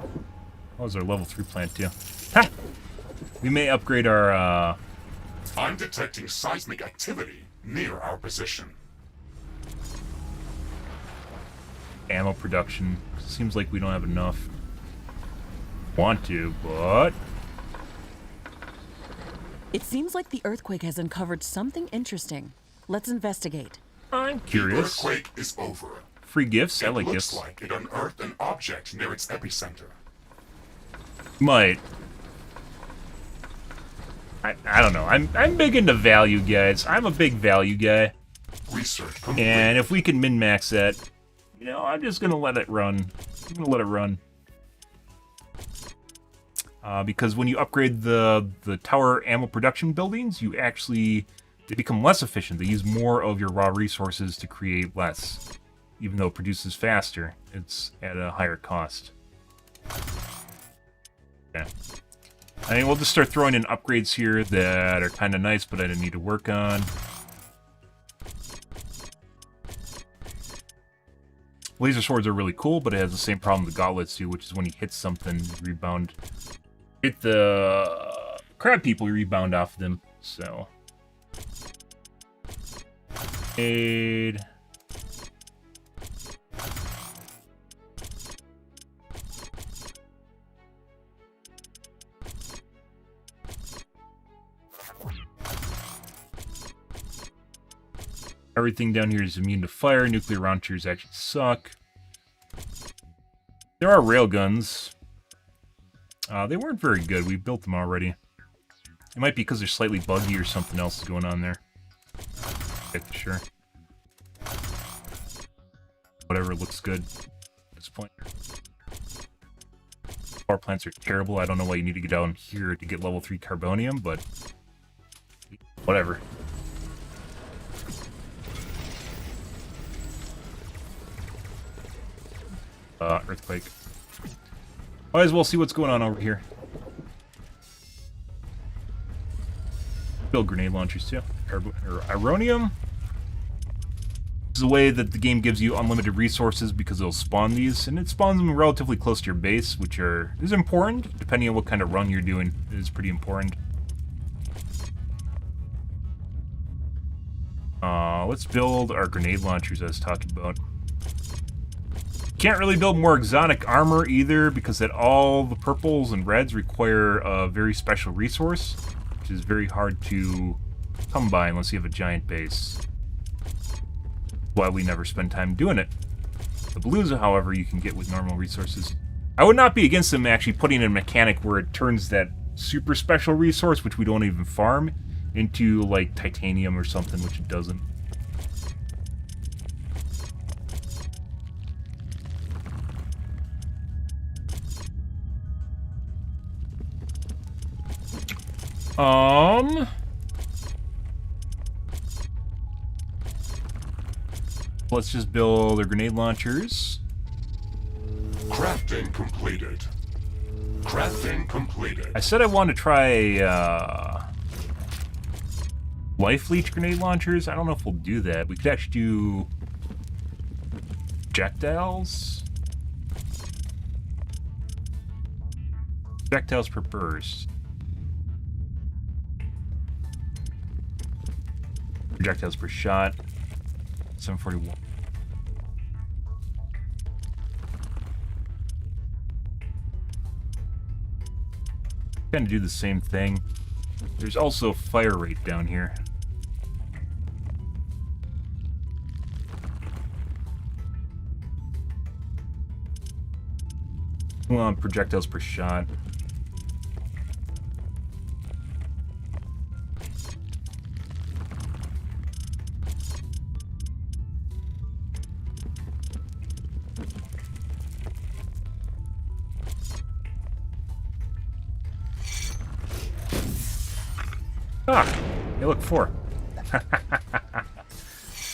What was our level 3 plant too? Ha! We may upgrade our... I'm detecting seismic activity near our position. Ammo production. Seems like we don't have enough. Want to, but... It seems like the earthquake has uncovered something interesting. Let's investigate. I'm curious. The earthquake is over. Free gifts? I like It gifts. looks like it unearthed an object near its epicenter. Might. I don't know. I'm big into value, guys. I'm a big value guy. Research complete. And if we can min-max that, you know, I'm just gonna let it run. I'm gonna let it run. Because when you upgrade the tower ammo production buildings, you actually... They become less efficient. They use more of your raw resources to create less. Even though it produces faster, it's at a higher cost. Yeah. I mean, we'll just start throwing in upgrades here that are kind of nice, but I didn't need to work on. Laser swords are really cool, but it has the same problem the gauntlets do, which is when you hit something, you rebound. Hit the crab people, you rebound off them, so... Aid... Everything down here is immune to fire. Nuclear launchers actually suck. There are railguns. They weren't very good. We built them already. It might be because they're slightly buggy or something else is going on there. Okay, sure. Whatever looks good at this point. Power plants are terrible. I don't know why you need to get down here to get level 3 carbonium, but whatever. Earthquake. Might as well see what's going on over here. Build grenade launchers too. Or Ironium. This is a way that the game gives you unlimited resources because it'll spawn these, and it spawns them relatively close to your base, which is important. Depending on what kind of run you're doing, it is pretty important. Let's build our grenade launchers I was talking about. Can't really build more exotic armor either, because that all the purples and reds require a very special resource, which is very hard to come by unless you have a giant base. Why we never spend time doing it. The blues, however, you can get with normal resources. I would not be against them actually putting in a mechanic where it turns that super special resource, which we don't even farm, into like titanium or something, which it doesn't. Let's just build our grenade launchers. Crafting completed. Crafting completed. I said I wanted to try Life leech grenade launchers? I don't know if we'll do that. We could actually do projectiles. Projectiles per burst. Projectiles per shot. 741. Kind of do the same thing. There's also fire rate down here. Well, projectiles per shot. Ah! Hey, look, 4.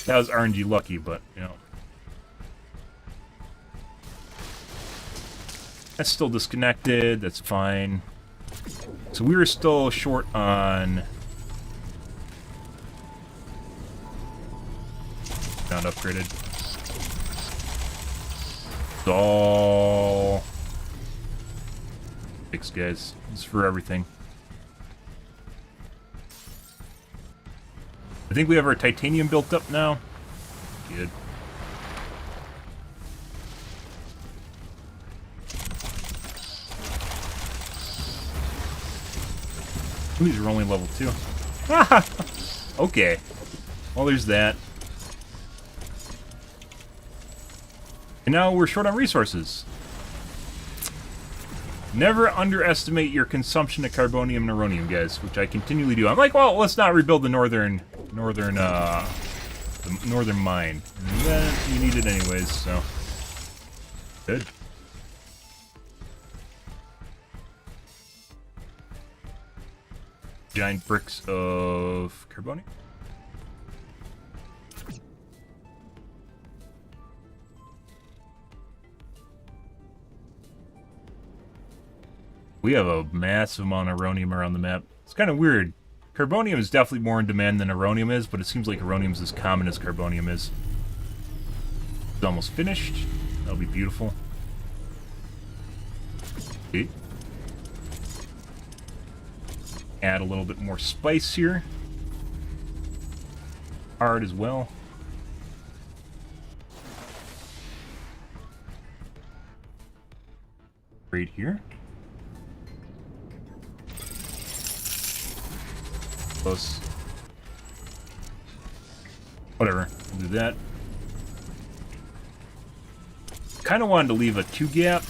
That was RNG lucky, but, you know. That's still disconnected. That's fine. So we were still short on... Not upgraded. It's all... Thanks, guys. This is for everything. I think we have our titanium built up now. Good. These are only level 2. Okay. Well, there's that. And now we're short on resources. Never underestimate your consumption of carbonium and uranium, guys, which I continually do. I'm like, well, let's not rebuild the northern mine. And then you need it anyways, so good. Giant bricks of carbonium. We have a massive amount of uranium around the map. It's kind of weird. Carbonium is definitely more in demand than uranium is, but it seems like uranium is as common as carbonium is. It's almost finished. That'll be beautiful. Okay. Add a little bit more spice here. Hard as well. Right here. Close. Whatever. We'll do that. Kind of wanted to leave a 2 gap.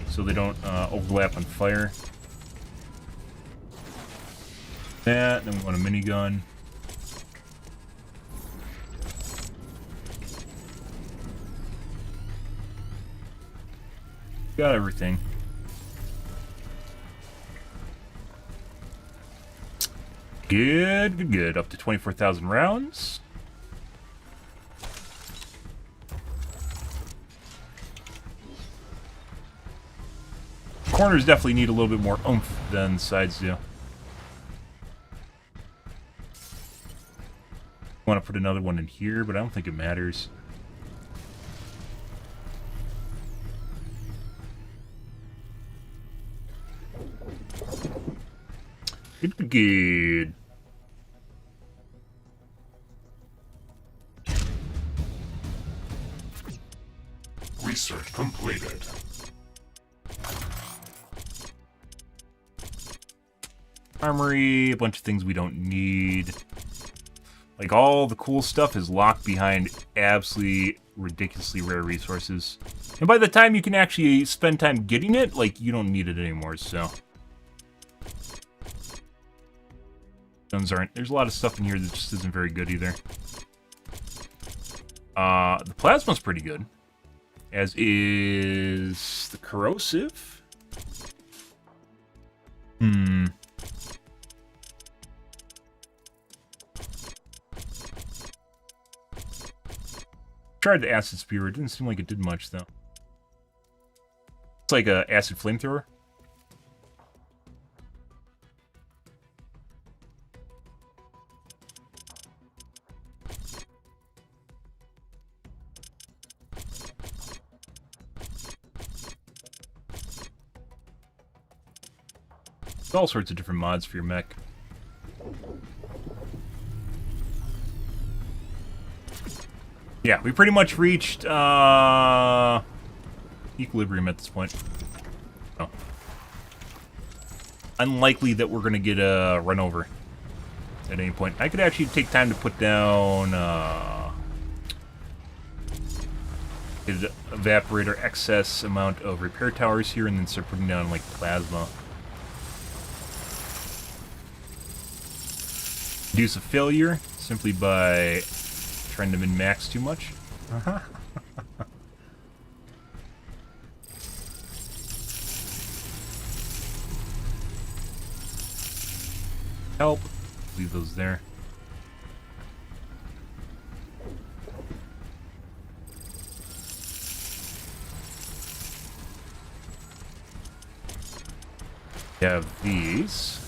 So they don't overlap on fire. That, then we want a minigun. Got everything. Good, good, good. Up to 24,000 rounds. Corners definitely need a little bit more oomph than the sides do. Want to put another one in here, but I don't think it matters. Good, good, good. Research completed. Armory, a bunch of things we don't need. Like, all the cool stuff is locked behind absolutely ridiculously rare resources. And by the time you can actually spend time getting it, like, you don't need it anymore, so. Guns aren't. There's a lot of stuff in here that just isn't very good either. The plasma's pretty good. As is the corrosive. Tried the acid spear. It didn't seem like it did much, though. It's like a acid flamethrower. All sorts of different mods for your mech. Yeah, we pretty much reached equilibrium at this point. Oh. Unlikely that we're going to get a run over at any point. I could actually take time to put down evaporator excess amount of repair towers here and then start putting down like plasma. Reduce a failure simply by trying to min-max too much. Help. Leave those there. We have these.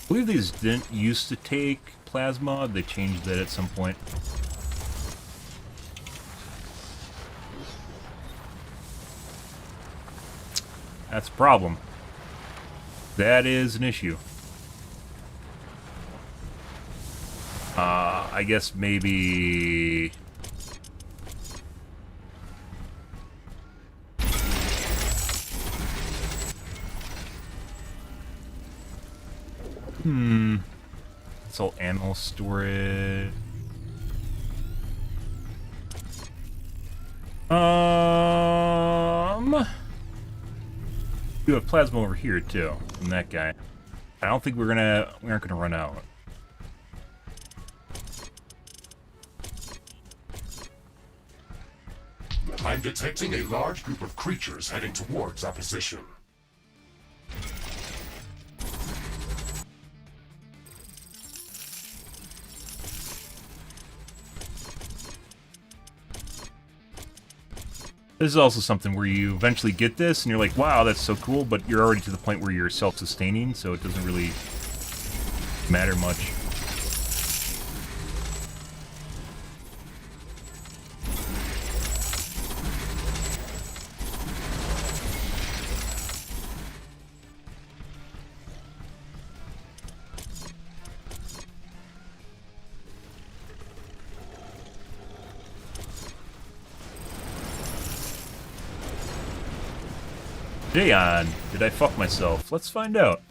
I believe these didn't used to take plasma. They changed that at some point. That's a problem. That is an issue. I guess maybe... It's all ammo storage. You have plasma over here too, from that guy. I don't think we aren't gonna run out. I'm detecting a large group of creatures heading towards our position. This is also something where you eventually get this and you're like, wow, that's so cool, but you're already to the point where you're self-sustaining, so it doesn't really matter much. Dayon, did I fuck myself? Let's find out.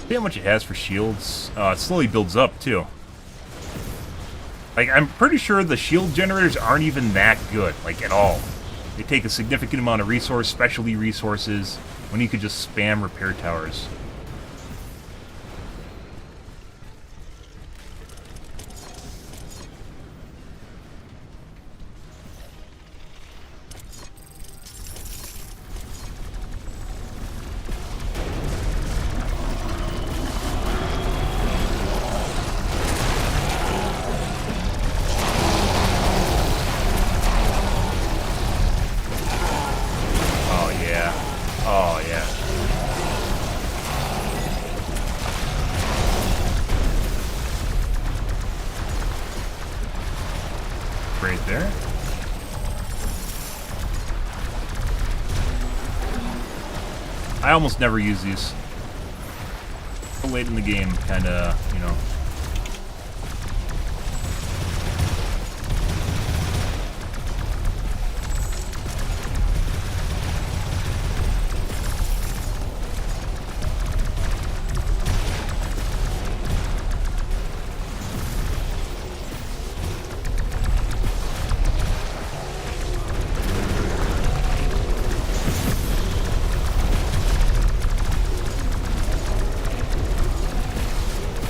See how much it has for shields? It slowly builds up, too. Like, I'm pretty sure the shield generators aren't even that good, like, at all. They take a significant amount of resource, specialty resources, when you could just spam repair towers. Right there. I almost never use these. So late in the game, kinda, you know.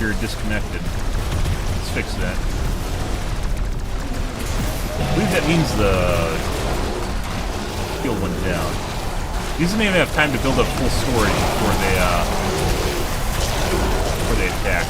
you're disconnected. Let's fix that. I believe that means the shield went down. These didn't even have time to build up full storage before they attack.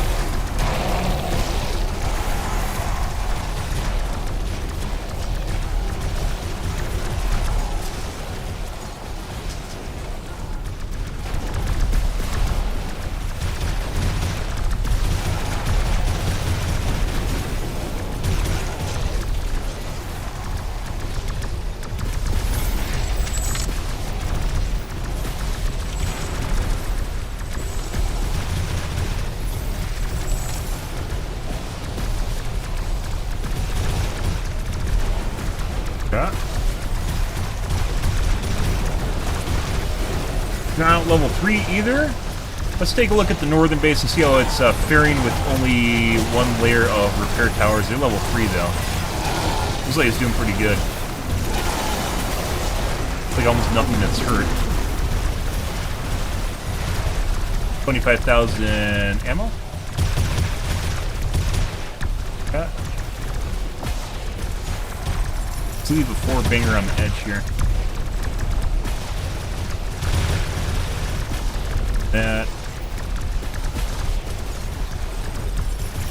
Not level 3 either. Let's take a look at the northern base and see how it's faring with only one layer of repair towers. They're level 3 though. Looks like it's doing pretty good. It's like almost nothing that's hurt. 25,000 ammo. Yeah. Let's leave a 4-banger on the edge here. That.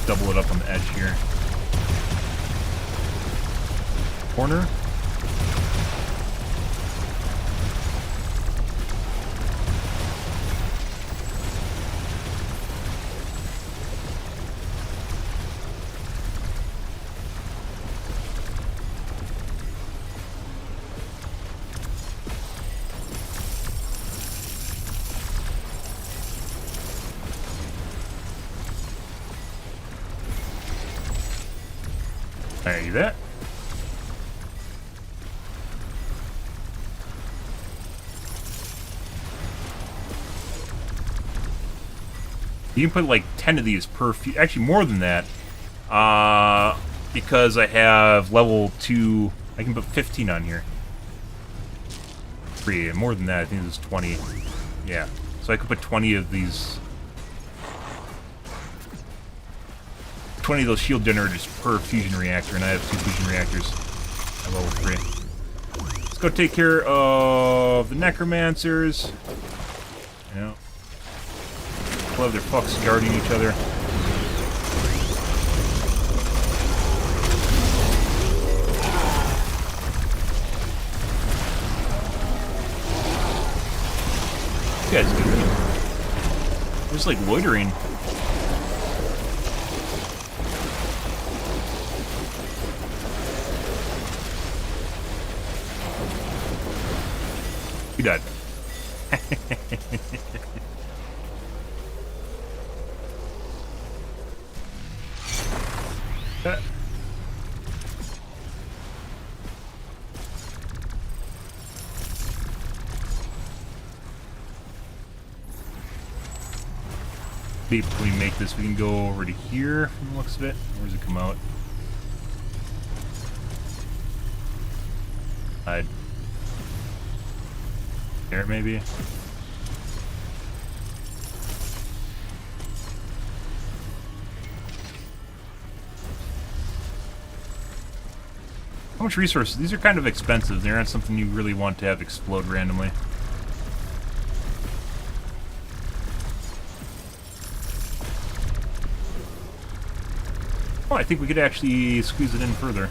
Double it up on the edge here. Corner. There you that. You can put like 10 of these per actually more than that. Because I have level 2, I can put 15 on here. 3, more than that, I think there's 20. Yeah. So I could put 20 of these 20 of those shield generators per fusion reactor, and I have 2 fusion reactors at level 3. Let's go take care of the necromancers. Yeah. We'll have their fucks guarding each other. You guys doing? Just like loitering. You died. If we make this, we can go over to here from the looks of it. Where does it come out? There, maybe. How much resources? These are kind of expensive. They aren't something you really want to have explode randomly. Oh, I think we could actually squeeze it in further.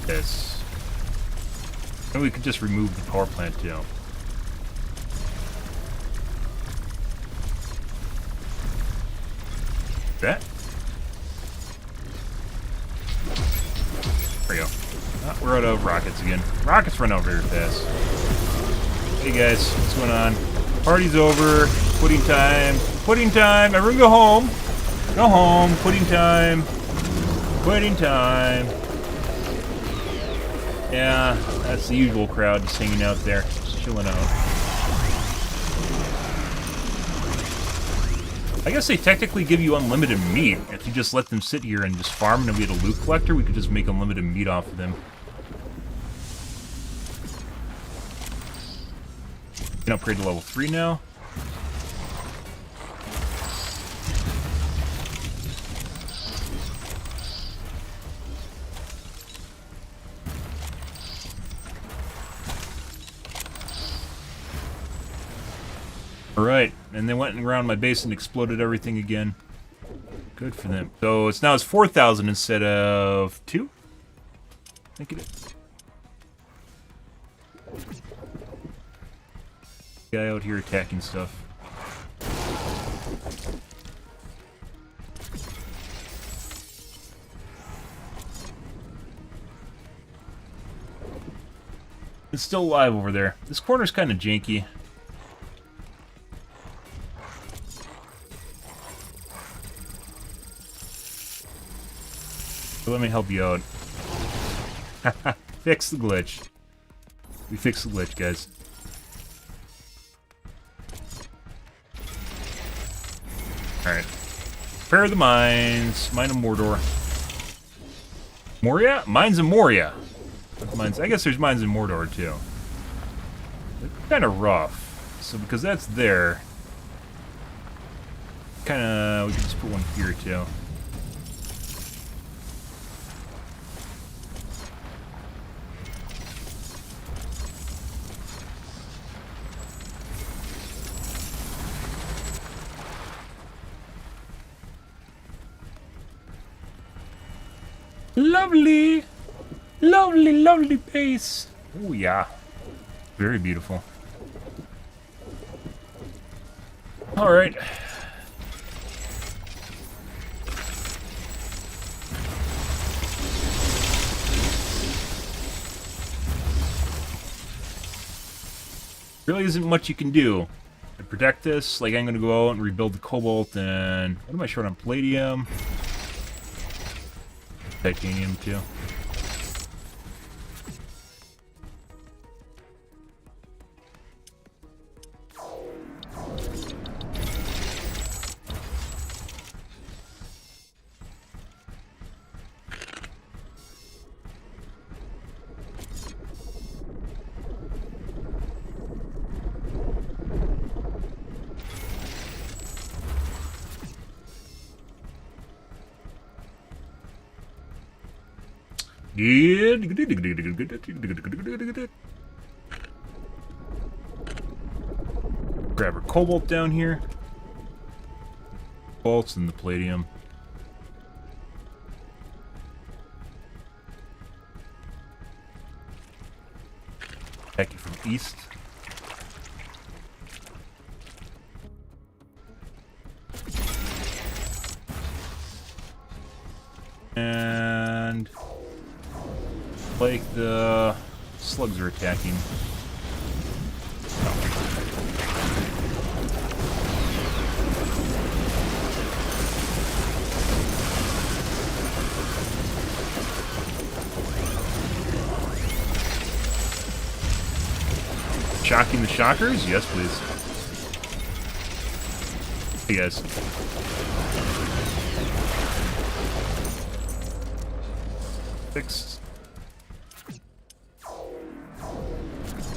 Yes. And we could just remove the power plant too. That. There we go. Oh, we're out of rockets again. Rockets run out very fast. Hey guys, what's going on? Party's over. Pudding time. Pudding time. Everyone go home. Go home. Pudding time. Pudding time. Yeah, that's the usual crowd just hanging out there, just chilling out. I guess they technically give you unlimited meat. If you just let them sit here and just farm and then we had a loot collector, we could just make unlimited meat off of them. You can upgrade to level 3 now. Alright, and they went around my base and exploded everything again. Good for them. So it's now 4,000 instead of 2? I think it is. Guy out here attacking stuff. It's still alive over there. This corner's kind of janky. So let me help you out. Fix the glitch. We fixed the glitch, guys. Alright. Prepare the mines. Mine of Mordor. Moria? Mines of Moria. Mines. I guess there's mines in Mordor, too. They're kind of rough. So because that's there... Kind of... We can just put one here, too. Lovely! Lovely, lovely base! Oh, yeah. Very beautiful. Alright. Really isn't much you can do. To protect this, like I'm gonna go out and rebuild the cobalt and... What am I short on? Palladium? Titanium too. Grab our cobalt down here. Bolts and the palladium. Attack you from east. And like the slugs are attacking. Shocking the shockers? Yes, please. Hey, guys. Fixed.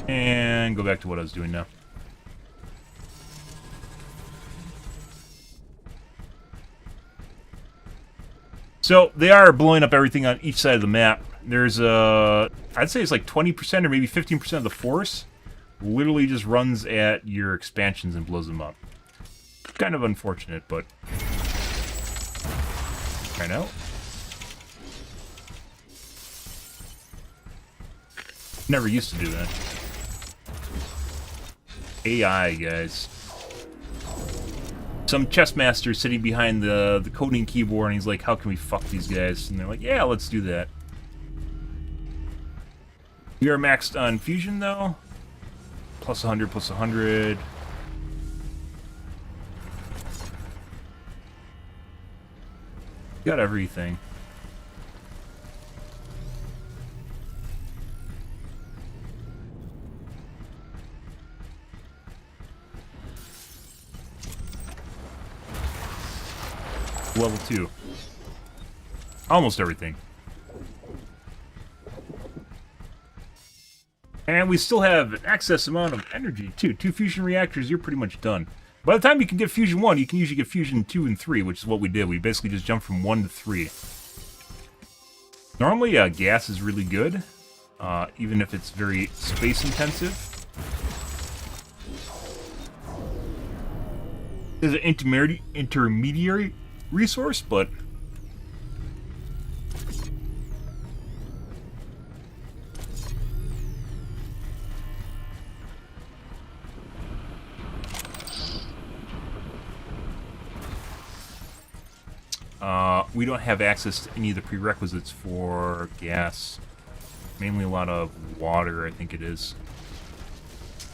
And go back to what I was doing now. So, they are blowing up everything on each side of the map. There's I'd say it's like 20% or maybe 15% of the force literally just runs at your expansions and blows them up. Kind of unfortunate, but... Try now. Never used to do that. AI, guys. Some chess master sitting behind the coding keyboard, and he's like, how can we fuck these guys? And they're like, yeah, let's do that. We are maxed on fusion, though. Plus 100, plus 100. Got everything. Level 2. Almost everything. And we still have an excess amount of energy, too. 2 fusion reactors, you're pretty much done. By the time you can get fusion 1, you can usually get fusion 2 and 3, which is what we did. We basically just jumped from 1 to 3. Normally, gas is really good, even if it's very space intensive. There's an intermediary resource, but we don't have access to any of the prerequisites for gas. Mainly a lot of water, I think it is.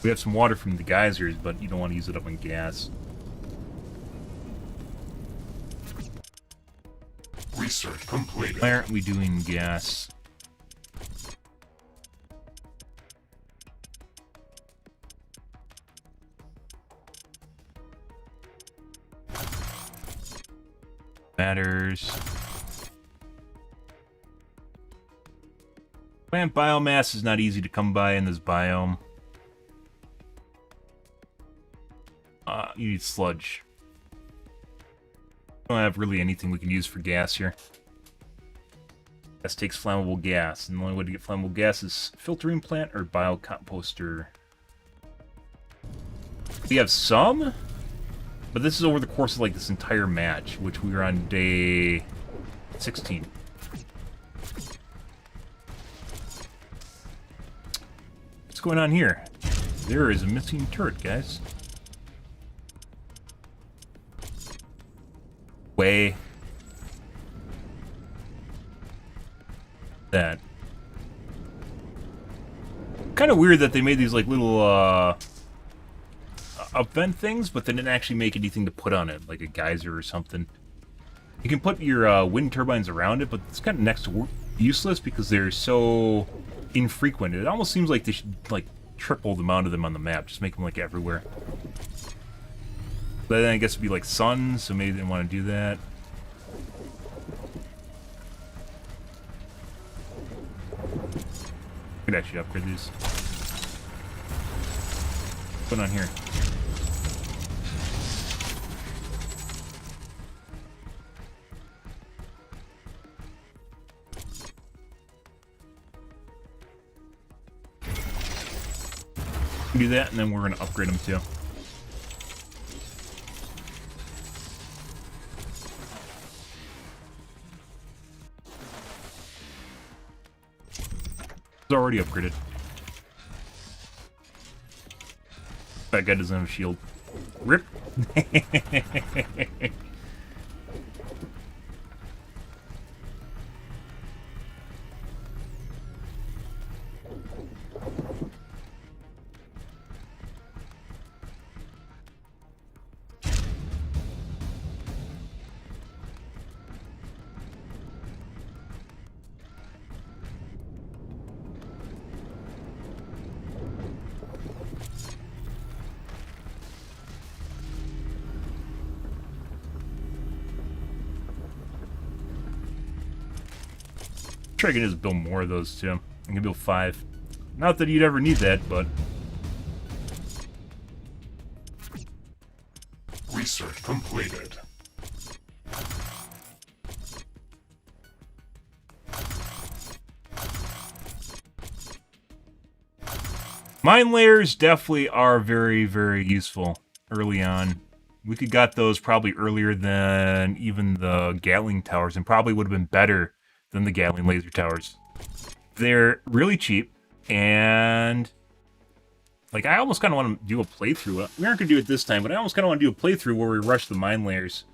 We have some water from the geysers, but you don't want to use it up on gas. Research completed. Why aren't we doing gas? Matters. Plant biomass is not easy to come by in this biome. You need sludge. We don't have really anything we can use for gas here. Gas takes flammable gas, and the only way to get flammable gas is filtering plant or biocomposter. We have some, but this is over the course of like this entire match, which we are on day 16. What's going on here? There is a missing turret, guys. Way. That. Kind of weird that they made these like little event things, but they didn't actually make anything to put on it, like a geyser or something. You can put your wind turbines around it, but it's kind of next to useless because they're so infrequent. It almost seems like they should like triple the amount of them on the map, just make them like everywhere. But then I guess it'd be like sun, so maybe they didn't want to do that. Could actually upgrade these. What's going on here? Do that, and then we're going to upgrade them too. It's already upgraded. That guy doesn't have a shield. Rip! Sure, I can just build more of those too. I can build 5. Not that you'd ever need that, but Research completed. mine layers definitely are very, very useful early on. We could got those probably earlier than even the Gatling towers, and probably would have been better than the Gatling laser towers. They're really cheap, and like I almost kind of want to do a playthrough. We aren't going to do it this time, but I almost kind of want to do a playthrough where we rush the mine layers.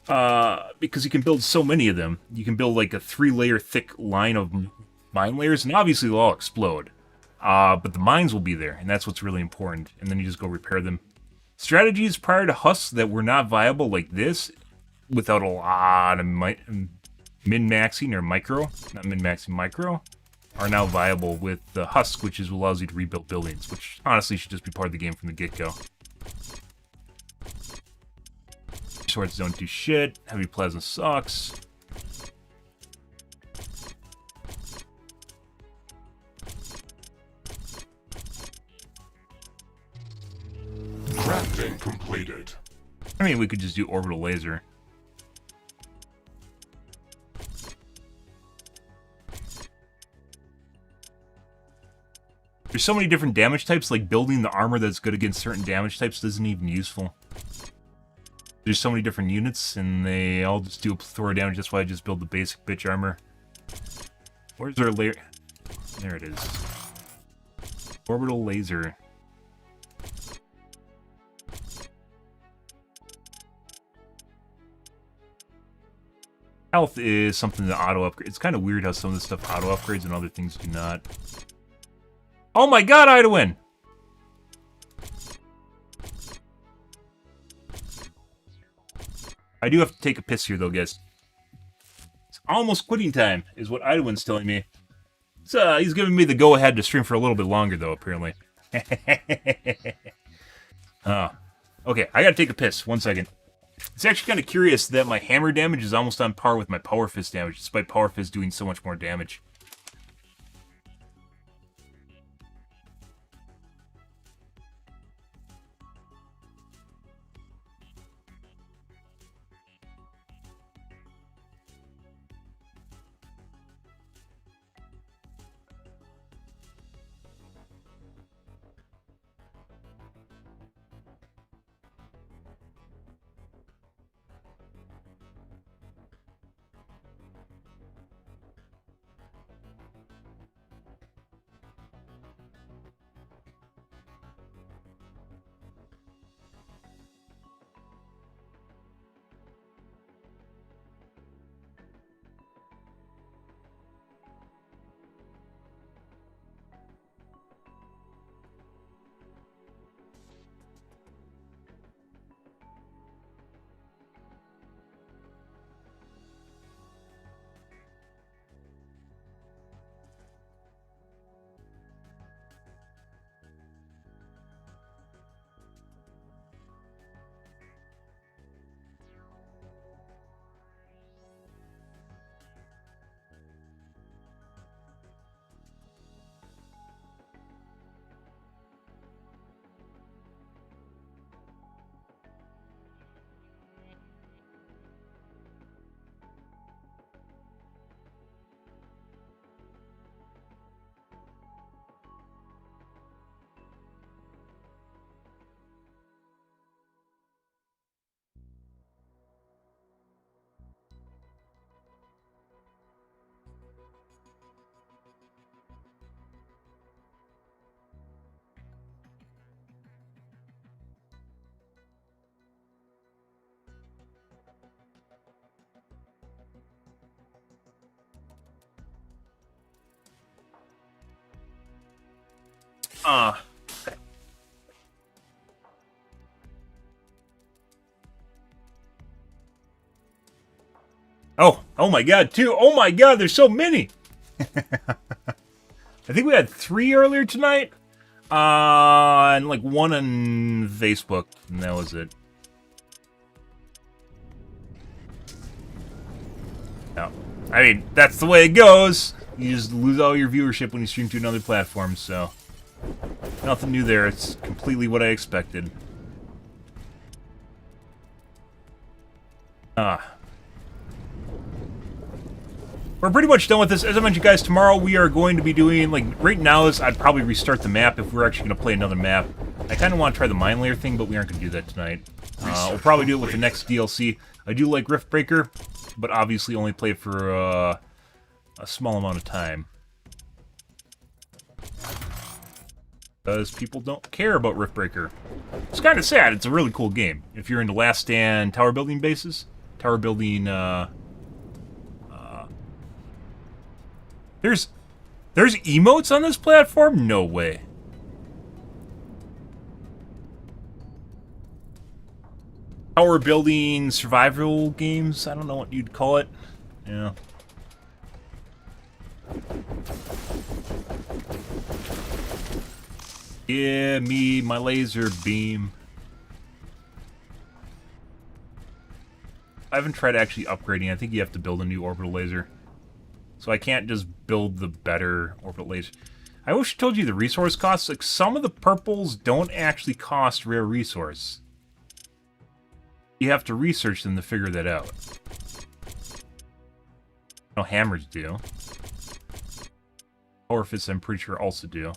Because you can build so many of them. You can build like a 3-layer thick line of mine layers, and obviously they'll all explode. But the mines will be there, and that's what's really important. And then you just go repair them. Strategies prior to husks that were not viable like this, without a lot of min-maxing or micro, not min-maxing, micro, are now viable with the husk, which allows you to rebuild buildings, which honestly should just be part of the game from the get-go. Swords don't do shit. Heavy plasma sucks. Crafting completed. I mean, we could just do orbital laser. There's so many different damage types, like building the armor that's good against certain damage types isn't even useful. There's so many different units, and they all just do a plethora of damage. That's why I just build the basic bitch armor. Where's our layer? There it is. Orbital laser. Health is something that auto upgrade. It's kind of weird how some of this stuff auto upgrades and other things do not. Oh my god, Idawin! I do have to take a piss here, though, guys. It's almost quitting time, is what Idawin's telling me. So, he's giving me the go-ahead to stream for a little bit longer, though, apparently. Okay, I gotta take a piss. 1 second. It's actually kind of curious that my hammer damage is almost on par with my power fist damage, despite power fist doing so much more damage. Oh my god, two. Oh my god, there's so many. I think we had 3 earlier tonight. And like 1 on Facebook, and that was it. No. I mean, that's the way it goes. You just lose all your viewership when you stream to another platform, so nothing new there. It's completely what I expected. We're pretty much done with this. As I mentioned, guys, tomorrow we are going to be doing, like, right now I'd probably restart the map if we're actually going to play another map. I kind of want to try the mine layer thing, but we aren't going to do that tonight. We'll probably do it with the next DLC. I do like Riftbreaker, but obviously only play it for a small amount of time. Because people don't care about Riftbreaker. It's kind of sad. It's a really cool game. If you're into Last Stand tower building bases, tower building, There's emotes on this platform? No way. Tower building survival games? I don't know what you'd call it. Yeah. Yeah, me, my laser beam. I haven't tried actually upgrading. I think you have to build a new orbital laser. So I can't just build the better orbital laser. I wish I told you the resource costs. Like, some of the purples don't actually cost rare resource. You have to research them to figure that out. No, hammers do. Power fists, I'm pretty sure, also do.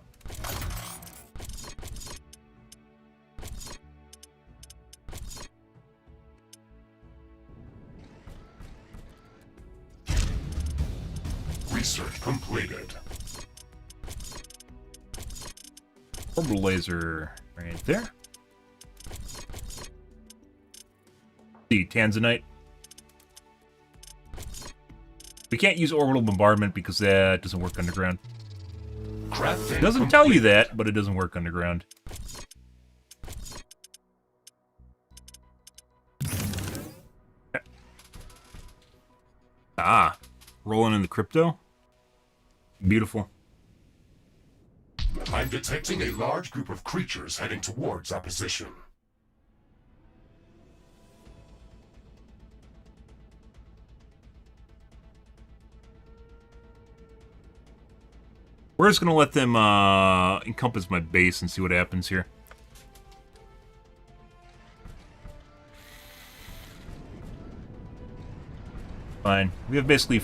completed. Orbital laser right there. See, Tanzanite. We can't use orbital bombardment because that doesn't work underground. Crafting It doesn't tell you complete. that, but it doesn't work underground. Ah, rolling in the crypto. Beautiful. I'm detecting a large group of creatures heading towards our position. We're just gonna let them encompass my base and see what happens here. Fine. We have basically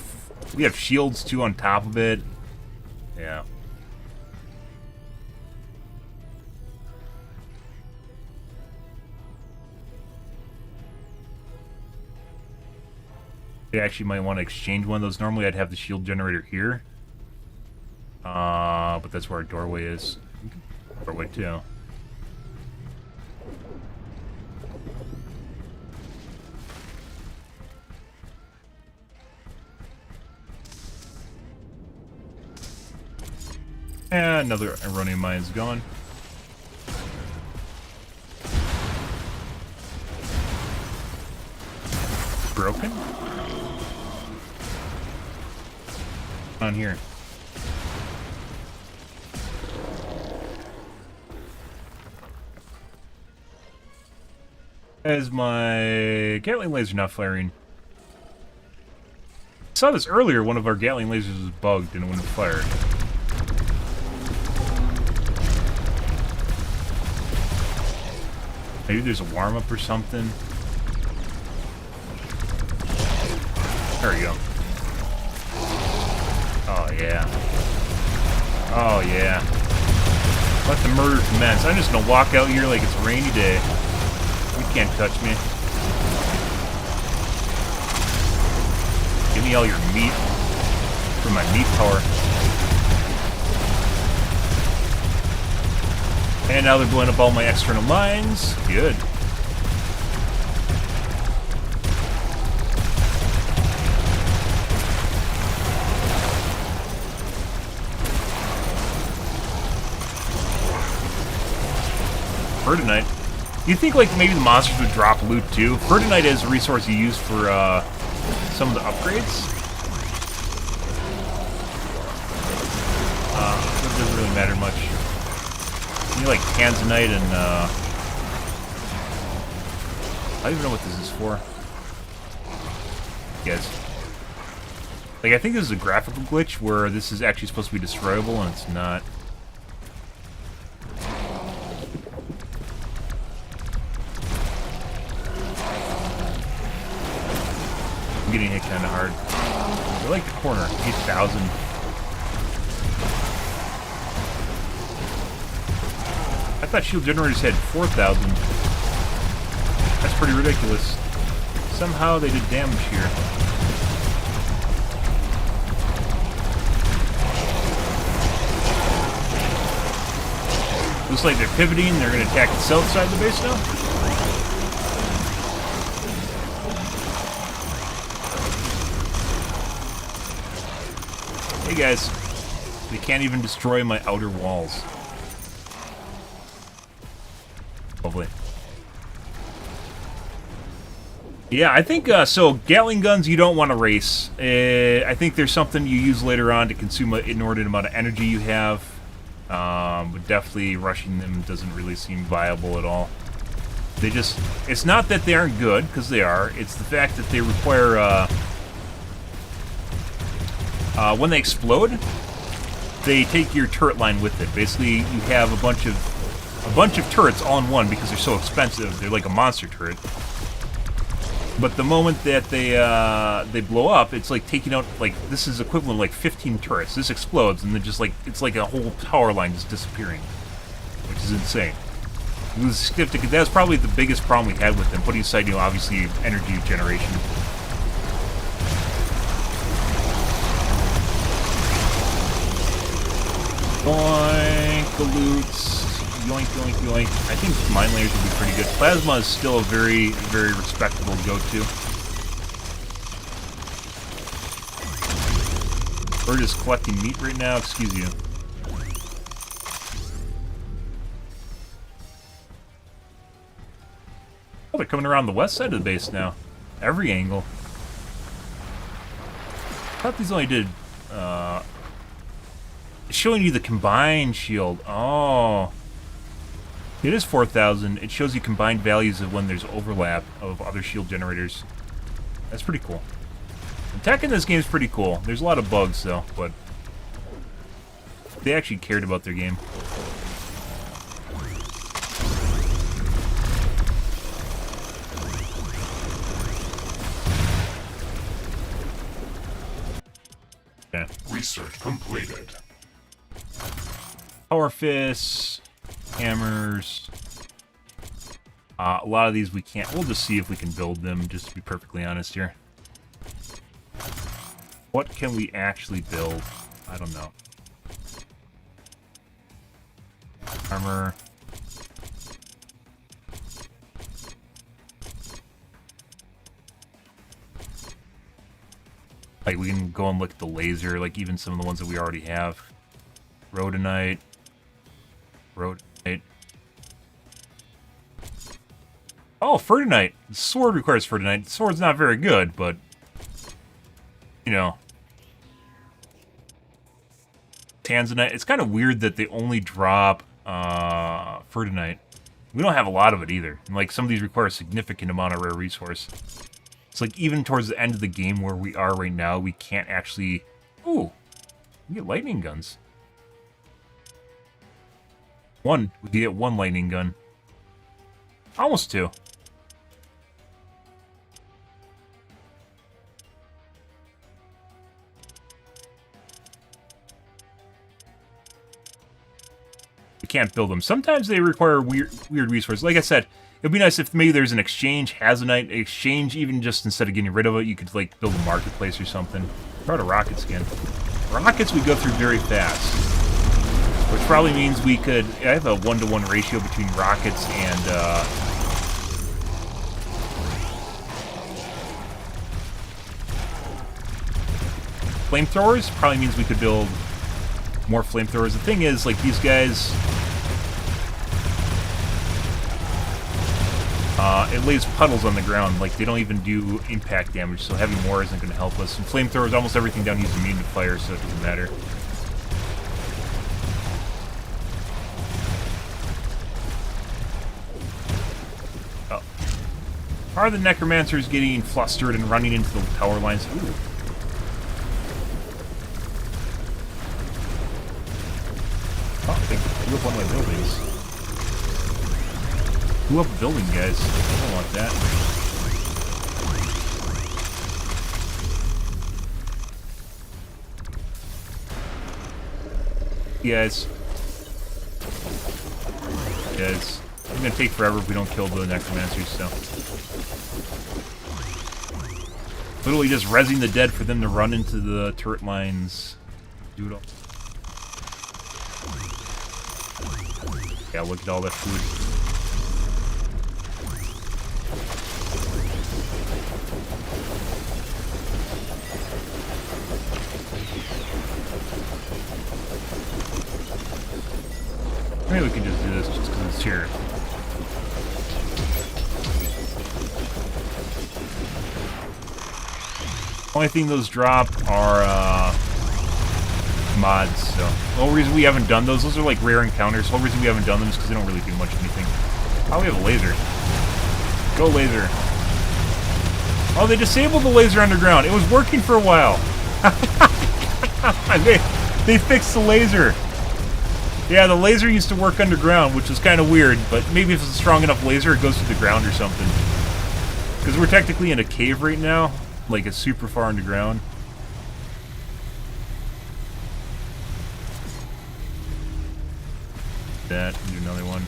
we have shields too on top of it. Yeah. I actually might want to exchange one of those. Normally I'd have the shield generator here. But that's where our doorway is. Doorway too. And another Ironian mine's gone. Broken? On here. Is my Gatling laser not firing? I saw this earlier, one of our Gatling lasers was bugged and it wouldn't fire. Maybe there's a warm-up or something. There we go. Oh yeah. Oh yeah. Let the murder commence. I'm just gonna walk out here like it's a rainy day. You can't touch me. Give me all your meat for my meat power. And now they're blowing up all my external mines. Good. Ferdinite. You think like maybe the monsters would drop loot too? Ferdinite is a resource you use for some of the upgrades. It doesn't really matter much. You need like Tanzanite and I don't even know what this is for. Yes. Like I think this is a graphical glitch where this is actually supposed to be destroyable and it's not. I'm getting hit kind of hard. I like the corner. 8,000. I thought shield generators had 4,000. That's pretty ridiculous. Somehow they did damage here. Looks like they're pivoting. They're going to attack the south side of the base now. Hey guys. They can't even destroy my outer walls. Lovely. Yeah, I think, so Gatling guns you don't want to race. I think there's something you use later on to consume an inordinate amount of energy you have. But definitely rushing them doesn't really seem viable at all. They just, it's not that they aren't good, because they are. It's the fact that they require, when they explode, they take your turret line with it. Basically, you have a bunch of turrets all in one because they're so expensive. They're like a monster turret. But the moment that they blow up, it's like taking out, like, this is equivalent to like 15 turrets. This explodes, and then just like, it's like a whole power line just disappearing. Which is insane. It was significant. That was probably the biggest problem we had with them, putting aside, you know, obviously, energy generation. Yoink the loots. Yoink, yoink, yoink. I think mine layers would be pretty good. Plasma is still a very, very respectable go-to. We're just collecting meat right now, excuse you. Oh, they're coming around the west side of the base now. Every angle. I thought these only did, it's showing you the combined shield. Oh. It is 4,000. It shows you combined values of when there's overlap of other shield generators. That's pretty cool. The tech in this game is pretty cool. There's a lot of bugs, though, but they actually cared about their game. Yeah. Research completed. Power fists, hammers. A lot of these we can't. We'll just see if we can build them, just to be perfectly honest here. What can we actually build? I don't know. Armor. Like, we can go and look at the laser, like even some of the ones that we already have. Rhodonite. Rhodonite. Oh, Fertinite. The sword requires Fertinite. The sword's not very good, but you know. Tanzanite. It's kind of weird that they only drop Fertinite. We don't have a lot of it either. And like some of these require a significant amount of rare resource. It's like even towards the end of the game where we are right now, we can't actually... Ooh, we get lightning guns. We can get one lightning gun. Almost two. We can't build them. Sometimes they require weird resources. Like I said, it'd be nice if maybe there's an exchange, Hazanite exchange, even just instead of getting rid of it, you could like build a marketplace or something. Try a rocket skin. Rockets we go through very fast. Which probably means we could... I have a 1-to-1 ratio between rockets and... flamethrowers. Probably means we could build more flamethrowers. The thing is, like, these guys... it lays puddles on the ground. Like, they don't even do impact damage, so having more isn't going to help us. And flamethrowers, almost everything down here is immune to fire, so it doesn't matter. Are the necromancers getting flustered and running into the power lines? Ooh. Oh, they blew up one of my buildings. Blew up a building, guys. I don't want that. Guys. It's gonna take forever if we don't kill the necromancers, so. Literally just rezzing the dead for them to run into the turret lines. Do it all. Yeah, look at all that food. Maybe we can just do this just because it's here. Only thing those drop are mods, so the whole reason we haven't done those are like rare encounters. The whole reason we haven't done them is because they don't really do much of anything. Oh, we have a laser. Go laser. Oh, they disabled the laser underground. It was working for a while. they fixed the laser. Yeah, the laser used to work underground, which is kind of weird, but maybe if it's a strong enough laser, it goes through the ground or something. Because we're technically in a cave right now. Like, it's super far underground. That, do another one.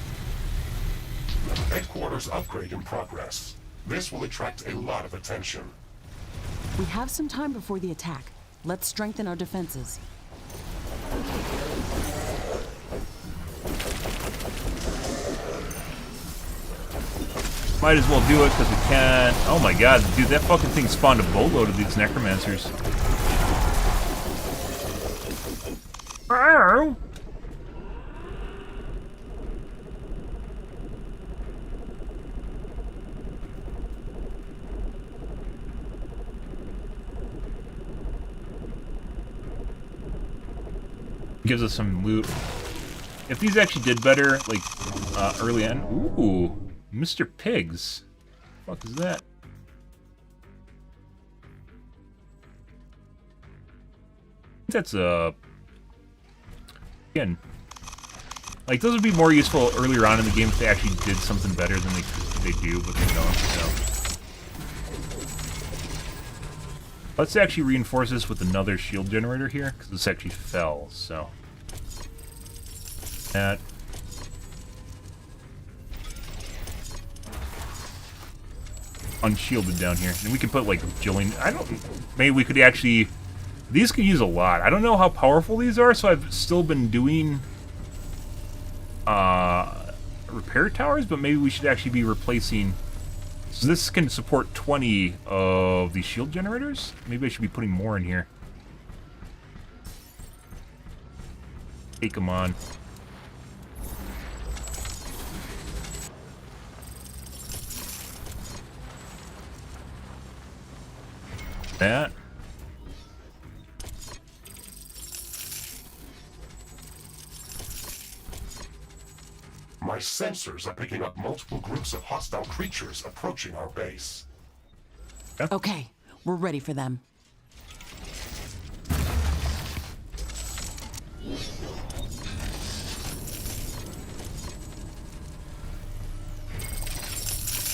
Headquarters upgrade in progress. This will attract a lot of attention. We have some time before the attack. Let's strengthen our defenses. Might as well do it because we can. Oh my god, dude, that fucking thing spawned a boatload of these necromancers. Ow! Gives us some loot. If these actually did better, like, early on. Ooh, Mr. Pigs. What the fuck is that? That's again, like, those would be more useful earlier on in the game if they actually did something better than they do, but they don't, so. Let's actually reinforce this with another shield generator here, because this actually fell, so. That. Unshielded down here. And we can put, like, Jillian. Maybe we could actually. These could use a lot. I don't know how powerful these are, so I've still been doing repair towers, but maybe we should actually be replacing. So this can support 20 of these shield generators. Maybe I should be putting more in here. Take them on. That. My sensors are picking up multiple groups of hostile creatures approaching our base. Okay, we're ready for them.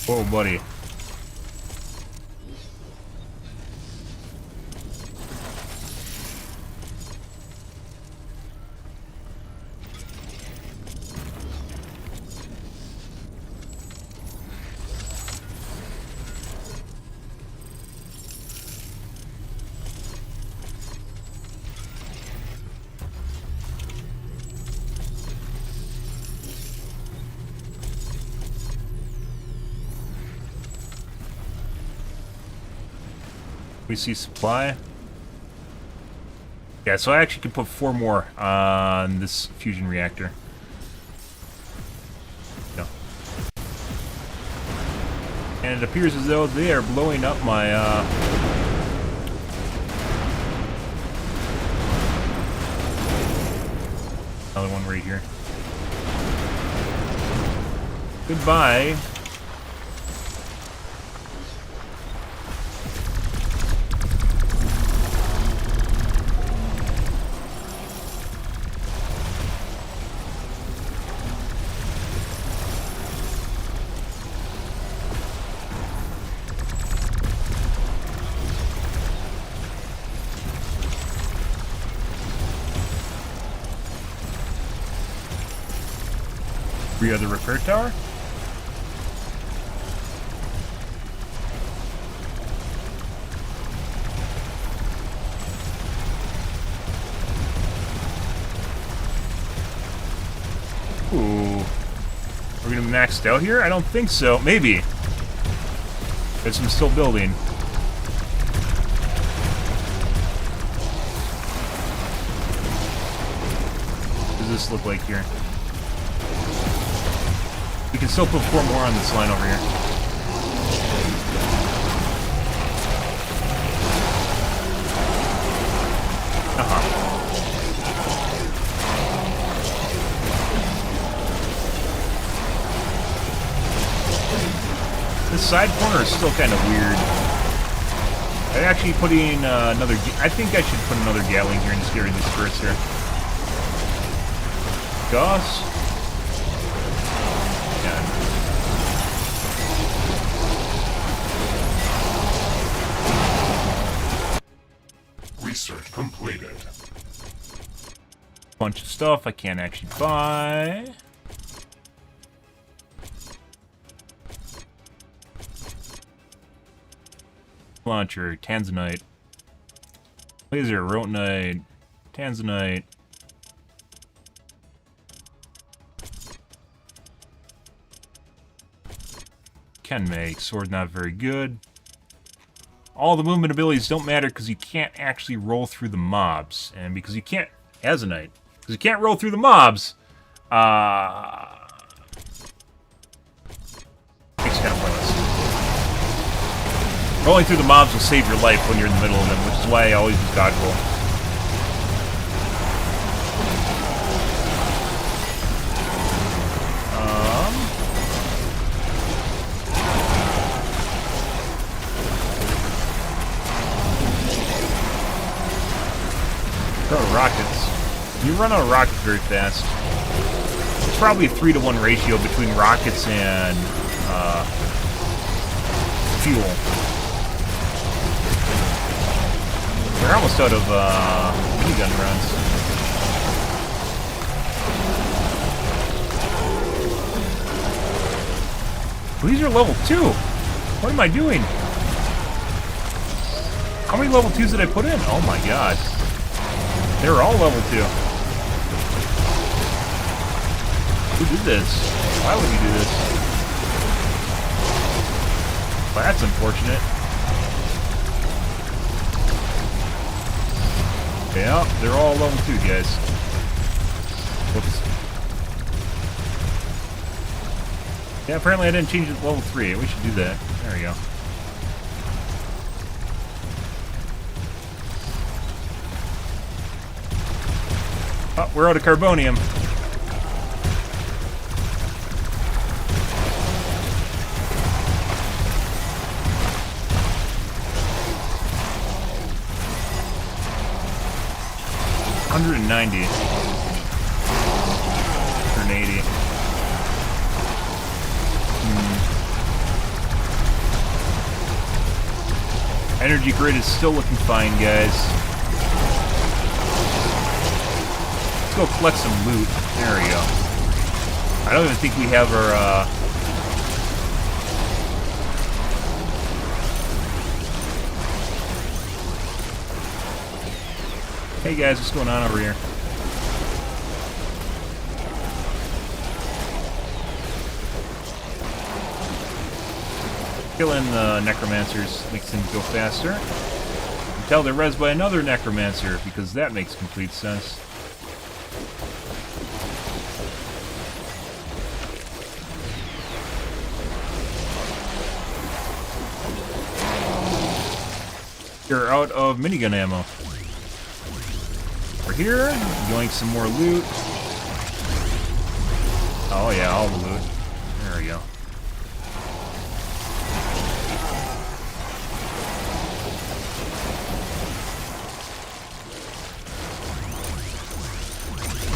Oh, buddy. We see supply. Yeah, so I actually can put 4 more on this fusion reactor. No. And it appears as though they are blowing up my another one right here. Goodbye. We have the repair tower. Ooh. Are we gonna be maxed out here? I don't think so. Maybe. There's some still building. What does this look like here? We can still put 4 more on this line over here. This side corner is still kind of weird. I'm actually putting another. I think I should put another Gatling here and just get rid of these turrets here. Goss. Research completed. Bunch of stuff I can't actually buy. Launcher, Tanzanite. Laser, Rotenite, Tanzanite. can make. Sword not very good. All the movement abilities don't matter because you can't actually roll through the mobs. And because you can't, as a knight, because you can't roll through the mobs, it's kind of pointless. Rolling through the mobs will save your life when you're in the middle of them, which is why I always use dodge roll. Rockets. You run out of rockets very fast. It's probably a 3-to-1 ratio between rockets and fuel. We're almost out of minigun runs. Well, these are level 2. What am I doing? How many level 2s did I put in? Oh my god. They were all level 2. Who did this? Why would you do this? Well, that's unfortunate. Yeah, they're all level 2, guys. Whoops. Yeah, apparently I didn't change it to level 3. We should do that. There we go. Oh, we're out of carbonium. $190. 180. Energy grid is still looking fine, guys. Let's go collect some loot. There we go. I don't even think we have our, Hey guys, what's going on over here? Killing the necromancers makes things go faster. Until they're rezzed by another necromancer, because that makes complete sense. You're out of minigun ammo. We're here, yoink some more loot. Oh yeah, all the loot. There we go.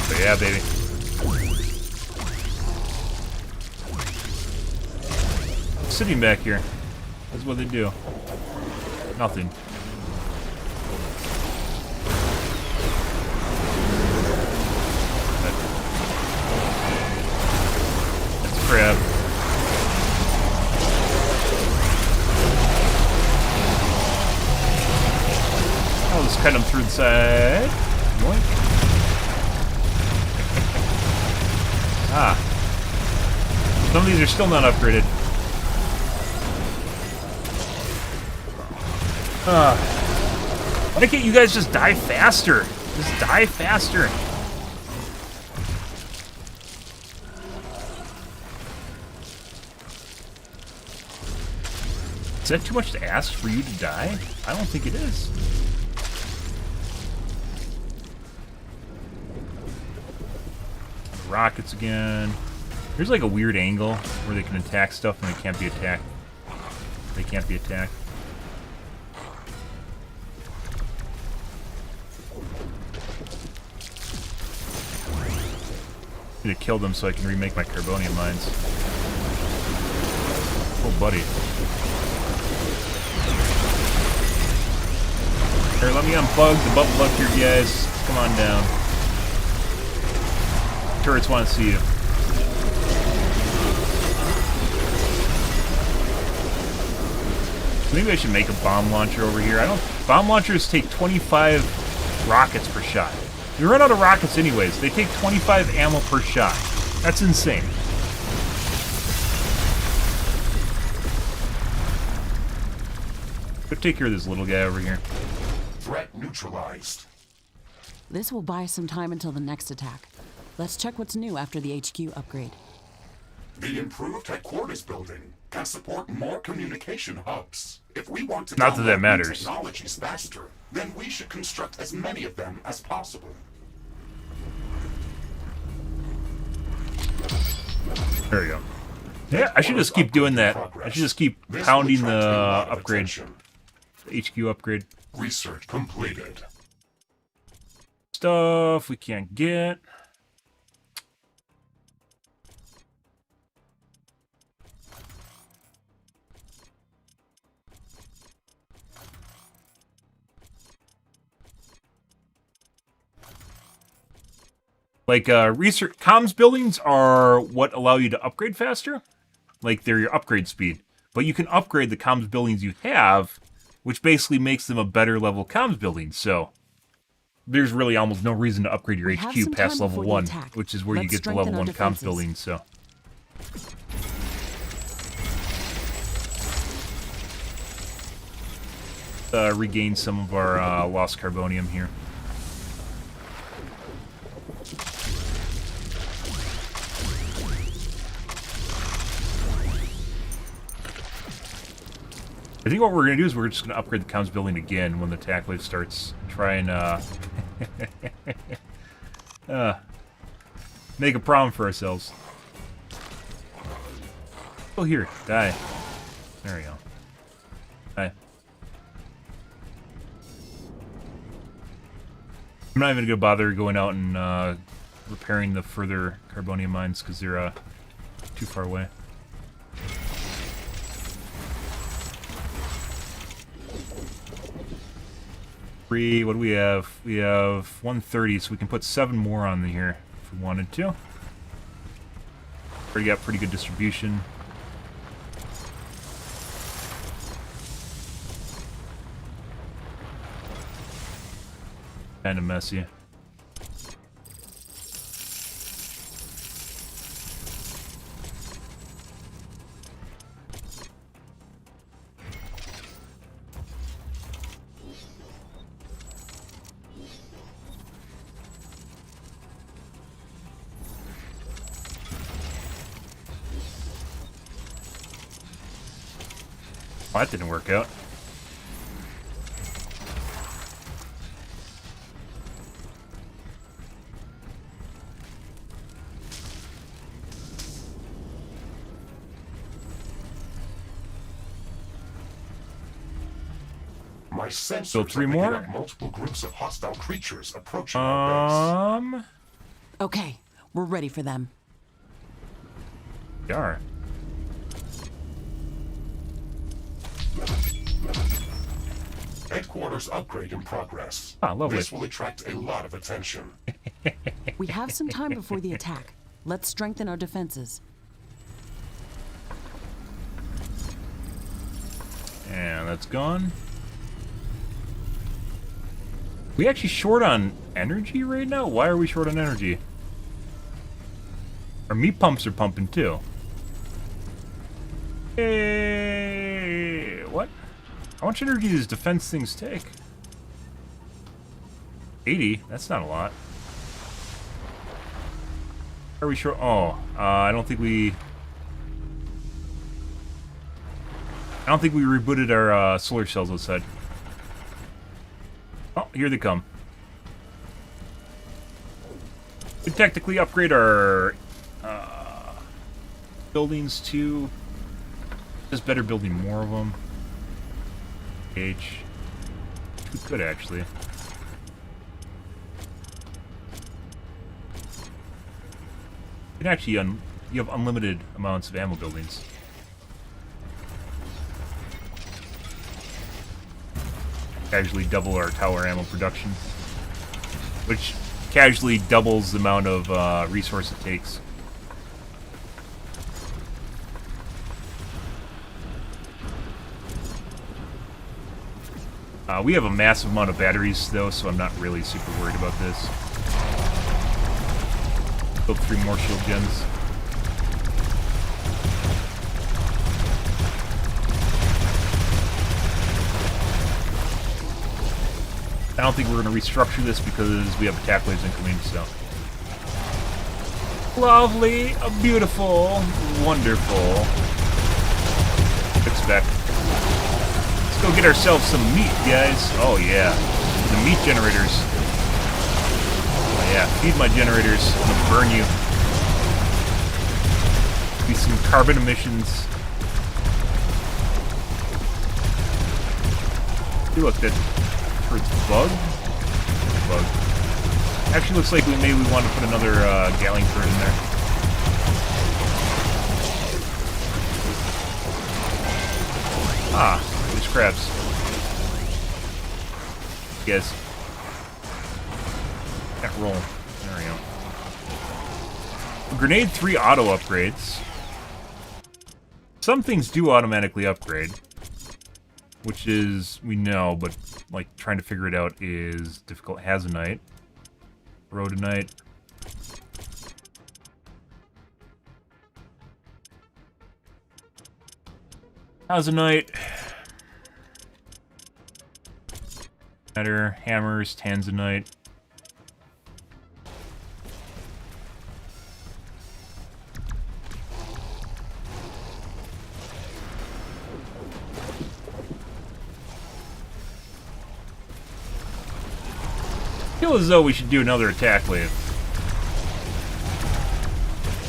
But yeah, baby. Sitting back here. That's what they do. Nothing. Crab. I'll just cut him through the side. Yoink. Ah. Some of these are still not upgraded. Why can't you guys just die faster? Just die faster. Is that too much to ask for you to die? I don't think it is. Rockets again. There's like a weird angle where they can attack stuff and they can't be attacked. They can't be attacked. I need to kill them so I can remake my carbonium mines. Oh, buddy. Here, let me unplug the bubble up here, guys. Come on down. Turrets want to see you. Maybe I should make a bomb launcher over here. Bomb launchers take 25 rockets per shot. You run out of rockets anyways. They take 25 ammo per shot. That's insane. Go take care of this little guy over here. Threat neutralized. This will buy us some time until the next attack. Let's check what's new after the HQ upgrade. The improved headquarters building can support more communication hubs. If we want to Not that that download new matters. technologies faster, then we should construct as many of them as possible. There we go. Yeah, I should just keep doing that. I should just keep pounding the upgrade. The HQ upgrade. Research completed. Stuff we can't get. Like, research comms buildings are what allow you to upgrade faster. Like, they're your upgrade speed. But you can upgrade the comms buildings you have, which basically makes them a better level comms building. So, there's really almost no reason to upgrade your We have HQ some past time level before the 1, attack. which is where you Let's get the strengthen level our 1 comms defenses. buildings, so. Regain some of our lost carbonium here. I think what we're going to do is we're just going to upgrade the comms building again when the attack wave starts. Try and make a problem for ourselves. Oh, here. Die. There we go. Die. I'm not even going to bother going out and repairing the further carbonium mines because they're too far away. What do we have? We have 130, so we can put 7 more on here if we wanted to. Already got pretty good distribution. Kind of messy. Oh, that didn't work out. My sensors So 3 are picking more? up multiple groups of hostile creatures approaching our base. Okay, we're ready for them. We are. Headquarters upgrade in progress. Ah, lovely. This will attract a lot of attention. We have some time before the attack. Let's strengthen our defenses. And that's gone. We actually short on energy right now? Why are we short on energy? Our meat pumps are pumping too. Hey, what? How much energy does defense things take? 80? That's not a lot. Are we short? Oh, I don't think we rebooted our solar cells outside. Oh, here they come. We can technically upgrade our buildings too. Just better building more of them. H. We could actually. You can actually you have unlimited amounts of ammo buildings. Casually double our tower ammo production, which casually doubles the amount of resource it takes. We have a massive amount of batteries though, so I'm not really super worried about this. Built 3 more shield gens. I don't think we're going to restructure this because we have attack waves incoming, so. Lovely, beautiful, wonderful. Expect. Let's go get ourselves some meat, guys. Oh, yeah. The meat generators. Oh, yeah. Feed my generators. I'm going to burn you. Be some carbon emissions. Hey, look, that hurts bug. Bug. Actually, looks like maybe we want to put another galling bird in there. Ah, there's crabs. Yes. Can't roll. There we go. Grenade 3 auto upgrades. Some things do automatically upgrade, which is, we know, but like trying to figure it out is difficult. Hazonite. Rhodonite. Hazonite. Better. Hammers. Tanzanite. Feel as though we should do another attack wave.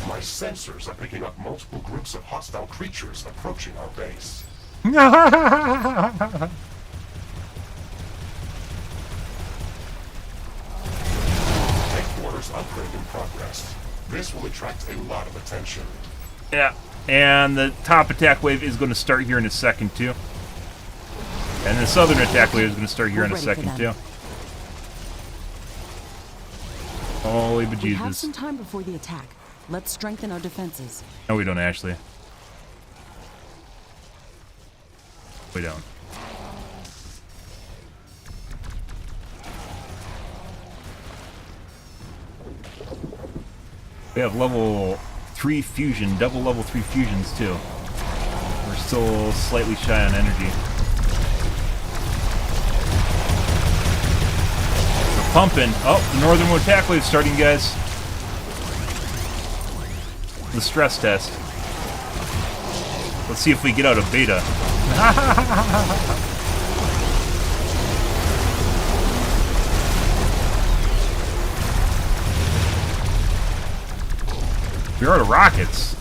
My sensors are picking up multiple groups of hostile creatures approaching our base. Headquarters upgrade in progress. This will attract a lot of attention. Yeah, and the top attack wave is going to start here in a second, too. And the southern attack wave is going to start here in a second, too. Holy bejesus. We have some time before the attack. Let's strengthen our defenses. No, we don't, Ashley. We don't. We have level 3 fusion, double level 3 fusions, too. We're still slightly shy on energy. Pumping. Oh, the northern attack wave starting, guys. The stress test. Let's see if we get out of beta. We're out of rockets.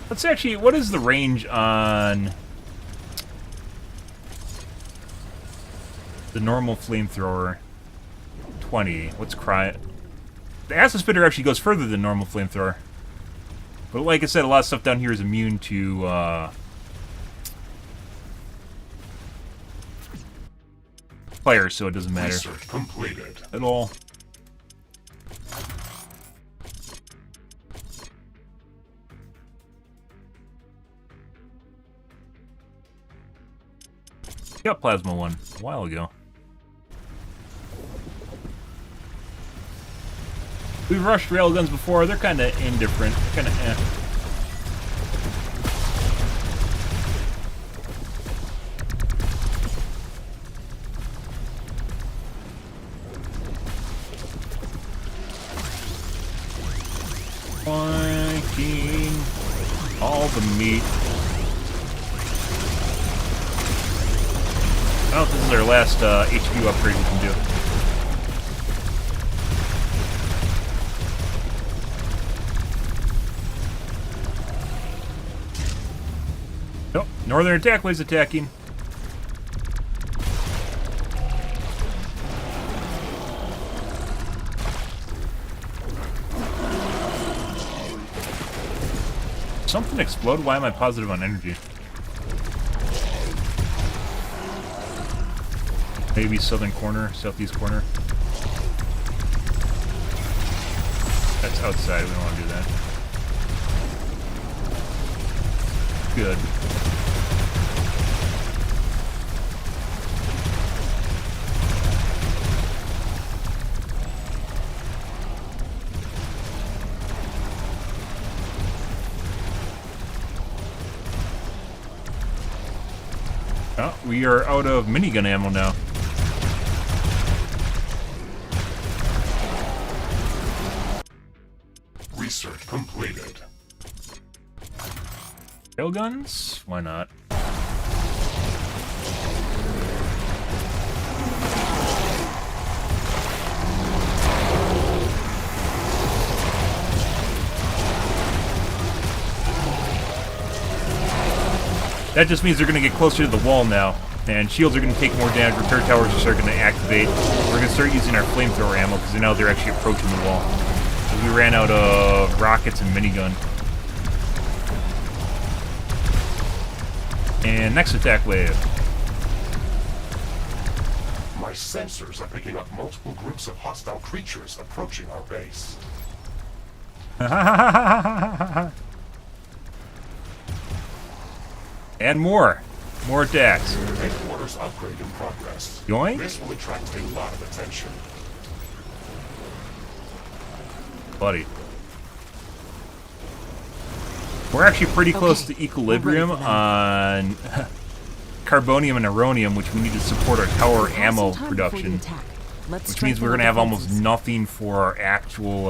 Let's actually, what is the range on the normal flamethrower? 20. What's cry? The acid spitter actually goes further than normal flamethrower. But like I said, a lot of stuff down here is immune to fire, so it doesn't matter Research completed. at all. Got plasma one a while ago. We've rushed railguns before. They're kind of indifferent. Kind of eh. Flanking all the meat. I don't know if this is our last HQ upgrade we can do. Nope. Northern attack wave's attacking. Something explode? Why am I positive on energy? Maybe southern corner, southeast corner. That's outside, we don't want to do that. Good. we are out of minigun ammo now. Research completed. Railguns? Why not? That just means they're going to get closer to the wall now, and shields are going to take more damage, repair towers are starting to activate. We're going to start using our flamethrower ammo, because now they're actually approaching the wall. We ran out of rockets and minigun. And next attack wave. My sensors are picking up multiple groups of hostile creatures approaching our base. And more. More attacks. Headquarters upgrade in progress. Yoink. This will attract a lot of attention. Buddy. We're actually pretty close to equilibrium on carbonium and uranium, which we need to support our tower ammo production. Which means we're going to have almost nothing for our actual,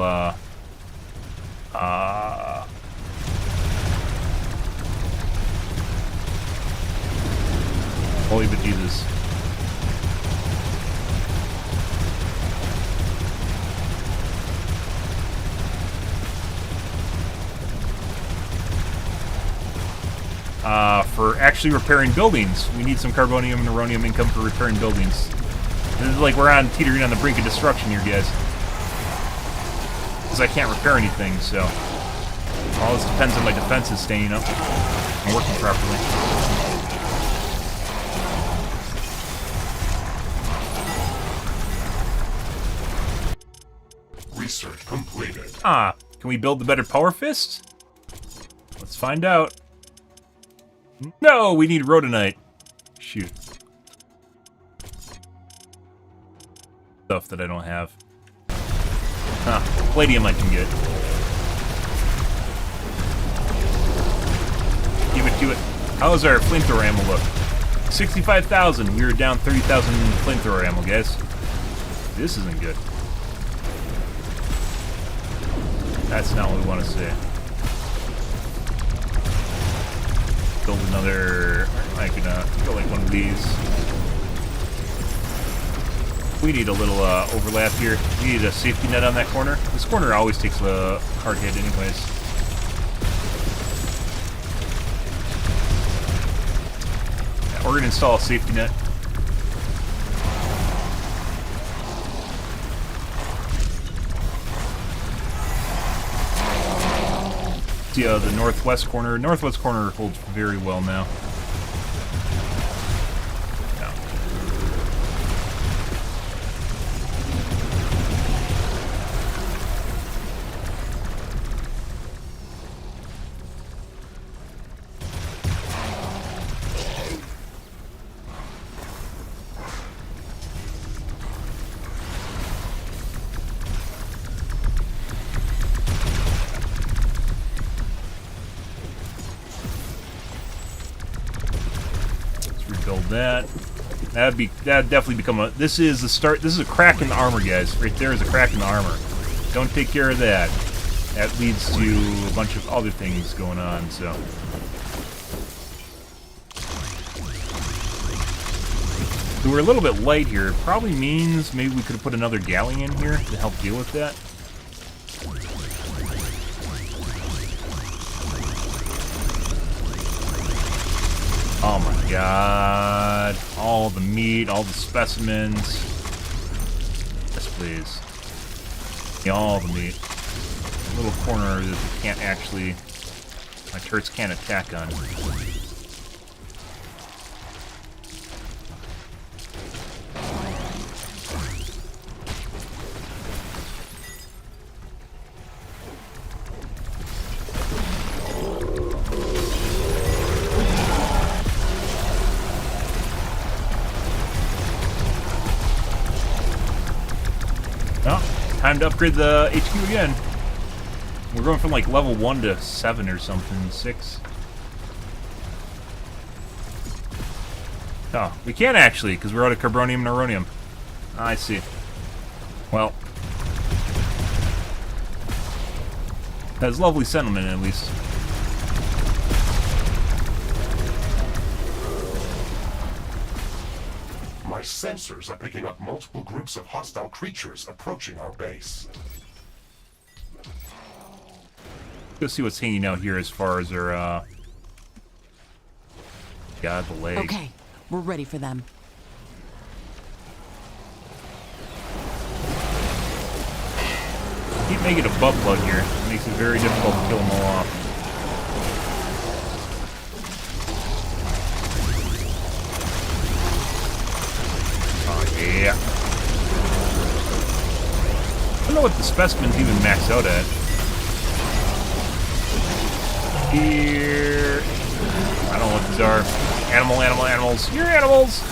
holy bejesus. For actually repairing buildings, we need some carbonium and uranium income for repairing buildings. This is like we're teetering on the brink of destruction here, guys. Because I can't repair anything, so all this depends on my defenses staying up and working properly. Research completed. Can we build the better power fist? Let's find out. No, we need rhodonite. Shoot. Stuff that I don't have. Palladium I can get. Give it to it. How's our flamethrower ammo look? 65,000. We were down 30,000 flamethrower ammo, guys. This isn't good. That's not what we want to see. Build another. I can go like one of these. We need a little overlap here. We need a safety net on that corner. This corner always takes a hard hit, anyways. Yeah, we're gonna install a safety net. The northwest corner. Northwest corner holds very well now. Yeah. That'd definitely become a. This is the start. This is a crack in the armor, guys. Right there is a crack in the armor. Don't take care of that. That leads to a bunch of other things going on. So. So we're a little bit light here. Probably means maybe we could have put another galley in here to help deal with that. Oh my god. All the meat, all the specimens. Yes, please. Yeah, all the meat. A little corner that you can't actually... My turrets can't attack on. Time to upgrade the HQ again. We're going from like level 1 to 7 or something, 6. Oh, we can't actually, because we're out of carbonium and neuronium. I see. Well. That's lovely sentiment, at least. My sensors are picking up multiple groups of hostile creatures approaching our base. Go see what's hanging out here as far as our, God, the leg. Okay, we're ready for them. Keep making a butt plug here. It makes it very difficult to kill them all off. Oh, yeah. I don't know what the specimen's even maxed out at. Here. I don't know what these are. Animals. You're animals!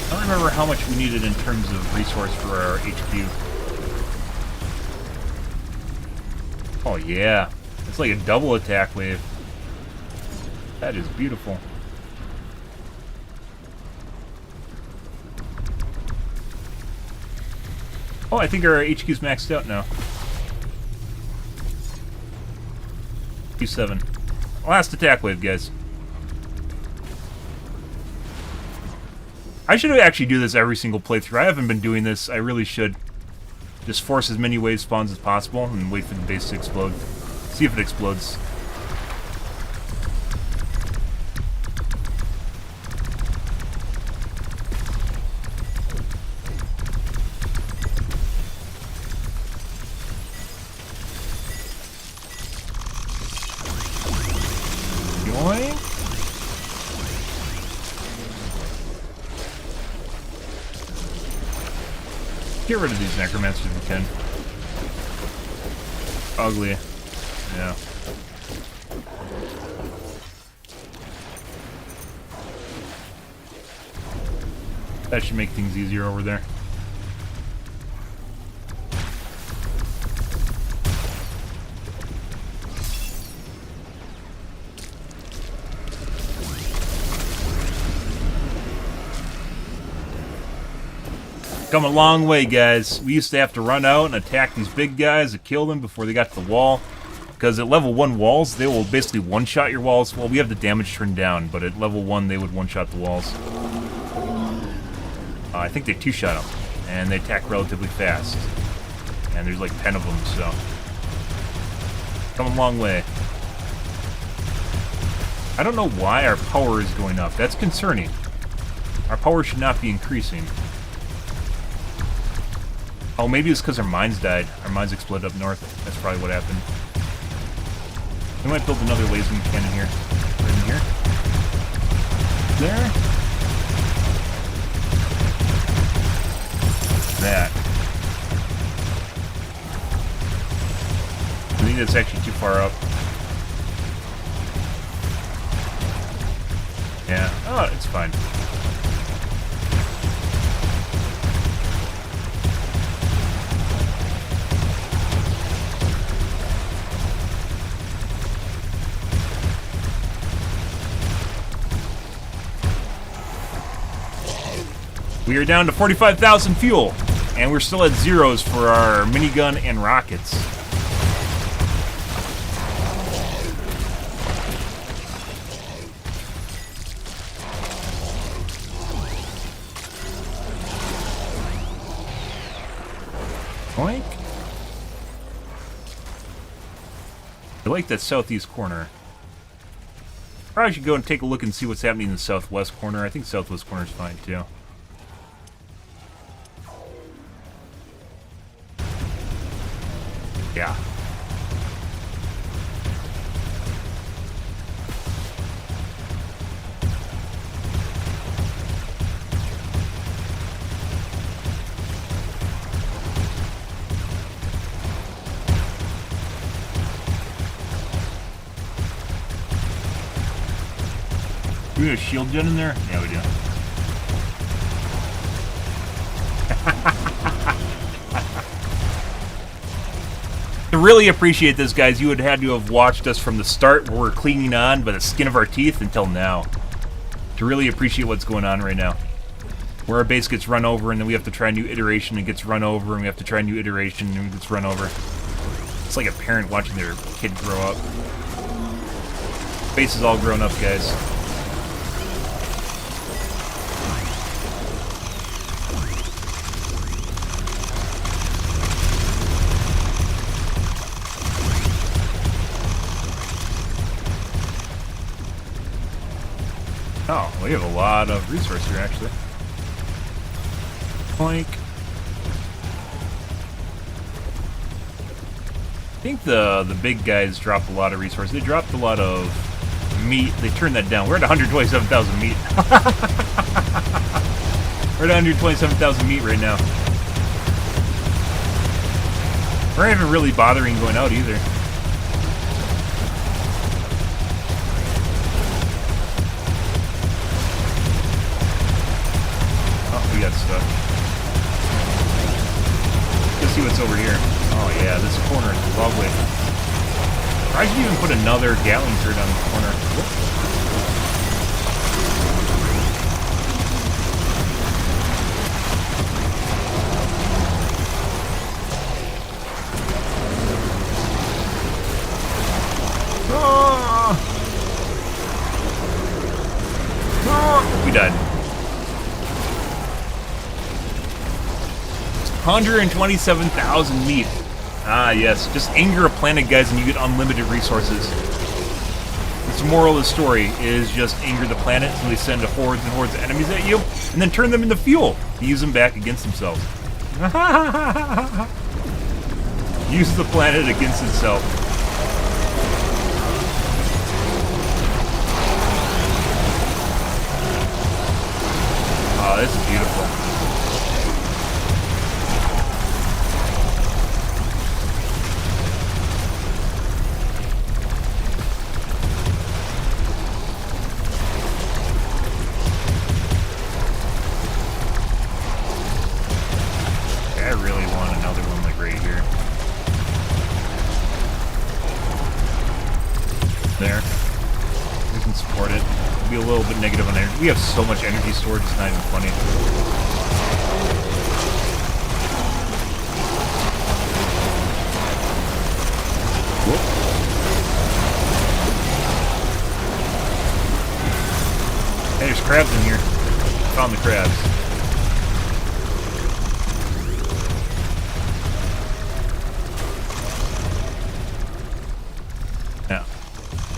I don't remember how much we needed in terms of resource for our HQ. Oh yeah. It's like a double attack wave. That is beautiful. Oh, I think our HQ's maxed out now. Q7. Last attack wave, guys. I should actually do this every single playthrough. I haven't been doing this. I really should. Just force as many wave spawns as possible and wait for the base to explode. See if it explodes. Yoink. Get rid of these necromancers if we can. Ugly. Yeah. That should make things easier over there. Come a long way, guys. We used to have to run out and attack these big guys to kill them before they got to the wall. Because at level 1 walls, they will basically one-shot your walls. Well, we have the damage turned down, but at level 1, they would one-shot the walls. I think they two-shot them, and they attack relatively fast. And there's like 10 of them, so... Come a long way. I don't know why our power is going up. That's concerning. Our power should not be increasing. Oh, maybe it's because our mines died. Our mines exploded up north. That's probably what happened. We might build another laser cannon here. Right in here. There. That. I think that's actually too far up. Yeah. Oh, it's fine. We are down to 45,000 fuel, and we're still at zeros for our minigun and rockets. Oink. I like that southeast corner. Probably should go and take a look and see what's happening in the southwest corner. I think southwest corner is fine too. Yeah. we have a shield gen in there? Yeah, we do. To really appreciate this, guys, you would have had to have watched us from the start where we're clinging on by the skin of our teeth until now. To really appreciate what's going on right now. Where our base gets run over and then we have to try a new iteration and gets run over and we have to try a new iteration and it gets run over. It's like a parent watching their kid grow up. Base is all grown up, guys. Oh, we have a lot of resource here, actually. Plank. I think the big guys dropped a lot of resources. They dropped a lot of meat. They turned that down. We're at 127,000 meat. We're at 127,000 meat right now. We're not even really bothering going out either. We got stuck. Let's see what's over here. Oh yeah, this corner is lovely. I should even put another Gatling turret on the corner. We died. 127,000 meat. Ah, yes. Just anger a planet, guys, and you get unlimited resources. That's the moral of the story, is just anger the planet so they send hordes and hordes of enemies at you, and then turn them into fuel to use them back against themselves. Use the planet against itself. Oh, this is beautiful. There. We can support it. We'll be a little bit negative on energy. We have so much energy storage, it's not even funny. Whoop. Hey, there's crabs in here. Found the crabs.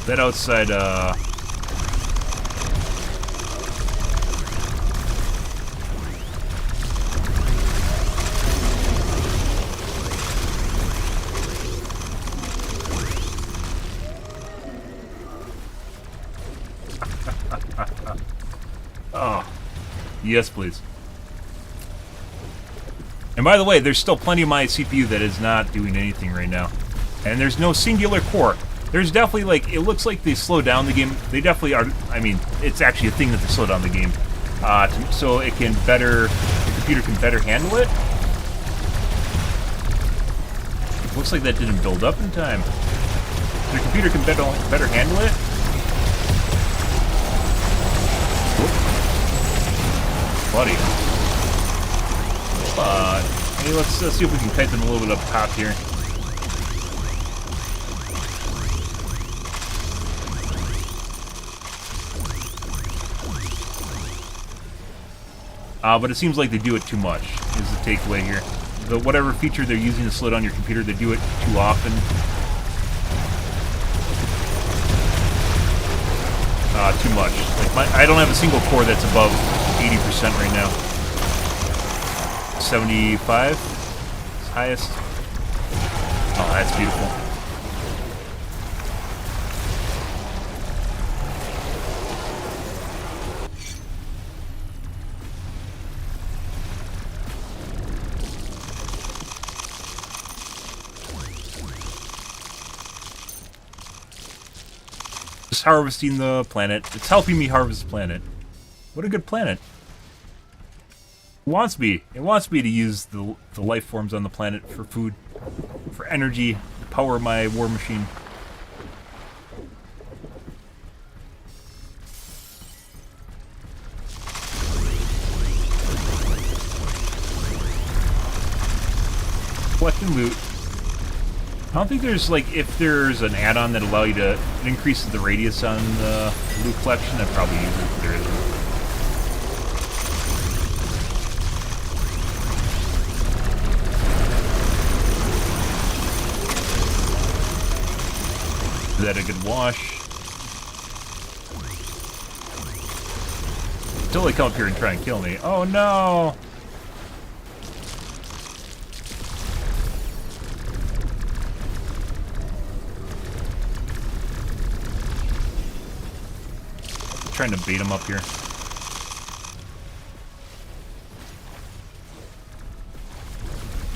That outside, oh, yes, please. And by the way, there's still plenty of my CPU that is not doing anything right now. And there's no singular core. There's definitely, like, it looks like they slow down the game. They definitely are. I mean, it's actually a thing that they slow down the game. So it can better, the computer can better handle it. Looks like that didn't build up in time. The computer can better handle it. Whoop. Buddy. But, hey, let's see if we can kite them a little bit up top here. But it seems like they do it too much, is the takeaway here. Whatever feature they're using to slow down your computer, they do it too often. Too much. Like I don't have a single core that's above 80% right now. 75 is highest. Oh, that's beautiful. Just harvesting the planet. It's helping me harvest the planet. What a good planet. It wants me to use the life forms on the planet for food, for energy, to power my war machine. Collecting loot. I don't think there's, like, if there's an add-on that allows you to, it increases the radius on the loot collection, I'd probably use it, but there isn't. Is that a good wash? Until they come up here and try and kill me. Oh no! Trying to bait him up here.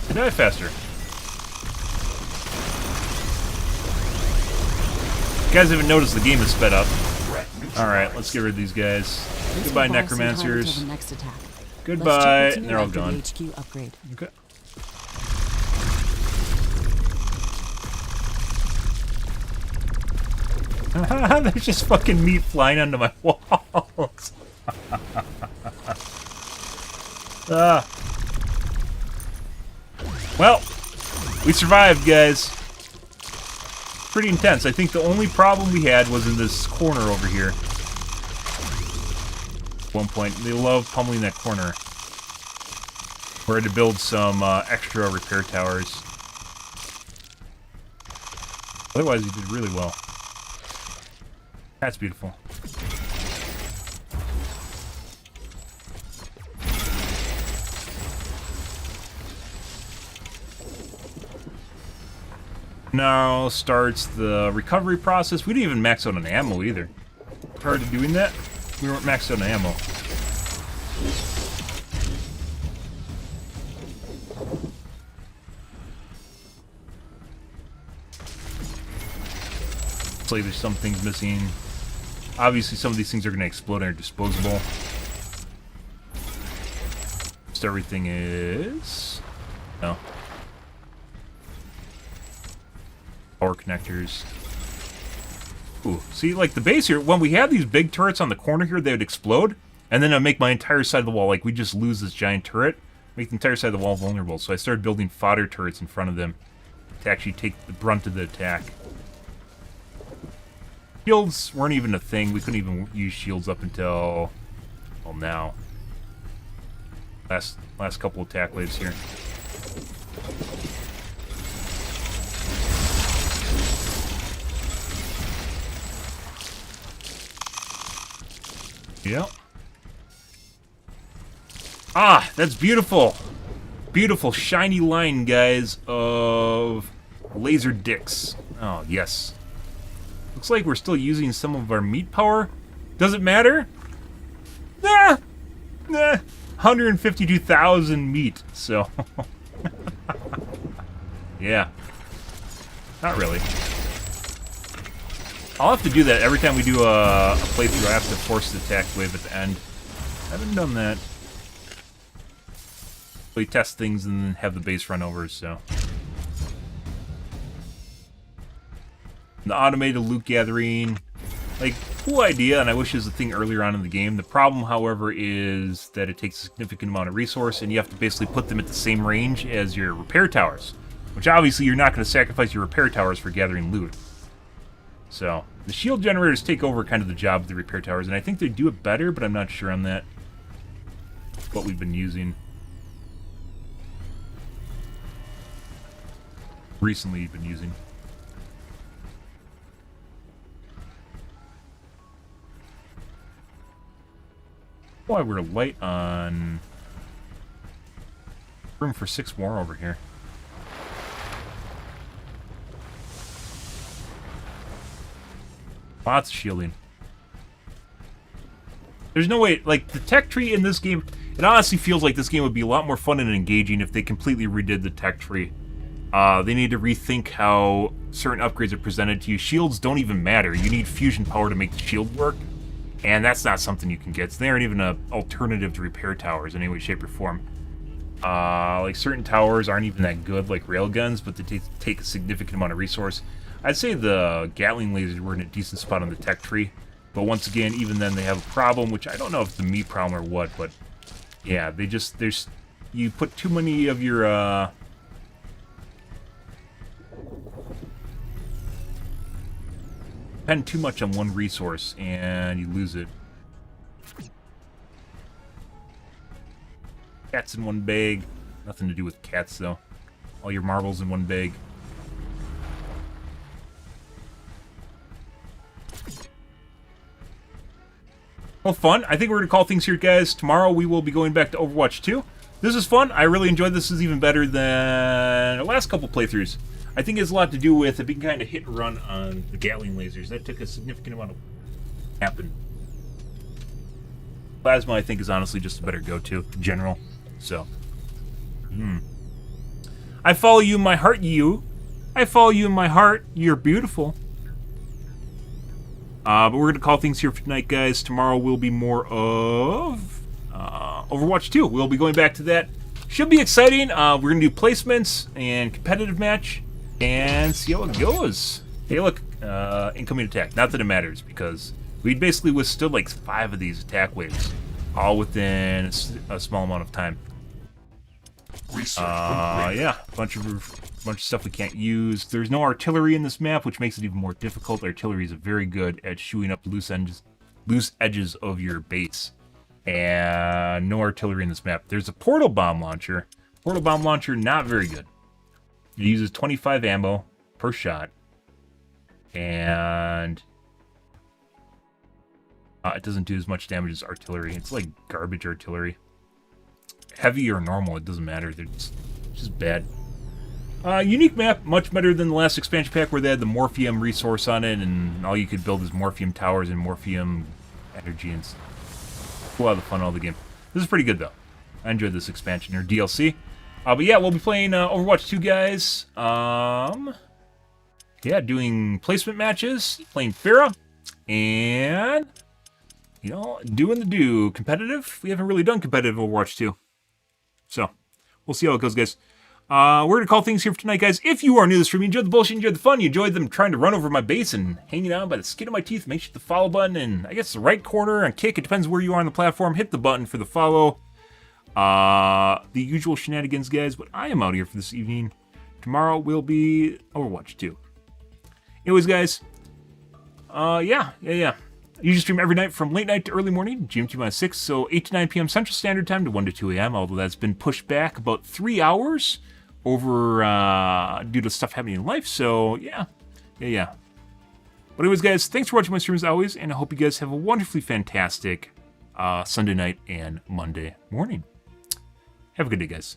They die faster. You guys haven't noticed the game is sped up. Alright, let's get rid of these guys. Goodbye, necromancers. Goodbye. And they're all gone. HQ upgrade. Okay. There's just fucking meat flying onto my walls. Well, we survived, guys. Pretty intense. I think the only problem we had was in this corner over here. At one point, they love pummeling that corner. We had to build some extra repair towers. Otherwise, we did really well. That's beautiful. Now starts the recovery process. We didn't even max out on ammo either. Prior to doing that, we weren't maxed out on ammo. Looks like there's some things missing. Obviously, some of these things are going to explode and are disposable. Just everything is... No. Power connectors. Ooh, see, like the base here, when we had these big turrets on the corner here, they would explode, and then I'd make my entire side of the wall, like we just lose this giant turret, make the entire side of the wall vulnerable. So I started building fodder turrets in front of them to actually take the brunt of the attack. Shields weren't even a thing. We couldn't even use shields up until, well, now. Last couple attack waves here. Yep. Ah, that's beautiful. Beautiful shiny line, guys, of laser dicks. Oh, yes. Looks like we're still using some of our meat power. Does it matter? Nah. 152,000 meat, so. Yeah. Not really. I'll have to do that every time we do a playthrough. I have to force the attack wave at the end. I haven't done that. We test things and then have the base run over, so. The automated loot gathering, like, cool idea, and I wish it was a thing earlier on in the game. The problem, however, is that it takes a significant amount of resource, and you have to basically put them at the same range as your repair towers, which obviously you're not going to sacrifice your repair towers for gathering loot. So, the shield generators take over kind of the job of the repair towers, and I think they do it better, but I'm not sure on that. What we've been using. Recently been using. Why we're light on room for 6 more over here. Lots of shielding. There's no way, like, the tech tree in this game, it honestly feels like this game would be a lot more fun and engaging if they completely redid the tech tree. They need to rethink how certain upgrades are presented to you. Shields don't even matter. You need fusion power to make the shield work, and that's not something you can get. So they aren't even an alternative to repair towers in any way, shape, or form. Like certain towers aren't even that good, like railguns, but they take a significant amount of resource. I'd say the Gatling lasers were in a decent spot on the tech tree, but once again, even then they have a problem, which I don't know if it's the me problem or what, but yeah, you put too many of your, depend too much on one resource and you lose it. Cats in one bag. Nothing to do with cats though. All your marbles in one bag. Well, fun. I think we're going to call things here, guys. Tomorrow we will be going back to Overwatch 2. This is fun. I really enjoyed this. This is even better than the last couple playthroughs. I think it has a lot to do with if we can kind of hit and run on the Gatling lasers. That took a significant amount of happen. Plasma, I think, is honestly just a better go-to in general. So, I follow you in my heart, you. I follow you in my heart. You're beautiful. But we're going to call things here for tonight, guys. Tomorrow will be more of Overwatch 2. We'll be going back to that. Should be exciting. We're going to do placements and competitive match and see how it goes. Hey, look, incoming attack. Not that it matters, because we basically withstood like 5 of these attack waves, all within a small amount of time. Yeah, bunch of stuff we can't use. There's no artillery in this map, which makes it even more difficult. Artillery is very good at shooing up loose edges of your base, and no artillery in this map. There's a portal bomb launcher. Portal bomb launcher, not very good. It uses 25 ammo per shot, and it doesn't do as much damage as artillery. It's like garbage artillery. Heavy or normal, it doesn't matter. They're just bad. Unique map, much better than the last expansion pack where they had the Morphium resource on it, and all you could build is Morphium towers and Morphium energy and a lot of the fun, all the game. This is pretty good, though. I enjoyed this expansion or DLC. But yeah, we'll be playing Overwatch 2, guys. Yeah, doing placement matches, playing Pharah, and, you know, doing the competitive. We haven't really done competitive Overwatch 2. So, we'll see how it goes, guys. We're going to call things here for tonight, guys. If you are new to the stream, you enjoyed the bullshit, you enjoyed the fun, you enjoyed them trying to run over my base and hanging out by the skin of my teeth, make sure the follow button and I guess the right corner and kick, it depends where you are on the platform, hit the button for the follow. The usual shenanigans, guys, but I am out here for this evening. Tomorrow will be Overwatch 2. Anyways, guys, yeah. I usually stream every night from late night to early morning, GMT minus 6, so 8 to 9 p.m. Central Standard Time to 1 to 2 a.m., although that's been pushed back about 3 hours over due to stuff happening in life, so yeah. But anyways, guys, thanks for watching my stream as always, and I hope you guys have a wonderfully fantastic Sunday night and Monday morning. Have a good day, guys.